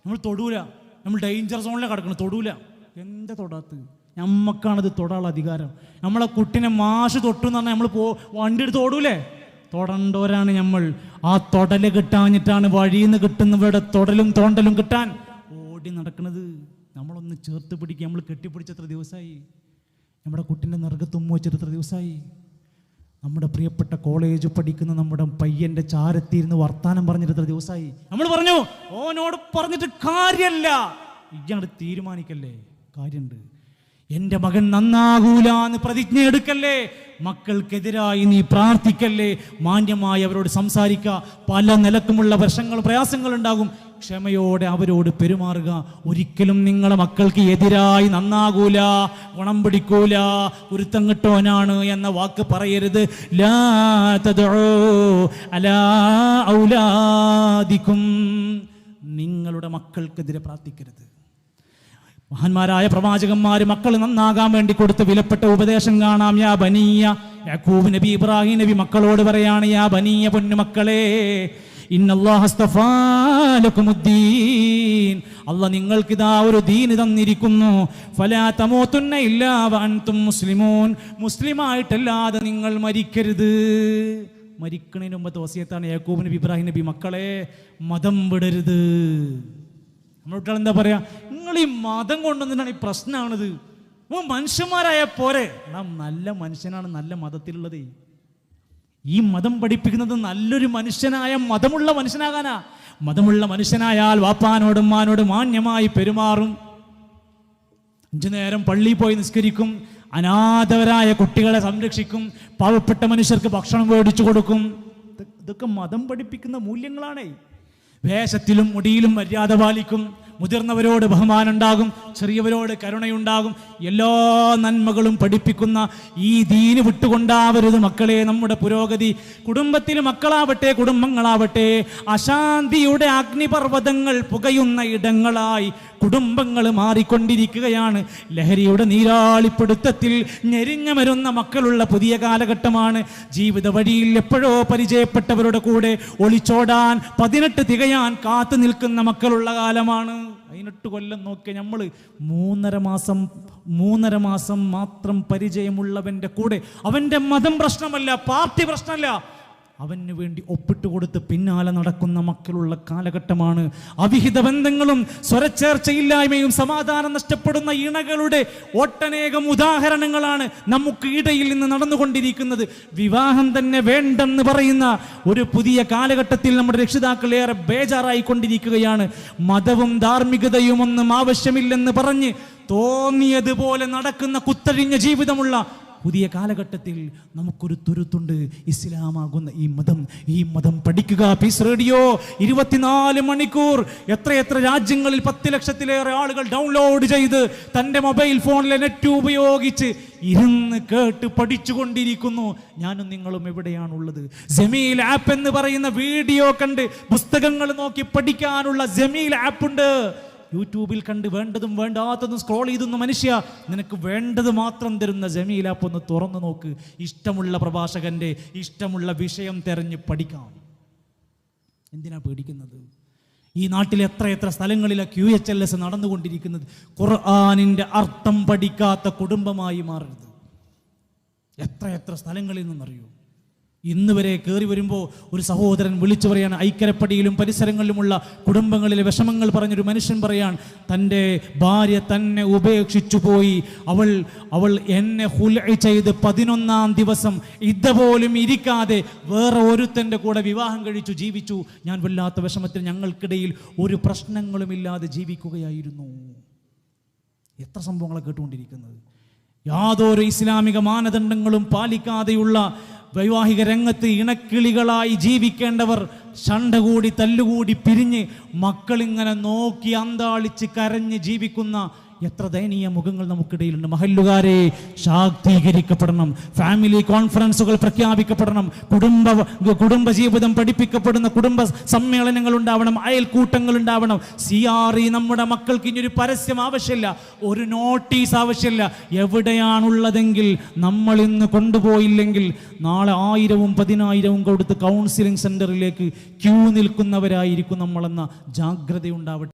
നമ്മൾ തൊടൂല, നമ്മൾ ഡേഞ്ചർ സോണിലാണ് കിടക്കണം. തൊടൂല. എന്താ തൊടാത്ത്? നമ്മക്കാണത് തൊടാനുള്ള അധികാരം. നമ്മളെ കുട്ടിനെ മാഷ് തൊട്ടു എന്ന് പറഞ്ഞാൽ നമ്മൾ വണ്ടി എടുത്ത് ഓടൂലേ? തൊടണ്ടവരാണ് നമ്മൾ. ആ തൊടല് കിട്ടാഞ്ഞിട്ടാണ് വഴിയിൽ നിന്ന് കിട്ടുന്നവരുടെ തൊടലും തോണ്ടലും കിട്ടാൻ ഓടി നടക്കുന്നത്. നമ്മളൊന്ന് ചേർത്ത് പിടിക്കുക. നമ്മൾ കെട്ടിപ്പിടിച്ചെത്ര ദിവസമായി? നമ്മുടെ കുട്ടിൻ്റെ നെറുകത്തുമ്മ വെച്ചിട്ട് എത്ര ദിവസമായി? നമ്മുടെ പ്രിയപ്പെട്ട കോളേജ് പഠിക്കുന്ന നമ്മുടെ പയ്യൻ്റെ ചാരത്തിരുന്ന് വർത്താനം പറഞ്ഞിട്ട് എത്ര ദിവസമായി? നമ്മൾ പറഞ്ഞു, ഓനോട് പറഞ്ഞിട്ട് കാര്യമല്ല. ഇയാൾ തീരുമാനിക്കല്ലേ, കാര്യമുണ്ട്. എൻ്റെ മകൻ നന്നാകൂല എന്ന് പ്രതിജ്ഞ എടുക്കല്ലേ, മക്കൾക്കെതിരായി നീ പ്രാർത്ഥിക്കല്ലേ, മാന്യമായി അവരോട് സംസാരിക്കുക. പല നിലക്കുമുള്ള പ്രശ്നങ്ങൾ പ്രയാസങ്ങൾ ഉണ്ടാകും, ക്ഷമയോടെ അവരോട് പെരുമാറുക. ഒരിക്കലും നിങ്ങളെ മക്കൾക്ക് എതിരായി നന്നാകൂല, ഗുണം പിടിക്കൂല, ഒരുത്തം കിട്ടോനാണ് എന്ന വാക്ക് പറയരുത്. ലാ തദ്ഉ അലാ ഔലാദിക്കും, നിങ്ങളുടെ മക്കൾക്കെതിരെ പ്രാർത്ഥിക്കരുത്. മഹാന്മാരായ പ്രവാചകന്മാർ മക്കൾ നന്നാകാൻ വേണ്ടി കൊടുത്ത വിലപ്പെട്ട ഉപദേശം കാണാം. യാ ബനിയ, യാക്കൂബ് നബി ഇബ്രാഹിം നബി മക്കളോട് പറയാണ്, യാ ബനിയ, പൊന്നുമക്കളെ, ഇന്നല്ലാഹ അസ്തഫാ ലക്കുമുദ്ദീൻ, അല്ലാഹ് നിങ്ങൾക്കിതാ ഒരു ദീന് തന്നിരിക്കുന്നു. ഫലാ തമൂതുന്ന ഇല്ലാ വഅൻതും മുസ്ലിമൂൻ, മുസ്ലിമായിട്ടല്ലാതെ നിങ്ങൾ മരിക്കരുത്. മരിക്കണതിന് മുമ്പത്തെ വസിയത്താണ് യാക്കൂബ് നബി ഇബ്രാഹിം നബി, മക്കളെ മതം വിടരുത്. നമ്മളോട്ട് എന്താ പറയാ, നിങ്ങൾ ഈ മതം കൊണ്ടുവന്നിട്ടാണ് ഈ പ്രശ്നമാണിത്, മനുഷ്യന്മാരായ പോരെ. നല്ല മനുഷ്യനാണ് നല്ല മതത്തിലുള്ളത്. ഈ മതം പഠിപ്പിക്കുന്നത് നല്ലൊരു മനുഷ്യനായ മതമുള്ള മനുഷ്യനാകാനാ. മതമുള്ള മനുഷ്യനായാൽ വാപ്പാനോടും ഉമ്മാനോടും മാന്യമായി പെരുമാറും, 5 നേരം പള്ളിയിൽ പോയി നിസ്കരിക്കും, അനാഥരായ കുട്ടികളെ സംരക്ഷിക്കും, പാവപ്പെട്ട മനുഷ്യർക്ക് ഭക്ഷണം മേടിച്ചു കൊടുക്കും. ഇതൊക്കെ മതം പഠിപ്പിക്കുന്ന മൂല്യങ്ങളാണേ. വേഷത്തിലും മുടിയിലും മര്യാദ പാലിക്കും, മുതിർന്നവരോട് ബഹുമാനം ഉണ്ടാകും, ചെറിയവരോട് കരുണയുണ്ടാകും. എല്ലാ നന്മകളും പഠിപ്പിക്കുന്ന ഈ ദീന് വിട്ടുകൊണ്ടാവരുത് മക്കളെ നമ്മുടെ പുരോഗതി. കുടുംബത്തിൽ മക്കളാവട്ടെ കുടുംബങ്ങളാവട്ടെ അശാന്തിയുടെ അഗ്നിപർവ്വതങ്ങൾ പുകയുന്ന ഇടങ്ങളായി കുടുംബങ്ങൾ മാറിക്കൊണ്ടിരിക്കുകയാണ്. ലഹരിയുടെ നീരാളിപ്പിടുത്തത്തിൽ ഞെരിഞ്ഞമരുന്ന മക്കളുള്ള പുതിയ കാലഘട്ടമാണ്. ജീവിത വഴിയിൽ എപ്പോഴോ പരിചയപ്പെട്ടവരുടെ കൂടെ ഒളിച്ചോടാൻ 18 തികയാൻ കാത്തു നിൽക്കുന്ന മക്കളുള്ള കാലമാണ്. 18 കൊല്ലം നോക്കിയ നമ്മൾ 3.5 മാസം മാത്രം പരിചയമുള്ളവൻ്റെ കൂടെ, അവൻ്റെ മതം പ്രശ്നമല്ല, പാർട്ടി പ്രശ്നമല്ല, അവന് വേണ്ടി ഒപ്പിട്ട് കൊടുത്ത് പിന്നാലെ നടക്കുന്ന മക്കളുള്ള കാലഘട്ടമാണ്. അവിഹിത ബന്ധങ്ങളും സ്വരച്ചേർച്ചയില്ലായ്മയും സമാധാനം നഷ്ടപ്പെടുന്ന ഇണകളുടെ ഒട്ടനേകം ഉദാഹരണങ്ങളാണ് നമുക്ക് ഇടയിൽ നിന്ന് നടന്നുകൊണ്ടിരിക്കുന്നത്. വിവാഹം തന്നെ വേണ്ടെന്ന് പറയുന്ന ഒരു പുതിയ കാലഘട്ടത്തിൽ നമ്മുടെ രക്ഷിതാക്കൾ ഏറെ ബേജാറായിക്കൊണ്ടിരിക്കുകയാണ്. മതവും ധാർമ്മികതയും ഒന്നും ആവശ്യമില്ലെന്ന് പറഞ്ഞ് തോന്നിയതുപോലെ നടക്കുന്ന കുത്തഴിഞ്ഞ ജീവിതമുള്ള പുതിയ കാലഘട്ടത്തിൽ നമുക്കൊരു തുരുത്തുണ്ട്, ഇസ്ലാമാകുന്ന ഈ മതം പഠിക്കുക. പീസ് റേഡിയോ 24 മണിക്കൂർ എത്ര രാജ്യങ്ങളിൽ 10 ലക്ഷത്തിലേറെ ആളുകൾ ഡൗൺലോഡ് ചെയ്ത് തൻ്റെ മൊബൈൽ ഫോണിലെ നെറ്റ് ഉപയോഗിച്ച് ഇരുന്ന് കേട്ട് പഠിച്ചുകൊണ്ടിരിക്കുന്നു. ഞാനും നിങ്ങളും എവിടെയാണുള്ളത്? ജമീൽ ആപ്പ് എന്ന് പറയുന്ന വീഡിയോ കണ്ട് പുസ്തകങ്ങൾ നോക്കി പഠിക്കാനുള്ള ജമീൽ ആപ്പ് ഉണ്ട്. യൂട്യൂബിൽ കണ്ട് വേണ്ടതും വേണ്ടാത്തതും സ്ക്രോൾ ചെയ്തൊന്നും മനുഷ്യ, നിനക്ക് വേണ്ടത് മാത്രം തരുന്ന ജമീൽ ആപ്പ് ഒന്ന് തുറന്നു നോക്ക്. ഇഷ്ടമുള്ള പ്രഭാഷകന്റെ ഇഷ്ടമുള്ള വിഷയം തെരഞ്ഞ് പഠിക്കാം. എന്തിനാ പേടിക്കുന്നത്? ഈ നാട്ടിൽ എത്ര സ്ഥലങ്ങളിലെ QHLS നടന്നുകൊണ്ടിരിക്കുന്നത്. ഖുർആനിന്റെ അർത്ഥം പഠിക്കാത്ത കുടുംബമായി മാറരുത്. എത്ര സ്ഥലങ്ങളിൽ നിന്നറിയൂ. ഇന്ന് വരെ കയറി വരുമ്പോൾ ഒരു സഹോദരൻ വിളിച്ചു പറയാണ്, ഐക്കരപ്പടിയിലും പരിസരങ്ങളിലുമുള്ള കുടുംബങ്ങളിലെ വിഷമങ്ങൾ പറഞ്ഞൊരു മനുഷ്യൻ പറയാൻ, തൻ്റെ ഭാര്യ തന്നെ ഉപേക്ഷിച്ചു പോയി, അവൾ എന്നെ ഹുൽഇ ചെയ്ത് 11ാം ദിവസം ഇതുപോലും ഇരിക്കാതെ വേറെ ഒരുത്തൻ്റെ കൂടെ വിവാഹം കഴിച്ചു ജീവിച്ചു. ഞാൻ വല്ലാത്ത വിഷമത്തിൽ ഞങ്ങൾക്കിടയിൽ ഒരു പ്രശ്നങ്ങളുമില്ലാതെ ജീവിക്കുകയായിരുന്നു. എത്ര സംഭവങ്ങളെ കേട്ടുകൊണ്ടിരിക്കുന്നത്. യാതൊരു ഇസ്ലാമിക മാനദണ്ഡങ്ങളും പാലിക്കാതെയുള്ള വൈവാഹിക രംഗത്ത് ഇണക്കിളികളായി ജീവിക്കേണ്ടവർ ശണ്ട കൂടി തല്ലുകൂടി പിരിഞ്ഞ് മക്കളിങ്ങനെ നോക്കി അന്താളിച്ച് കരഞ്ഞ് ജീവിക്കുന്ന എത്ര ദയനീയ മുഖങ്ങൾ നമുക്കിടയിലുണ്ട്. മഹല്ലുകാരെ ശാക്തീകരിക്കപ്പെടണം, ഫാമിലി കോൺഫറൻസുകൾ പ്രഖ്യാപിക്കപ്പെടണം, കുടുംബ ജീവിതം പഠിപ്പിക്കപ്പെടുന്ന കുടുംബ സമ്മേളനങ്ങൾ ഉണ്ടാവണം, അയൽക്കൂട്ടങ്ങൾ ഉണ്ടാവണം. CRE നമ്മുടെ മക്കൾക്ക് ഇനി ഒരു പരസ്യം ആവശ്യമില്ല, ഒരു നോട്ടീസ് ആവശ്യമില്ല. എവിടെയാണുള്ളതെങ്കിൽ നമ്മൾ ഇന്ന് കൊണ്ടുപോയില്ലെങ്കിൽ നാളെ 1000ഉം 10,000ഉം കൊടുത്ത് കൗൺസിലിംഗ് സെന്ററിലേക്ക് ക്യൂ നിൽക്കുന്നവരായിരിക്കും നമ്മളെന്ന ജാഗ്രതയുണ്ടാവട്ടെ.